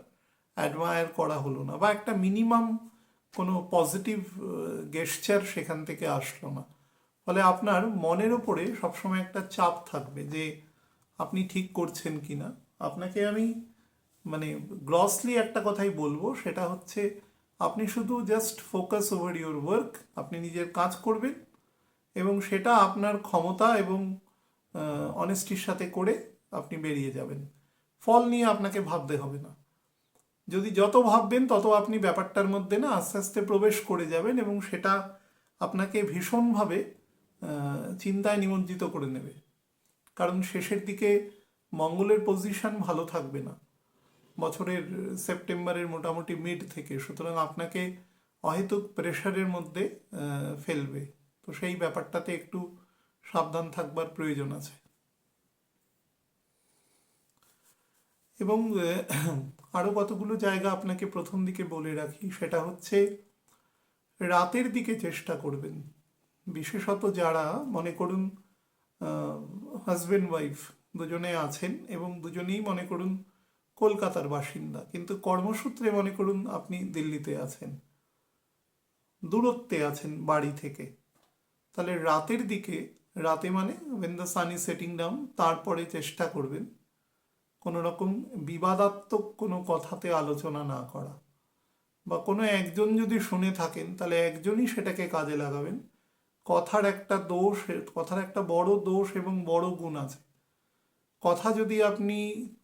অ্যাডমায়ার করা হলো না, বা একটা মিনিমাম কোনো পজিটিভ গেস্টার সেখান থেকে আসলো না। ফলে আপনার মনের উপরে সবসময় একটা চাপ থাকবে যে আপনি ঠিক করছেন কি না। আপনাকে আমি মানে গ্রসলি একটা কথাই বলবো, সেটা হচ্ছে আপনি শুধু just focus over your work, আপনি নিজের কাজ করবেন এবং সেটা আপনার ক্ষমতা এবং অনেস্টির সাথে করে আপনি বেরিয়ে যাবেন। ফল নিয়ে আপনাকে ভাবতে হবে না। যদি যত ভাববেন তত আপনি ব্যাপারটার মধ্যে না আস্তে আস্তে প্রবেশ করে যাবেন এবং সেটা আপনাকে ভীষণভাবে চিন্তায় নিমজ্জিত করে নেবে। কারণ শেষের দিকে মঙ্গলের পজিশন ভালো থাকবে না বছরের সেপ্টেম্বরের মোটামুটি মিড থেকে, সুতরাং আপনাকে অহেতুক প্রেশারের মধ্যে ফেলবে। তো সেই ব্যাপারটাতে একটু সাবধান থাকবার প্রয়োজন আছে। এবং আরও কতগুলো জায়গা আপনাকে প্রথম দিকে বলে রাখি, সেটা হচ্ছে রাতের দিকে চেষ্টা করবেন, বিশেষত যারা মনে করুন হাজব্যান্ড ওয়াইফ দুজনে আছেন এবং দুজনেই মনে করুন কলকাতার বাসিন্দা, কিন্তু কর্মসূত্রে মনে করুন আপনি দিল্লিতে আছেন, দূরত্বে আছেন বাড়ি থেকে, তাহলে রাতের দিকে, রাতে মানে when the sun is setting down, তারপরে চেষ্টা করবেন কোনো রকম বিবাদাত্মক কোনো কথাতে আলোচনা না করা, বা কোনো একজন যদি শুনে থাকেন তাহলে একজনই সেটাকে কাজে লাগাবেন। কথার একটা দোষ, কথার একটা বড় দোষ এবং বড় গুণ আছে। কথা যদি আপনি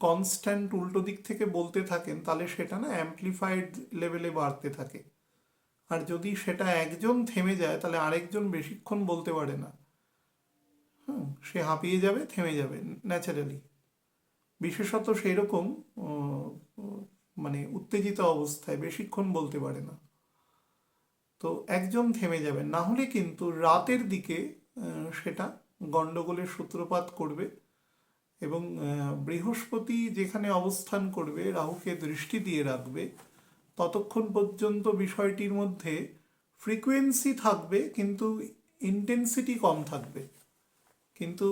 কনস্ট্যান্ট উল্টো দিক থেকে বলতে থাকেন তাহলে সেটা না অ্যাম্পলিফাইড লেভেলে বাড়তে থাকে, আর যদি সেটা একজন থেমে যায় তাহলে আরেকজন বেশিক্ষণ বলতে পারে না। সে হাঁপিয়ে যাবে, থেমে যাবে ন্যাচারালি। বিশেষত সেই রকম মানে উত্তেজিত অবস্থায় বেশিক্ষণ বলতে পারে না, তো একজন থেমে যাবেন। না হলে কিন্তু রাতের দিকে সেটা গণ্ডগোলের সূত্রপাত করবে। এবং বৃহস্পতি যেখানে অবস্থান করবে, রাহুকে দৃষ্টি দিয়ে রাখবে, ততক্ষণ পর্যন্ত বিষয়টির মধ্যে ফ্রিকোয়েন্সি থাকবে কিন্তু ইন্টেন্সিটি কম থাকবে। কিন্তু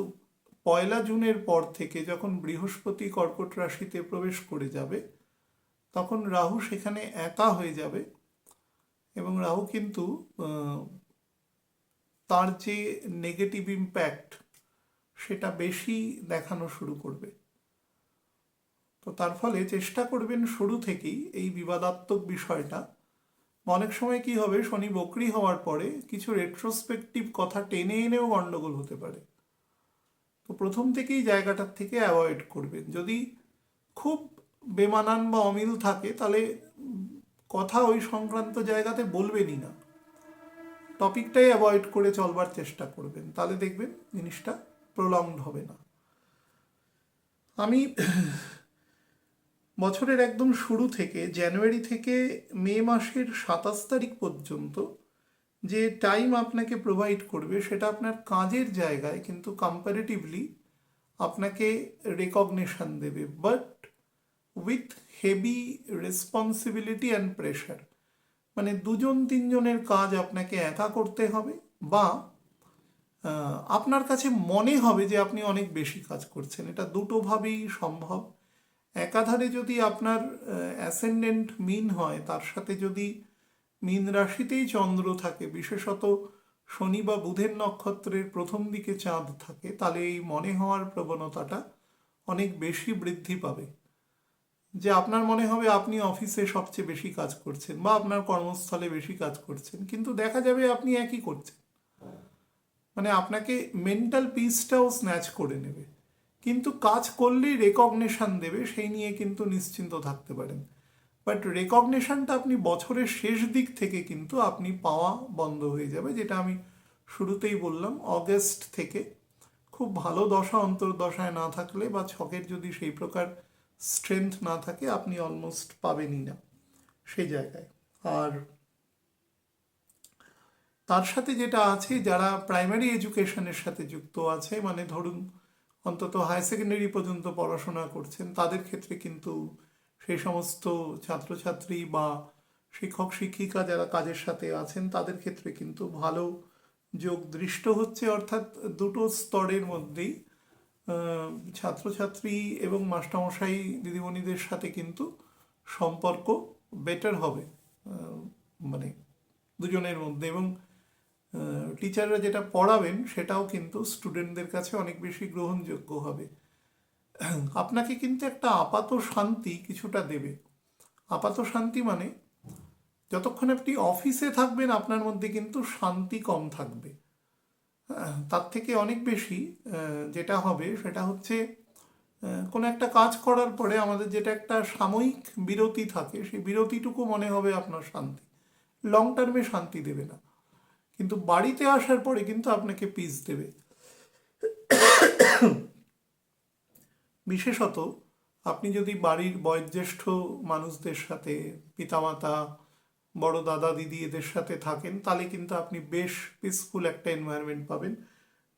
1 জুনের পর থেকে যখন বৃহস্পতি কর্কট রাশিতে প্রবেশ করে যাবে, তখন রাহু সেখানে একা হয়ে যাবে এবং রাহু কিন্তু তার যে নেগেটিভ ইম্প্যাক্ট সেটা বেশি দেখানো শুরু করবে। তো তার ফলে চেষ্টা করবেন শুরু থেকেই এই বিবাদাত্মক বিষয়টা। অনেক সময় কি হবে, শনি বকরি হওয়ার পরে কিছু রেট্রোস্পেক্টিভ কথা টেনে এনেও গন্ডগোল হতে পারে। তো প্রথম থেকেই জায়গাটার থেকে অ্যাভয়েড করবেন। যদি খুব বেমানান বা অমিল থাকে তাহলে কথা ওই সংক্রান্ত জায়গাতে বলবেনই না, টপিকটাই অ্যাভয়েড করে চলবার চেষ্টা করবেন, তাহলে দেখবেন জিনিসটা প্রলংড হবে না। আমি বছরের একদম শুরু থেকে জানুয়ারি থেকে মে মাসের 27 তারিখ পর্যন্ত যে টাইম আপনাকে প্রোভাইড করবে সেটা আপনার কাজের জায়গায় কিন্তু কম্পারেটিভলি আপনাকে রেকগনিশন দেবে, but with heavy responsibility and pressure. মানে 2-3 জনের কাজ আপনাকে একা করতে হবে, বা আপনার কাছে মনে হবে যে আপনি অনেক বেশি কাজ করছেন। এটা দুটোভাবেই সম্ভব। একাধারে যদি আপনার অ্যাসেন্ডেন্ট মিন হয়, তার সাথে যদি মীন রাশিতেই চন্দ্র থাকে, বিশেষত শনি বা বুধের নক্ষত্রের প্রথম দিকে চাঁদ থাকে, তাহলে এই মনে হওয়ার প্রবণতাটা অনেক বেশি বৃদ্ধি পাবে, যে আপনার মনে হবে আপনি অফিসে সবচেয়ে বেশি কাজ করছেন বা আপনার কর্মস্থলে বেশি কাজ করছেন, কিন্তু দেখা যাবে আপনি একই করছেন। মানে আপনাকে মেন্টাল পিসটাও স্ন্যাচ করে নেবে, কিন্তু কাজ করলেই রেকগনিশন দেবে সেই নিয়ে কিন্তু নিশ্চিন্ত থাকতে পারেন। বাট রেকগনিশনটা আপনি বছরের শেষ দিক থেকে কিন্তু আপনি পাওয়া বন্ধ হয়ে যাবে, যেটা আমি শুরুতেই বললাম। অগস্ট থেকে খুব ভালো দশা অন্তর্দশায় না থাকলে বা ছকের যদি সেই প্রকার স্ট্রেংথ না থাকে আপনি অলমোস্ট পাবেনই না সেই জায়গায়। আর তার সাথে যেটা আছে, যারা প্রাইমারি এডুকেশনের সাথে যুক্ত আছে, মানে ধরুন অন্তত হাই সেকেন্ডারি পর্যন্ত পড়াশোনা করছেন, তাদের ক্ষেত্রে কিন্তু সেই সমস্ত ছাত্রছাত্রী বা শিক্ষক শিক্ষিকা যারা কাজের সাথে আছেন তাদের ক্ষেত্রে কিন্তু ভালো যোগ দৃষ্ট হচ্ছে। অর্থাৎ দুটো স্তরের মধ্যেই ছাত্রছাত্রী এবং মাস্টারমশাই দিদিমণিদের সাথে কিন্তু সম্পর্ক বেটার হবে, মানে দুজনের মধ্যে। এবং টিচাররা যেটা পড়াবেন সেটাও কিন্তু স্টুডেন্টদের কাছে অনেক বেশি গ্রহণযোগ্য হবে। আপনাকে কিন্তু একটা আপাত শান্তি কিছুটা দেবে। আপাত শান্তি মানে যতক্ষণ আপনি অফিসে থাকবেন আপনার মধ্যে কিন্তু শান্তি কম থাকবে। তার থেকে অনেক বেশি যেটা হবে সেটা হচ্ছে কোনো একটা কাজ করার পরে আমাদের যেটা একটা সাময়িক বিরতি থাকে, সেই বিরতিটুকু মনে হবে আপনার শান্তি, লং টার্মে শান্তি দেবে না, কিন্তু বাড়িতে আসার পরে কিন্তু আপনাকে পিস দেবে। বিশেষত আপনি যদি বাড়ির বয়োজ্যেষ্ঠ মানুষদের সাথে, পিতামাতা, বড় দাদা দিদি এদের সাথে থাকেন, তাহলে কিন্তু আপনি বেশ পিসফুল একটা এনভায়রনমেন্ট পাবেন।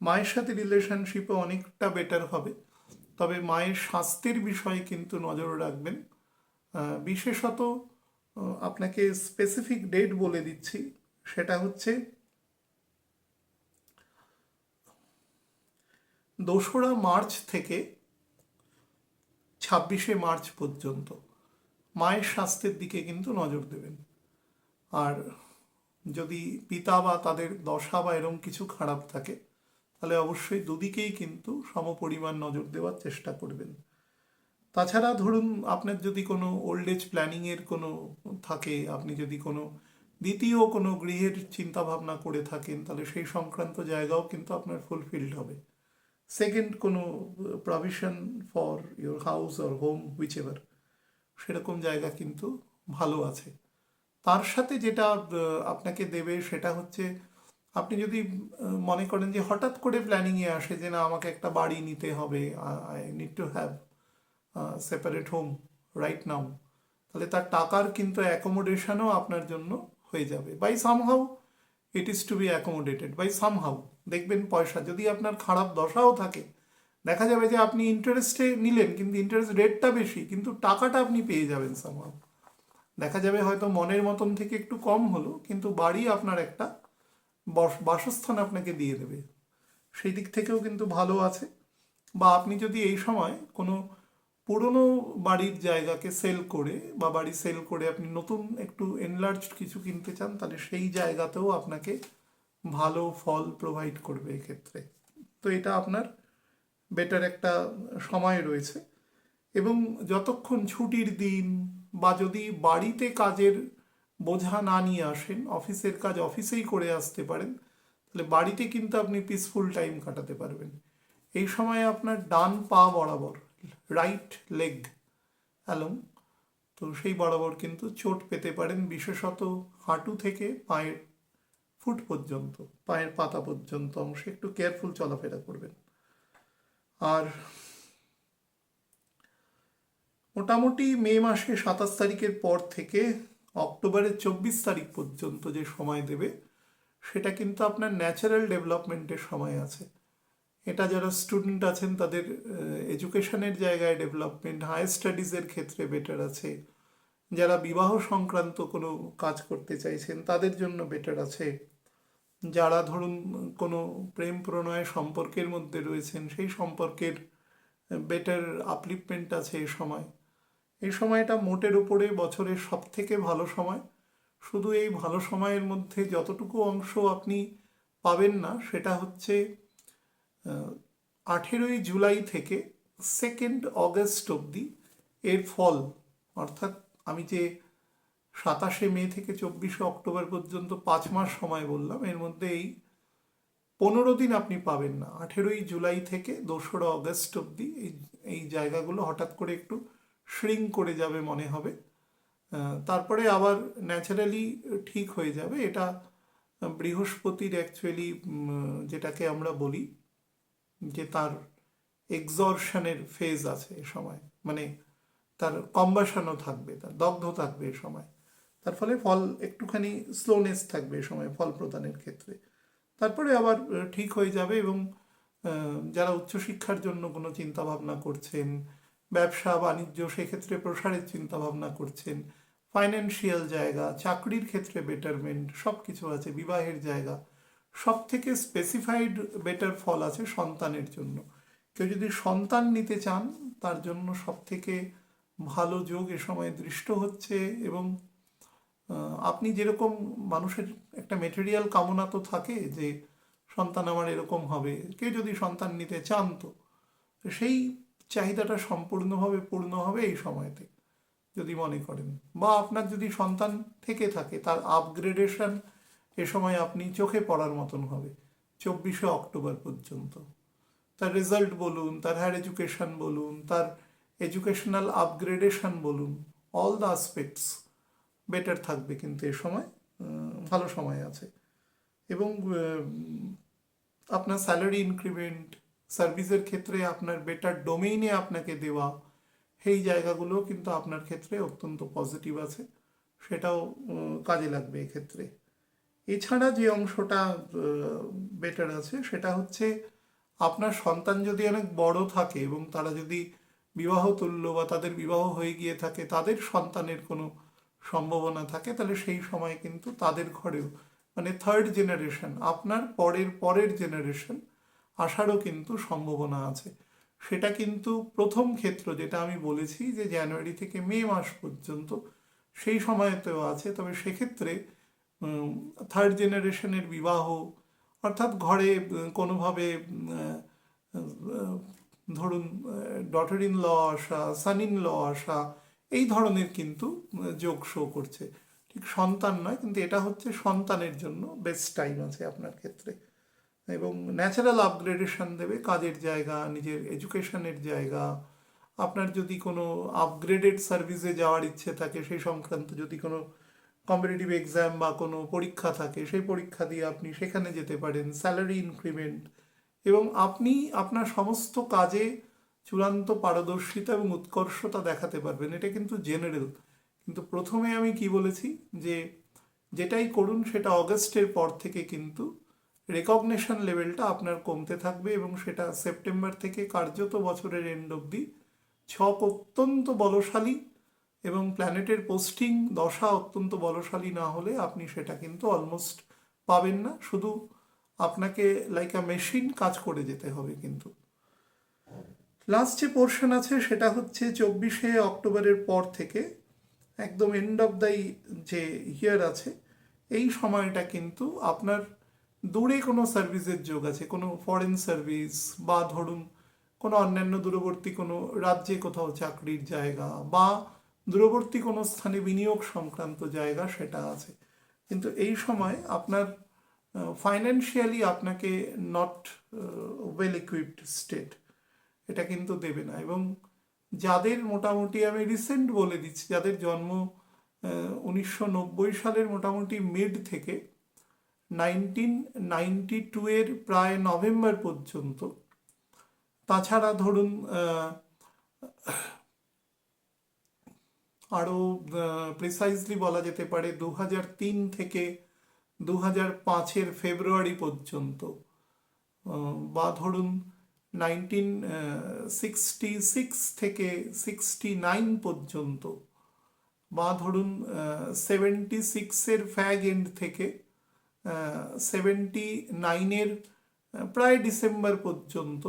মায়ের সাথে রিলেশনশিপও অনেকটা বেটার হবে, তবে মায়ের স্বাস্থ্যের বিষয়ে কিন্তু নজর রাখবেন। বিশেষত আপনাকে স্পেসিফিক ডেট বলে দিচ্ছি, সেটা হচ্ছে 2রা মার্চ থেকে 26শে মার্চ পর্যন্ত মায়ের স্বাস্থ্যের দিকে কিন্তু নজর দেবেন। আর যদি পিতা বা তাদের দশা বা এরকম কিছু খারাপ থাকে তাহলে অবশ্যই দুদিকেই কিন্তু সমপরিমাণ নজর দেওয়ার চেষ্টা করবেন। তাছাড়া ধরুন আপনার যদি কোনো ওল্ড এজ প্ল্যানিংয়ের কোনো থাকে, আপনি যদি কোনো দ্বিতীয় কোনো গৃহের চিন্তা ভাবনা করে থাকেন, তাহলে সেই সংক্রান্ত জায়গাও কিন্তু আপনার ফুলফিলড হবে। সেকেন্ড কোনো provision for your house or home which ever, সেরকম জায়গা কিন্তু ভালো আছে। তার সাথে যেটা আপনাকে দেবে সেটা হচ্ছে, আপনি যদি মনে করেন যে হঠাৎ করে প্ল্যানিংয়ে আসে যে না আমাকে একটা বাড়ি নিতে হবে, I need to have separate home right now, তাহলে তার টাকার কিন্তু অ্যাকোমোডেশনও আপনার জন্য হয়ে যাবে। By somehow it is to be accommodated by somehow. দেখবেন পয়সা যদি আপনার খারাপ দশাও থাকে, দেখা যাবে যে আপনি ইন্টারেস্টে নিলেন কিন্তু ইন্টারেস্ট রেটটা বেশি, কিন্তু টাকাটা আপনি পেয়ে যাবেন সামহাউ। দেখা যাবে হয়তো মনের মতন থেকে একটু কম হলো, কিন্তু বাড়ি আপনার একটা বাসস্থান আপনাকে দিয়ে দেবে, সেই দিক থেকেও কিন্তু ভালো আছে। বা আপনি যদি এই সময় কোনো পুরনো বাড়ির জায়গাকে সেল করে বা বাড়ি সেল করে আপনি নতুন একটু এনলার্জ কিছু কিনতে চান, তাহলে সেই জায়গাতেও আপনাকে ভালো ফল প্রোভাইড করবে এক্ষেত্রে। তো এটা আপনার বেটার একটা সময় রয়েছে। এবং যতক্ষণ ছুটির দিন বা যদি বাড়িতে কাজের বোঝা না নিয়ে আসেন, অফিসের কাজ অফিসেই করে আসতে পারেন, তাহলে বাড়িতে কিন্তু আপনি পিসফুল টাইম কাটাতে পারবেন। এই সময় আপনার ডান পা বরাবর, রাইট লেগ অ্যালং, তো সেই বরাবর কিন্তু চোট পেতে পারেন, বিশেষত হাঁটু থেকে পায়ের ফুট পর্যন্ত, পায়ের পাতা পর্যন্ত অংশে একটু কেয়ারফুল চলাফেরা করবেন। আর মোটামুটি মে মাসে 27 তারিখের পর থেকে অক্টোবরের 24 তারিখ পর্যন্ত যে সময় দেবে, সেটা কিন্তু আপনার ন্যাচারাল ডেভেলপমেন্টের সময় আছে। এটা যারা স্টুডেন্ট আছেন তাদের এডুকেশনের জায়গায় ডেভেলপমেন্ট, হায়ার স্টাডিজের ক্ষেত্রে বেটার আছে। যারা বিবাহ সংক্রান্ত কোনো কাজ করতে চাইছেন তাদের জন্য বেটার আছে। যারা ধরুন কোনো প্রেম প্রণয় সম্পর্কের মধ্যে রয়েছেন, সেই সম্পর্কের বেটার আপলিফমেন্ট আছে এই সময়। এই সময়টা মোটের উপরে বছরের সব থেকে ভালো সময়। শুধু এই ভালো সময়ের মধ্যে যতটুকু অংশ আপনি পাবেন না, সেটা হচ্ছে 18 জুলাই থেকে 2 আগস্ট অবধি এর ফল। অর্থাৎ আমি যে 27 মে থেকে 24 অক্টোবর পর্যন্ত 5 মাস সময় বললাম, এর মধ্যে এই 15 দিন আপনি পাবেন না। 18 জুলাই থেকে 2 আগস্ট অবধি এই জায়গাগুলো হঠাৎ করে একটু শ্রিঙ্ক করে যাবে মনে হবে, তারপরে আবার ন্যাচারালি ঠিক হয়ে যাবে। এটা বৃহস্পতির অ্যাকচুয়ালি যেটাকে আমরা বলি যে তার এক্সর্শনের ফেজ আছে এ সময়, মানে তার কম্বাসনও থাকবে, তার দগ্ধ থাকবে এ সময়। তার ফলে ফল একটুখানি স্লোনেস থাকবে এ সময় ফল প্রদানের ক্ষেত্রে। তারপরে আবার ঠিক হয়ে যাবে। এবং যারা উচ্চশিক্ষার জন্য কোনো চিন্তা ভাবনা করছেন, ব্যবসা বাণিজ্য সেক্ষেত্রে প্রসারের চিন্তা ভাবনা করছেন, ফাইন্যান্সিয়াল জায়গা, চাকরির ক্ষেত্রে বেটারমেন্ট, সব কিছু আছে। বিবাহের জায়গা, সব থেকে স্পেসিফাইড বেটার ফল আছে সন্তানের জন্য। কেউ যদি সন্তান নিতে চান তার জন্য সব থেকে ভালো যোগ এ সময় দৃষ্ট হচ্ছে। এবং আপনি যেরকম, মানুষের একটা মেটেরিয়াল কামনা তো থাকে যে সন্তান আমার এরকম হবে, কেউ যদি সন্তান নিতে চান তো সেই চাহিদাটা সম্পূর্ণভাবে পূর্ণ হবে এই সময়তে যদি মনে করেন। বা আপনার যদি সন্তান থেকে থাকে তার আপগ্রেডেশন এ সময় আপনি চোখে পড়ার মতন হবে 24 অক্টোবর পর্যন্ত। তার রেজাল্ট বলুন, তার হায়ার এডুকেশন বলুন, তার এডুকেশনাল আপগ্রেডেশন বলুন, অল দ্য আসপেক্টস বেটার থাকবে কিন্তু এ সময়, ভালো সময় আছে। এবং আপনার স্যালারি ইনক্রিমেন্ট, সার্ভিসের ক্ষেত্রে আপনার বেটার ডোমেইনে আপনাকে দেওয়া, সেই জায়গাগুলো কিন্তু আপনার ক্ষেত্রে অত্যন্ত পজিটিভ আছে, সেটাও কাজে লাগবে এক্ষেত্রে। এছাড়া যে অংশটা বেটার আছে সেটা হচ্ছে আপনার সন্তান যদি অনেক বড় থাকে এবং তারা যদি বিবাহ তুল্য বা তাদের বিবাহ হয়ে গিয়ে থাকে, তাদের সন্তানের কোনো সম্ভাবনা থাকে, তাহলে সেই সময় কিন্তু তাদের ঘরেও, মানে থার্ড জেনারেশন, আপনার পরের পরের জেনারেশন আসারও কিন্তু সম্ভাবনা আছে। সেটা কিন্তু প্রথম ক্ষেত্র যেটা আমি বলেছি যে জানুয়ারি থেকে মে মাস পর্যন্ত, সেই সময়তেও আছে। তবে সেক্ষেত্রে থার্ড জেনারেশনের বিবাহ, অর্থাৎ ঘরে কোনোভাবে ধরুন ডটার ইন ল আসা, সান ইন ল আসা, এই ধরনের কিন্তু যোগ শো করছে। ঠিক সন্তান নয়, কিন্তু এটা হচ্ছে সন্তানের জন্য বেস্ট টাইম আছে আপনার ক্ষেত্রে। এবং ন্যাচারাল আপগ্রেডেশন দেবে কাজের জায়গা, নিজের এডুকেশনের জায়গা। আপনার যদি কোনো আপগ্রেডেড সার্ভিসে যাওয়ার ইচ্ছে থাকে, সেই সংক্রান্ত যদি কোনো কম্পিটিটিভ এক্সাম বা কোনো পরীক্ষা থাকে, সেই পরীক্ষা দিয়ে আপনি সেখানে যেতে পারেন, স্যালারি ইনক্রিমেন্ট, এবং আপনি আপনার সমস্ত কাজে চূড়ান্ত পারদর্শিতা এবং উৎকর্ষতা দেখাতে পারবেন। এটা কিন্তু জেনারেল। কিন্তু প্রথমে আমি কি বলেছি যে যেটাই করুন সেটা অগস্টের পর থেকে কিন্তু রেকগনিশন লেভেলটা আপনার কমতে থাকবে, এবং সেটা সেপ্টেম্বর থেকে কার্যত বছরের এন্ড অবধি ছক অত্যন্ত বলশালী এবং প্ল্যানেটের পোস্টিং দশা অত্যন্ত বলশালী না হলে আপনি সেটা কিন্তু অলমোস্ট পাবেন না। শুধু আপনাকে লাইক আ মেশিন কাজ করে যেতে হবে। কিন্তু লাস্ট যে পোর্শন আছে সেটা হচ্ছে 24 অক্টোবরের পর থেকে একদম এন্ড অফ দ্য যে ইয়ার আছে, এই সময়টা কিন্তু আপনার দূরে কোনো সার্ভিসের যোগ আছে, কোনো ফরেন সার্ভিস, বা ধরুন কোনো অন্যান্য দূরবর্তী কোনো রাজ্যে কোথাও চাকরির জায়গা, বা দূরবর্তী কোনো স্থানে বিনিয়োগ সংক্রান্ত জায়গা, সেটা আছে। কিন্তু এই সময় আপনার ফাইন্যান্সিয়ালি আপনাকে নট ওয়েল ইকুইপড স্টেট, এটা কিন্তু দেবে না। এবং যাদের মোটামুটি আমি রিসেন্ট বলে দিচ্ছি, যাদের জন্ম 1990 সালের মোটামুটি মিড থেকে 1992 এর প্রায় নভেম্বর পর্যন্ত, তাছাড়া ধরুন আরও প্রিসাইজলি বলা যেতে পারে 2003 থেকে 2005-এর ফেব্রুয়ারি পর্যন্ত, বা ধরুন 1966 থেকে 69 পর্যন্ত, বা ধরুন 76-এর ফ্যাগ এন্ড থেকে 79-এর প্রায় ডিসেম্বর পর্যন্ত,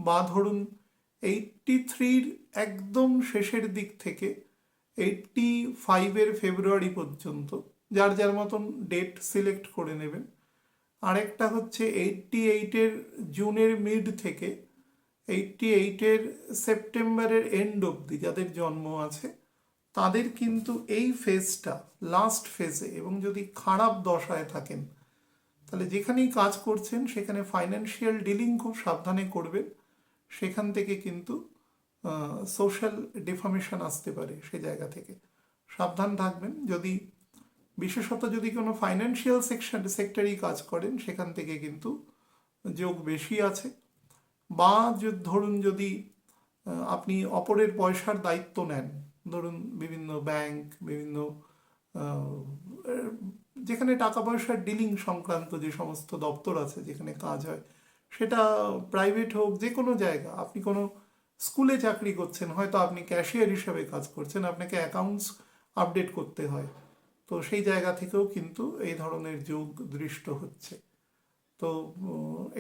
বা ধরুন 83-র একদম শেষের দিক থেকে 85-এর ফেব্রুয়ারি পর্যন্ত, যার যার মতন ডেট সিলেক্ট করে নেবেন। আরেকটা হচ্ছে 88-এর জুনের মিড থেকে 88-এর সেপ্টেম্বরের এন্ড অবধি যাদের জন্ম আছে, তাদের কিন্তু এই ফেজটা লাস্ট ফেজে, এবং যদি খারাপ দশায় থাকেন তাহলে যেখানেই কাজ করছেন সেখানে ফাইন্যান্সিয়াল ডিলিং খুব সাবধানে করবেন, সেখান থেকে কিন্তু সোশ্যাল ডিফামেশন আসতে পারে, সে জায়গা থেকে সাবধান থাকবেন। যদি বিশেষত যদি কোনো ফাইন্যান্সিয়াল সেক্টরেই কাজ করেন, সেখান থেকে কিন্তু যোগ বেশি আছে। বা ধরুন যদি আপনি অপরের পয়সার দায়িত্ব নেন, ধরুন বিভিন্ন ব্যাংক, বিভিন্ন যেখানে টাকা পয়সার ডিলিং সংক্রান্ত যে সমস্ত দপ্তর আছে যেখানে কাজ হয়, সেটা প্রাইভেট হোক, যে কোনো জায়গা, আপনি কোনো স্কুলে চাকরি করছেন, হয়তো আপনি ক্যাশিয়ার হিসাবে কাজ করছেন, আপনাকে অ্যাকাউন্টস আপডেট করতে হয়, তো সেই জায়গা থেকেও কিন্তু এই ধরনের যোগ দৃষ্ট হচ্ছে। তো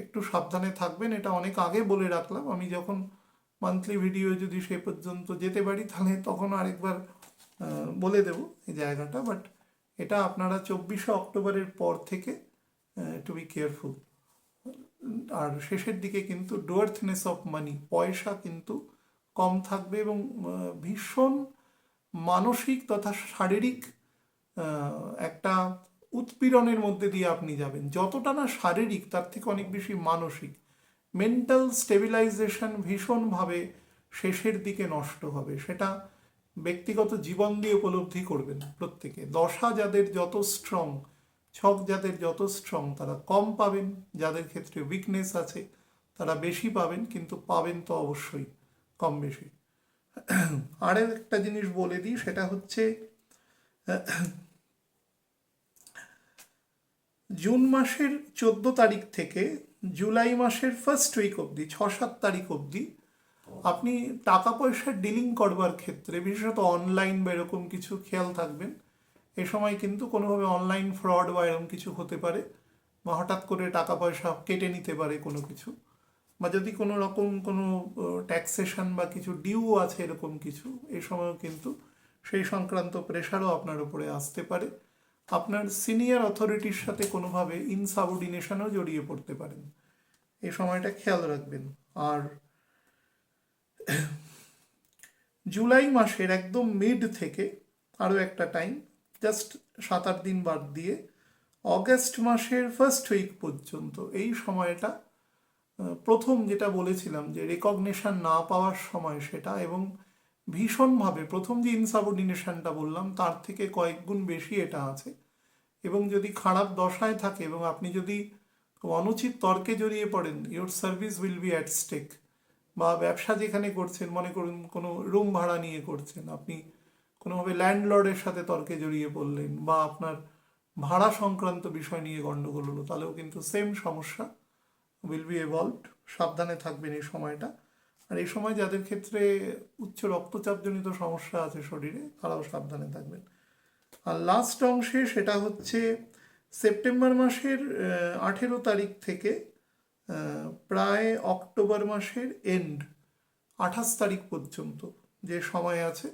একটু সাবধানে থাকবেন, এটা অনেক আগে বলে রাখলাম। আমি যখন মান্থলি ভিডিও যদি সে পর্যন্ত যেতে পারি তাহলে তখন আরেকবার বলে দেব এই জায়গাটা, বাট এটা আপনারা 24শে অক্টোবরের পর থেকে টু বি কেয়ারফুল। আর শেষের দিকে কিন্তু ডোয়ার্থনেস অফ মানি, পয়সা কিন্তু কম থাকবে, এবং ভীষণ মানসিক তথা শারীরিক একটা উৎপীড়নের মধ্যে দিয়ে আপনি যাবেন। যতটা না শারীরিক, তার থেকে অনেক বেশি মানসিক, মেন্টাল স্টেবিলাইজেশন ভীষণভাবে শেষের দিকে নষ্ট হবে। সেটা ব্যক্তিগত জীবন দিয়ে উপলব্ধি করবেন প্রত্যেকে। দশা যাদের যত স্ট্রং, ছক যাদের যত স্ট্রং, তারা কম পাবেন, যাদের ক্ষেত্রে উইকনেস আছে তারা বেশি পাবেন, কিন্তু পাবেন তো অবশ্যই কম বেশি। আরেক একটা জিনিস বলে দিই, সেটা হচ্ছে জুন মাসের 14 তারিখ থেকে জুলাই মাসের ফার্স্ট উইক অবধি, 6-7 তারিখ অবধি, আপনি টাকা পয়সার ডিলিং করবার ক্ষেত্রে বিশেষত অনলাইন বা এরকম কিছু খেয়াল থাকবেন। এ সময় কিন্তু কোনোভাবে অনলাইন ফ্রড বা এরকম কিছু হতে পারে, বা হঠাৎ করে টাকা পয়সা কেটে নিতে পারে কোনো কিছু, বা যদি কোনো রকম কোনো ট্যাক্সেশন বা কিছু ডিউ আছে এরকম কিছু, এই সময়ও কিন্তু সেই সংক্রান্ত প্রেশারও আপনার উপরে আসতে পারে। আপনার সিনিয়র অথরিটির সাথে কোনোভাবে ইনসাবঅর্ডিনেশনও জড়িয়ে পড়তে পারেন, এই সময়টা খেয়াল রাখবেন। আর জুলাই মাসের একদম মিড থেকে আরও একটা টাইম, জাস্ট 7-8 দিন বাদ দিয়ে অগস্ট মাসের ফার্স্ট উইক পর্যন্ত, এই সময়টা প্রথম যেটা বলেছিলাম যে রেকগনিশন না পাওয়ার সময় সেটা, এবং ভীষণভাবে প্রথম যে ইনসাবঅর্ডিনেশনটা বললাম তার থেকে কয়েক গুণ বেশি এটা আছে। এবং যদি খারাপ দশায় থাকে এবং আপনি যদি অনুচিত তর্কে জড়িয়ে পড়েন, your service will be at stake. বা ব্যবসা যেখানে করছেন, মনে করুন কোনো রুম ভাড়া নিয়ে করছেন, আপনি কোনোভাবে ল্যান্ডলর্ডের সাথে তর্কে জড়িয়ে পড়লেন, বা আপনার ভাড়া সংক্রান্ত বিষয় নিয়ে গণ্ডগোল হলো, তাহলেও কিন্তু সেম সমস্যা উইল বি এভলভড। সাবধানে থাকবেন এই সময়টা। আর এই সময় যাদের ক্ষেত্রে উচ্চ রক্তচাপজনিত সমস্যা আছে শরীরে, তারাও সাবধানে থাকবেন। আর লাস্ট অংশে সেটা হচ্ছে সেপ্টেম্বর মাসের 18 তারিখ থেকে প্রায় অক্টোবর মাসের এন্ড 28 তারিখ পর্যন্ত যে সময় আছে,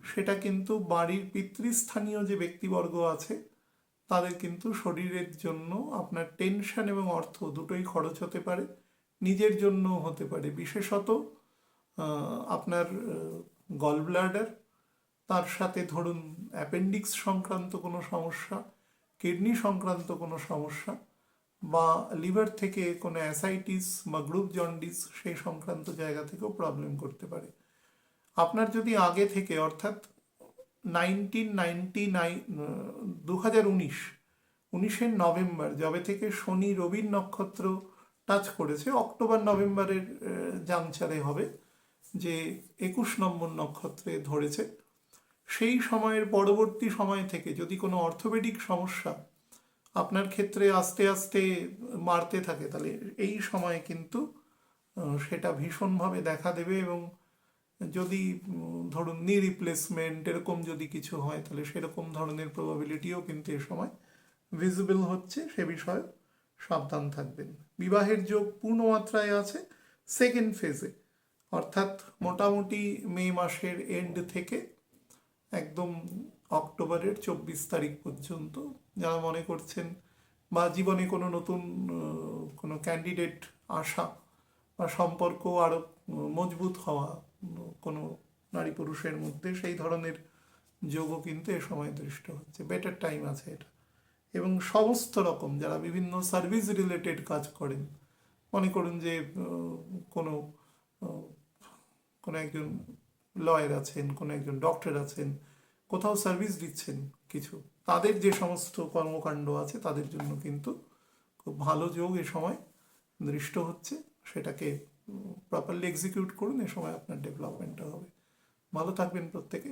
সেটা কিন্তু বাড়ির পিতৃস্থানীয় যে ব্যক্তিবর্গ আছে তাদের কিন্তু শরীরের জন্য আপনার টেনশন এবং অর্থ দুটোই খরচ হতে পারে, নিজের জন্য হতে পারে। বিশেষত আপনার গল ব্লাডার, তার সাথে ধরুন অ্যাপেন্ডিক্স সংক্রান্ত কোনো সমস্যা, কিডনি সংক্রান্ত কোনো সমস্যা, বা লিভার থেকে কোনো অ্যাসাইটিস বা গ্রুপ জন্ডিস সেই সংক্রান্ত জায়গা থেকেও প্রবলেম করতে পারে। আপনার যদি আগে থেকে অর্থাৎ 1999 উনিশের নভেম্বর যবে থেকে শনি রবির নক্ষত্র টাচ করেছে, অক্টোবর নভেম্বরের জাংচারে হবে যে 21 নম্বর নক্ষত্রে ধরেছে, সেই সময়ের পরবর্তী সময় থেকে যদি কোনো অর্থোপেডিক সমস্যা আপনার ক্ষেত্রে আস্তে আস্তে মারতে থাকে, তাহলে এই সময় কিন্তু সেটা ভীষণভাবে দেখা দেবে। এবং যদি ধরুন নি রিপ্লেসমেন্ট এরকম যদি কিছু হয়, তাহলে সেরকম ধরনের প্রবাবিলিটিও কিন্তু এ সময় ভিজিবল হচ্ছে, সে বিষয়ে সাবধান থাকবেন। বিবাহের যোগ পূর্ণমাত্রায় আছে সেকেন্ড ফেজে, অর্থাৎ মোটামুটি মে মাসের এন্ড থেকে একদম অক্টোবরের 24 তারিখ পর্যন্ত যারা মনে করছেন বা জীবনে কোনো নতুন কোনো ক্যান্ডিডেট আসা বা সম্পর্ক আরও মজবুত হওয়া কোনো নারী পুরুষের মধ্যে, সেই ধরনের যোগও কিন্তু এ সময় দৃষ্ট হচ্ছে। বেটার টাইম আছে এটা। এবং সমস্ত রকম যারা বিভিন্ন সার্ভিস রিলেটেড কাজ করেন, মনে করুন যে কোনো কোনো একজন লয়ার আছেন, কোনো একজন ডক্টর আছেন, কোথাও সার্ভিস দিচ্ছেন কিছু, তাদের যে সমস্ত কর্মকাণ্ড আছে তাদের জন্য কিন্তু খুব ভালো যোগ এ সময় দৃষ্ট হচ্ছে। সেটাকে প্রপারলি এক্সিকিউট করুন, এ সময় আপনার ডেভেলপমেন্টটা হবে। ভালো থাকবেন প্রত্যেকে।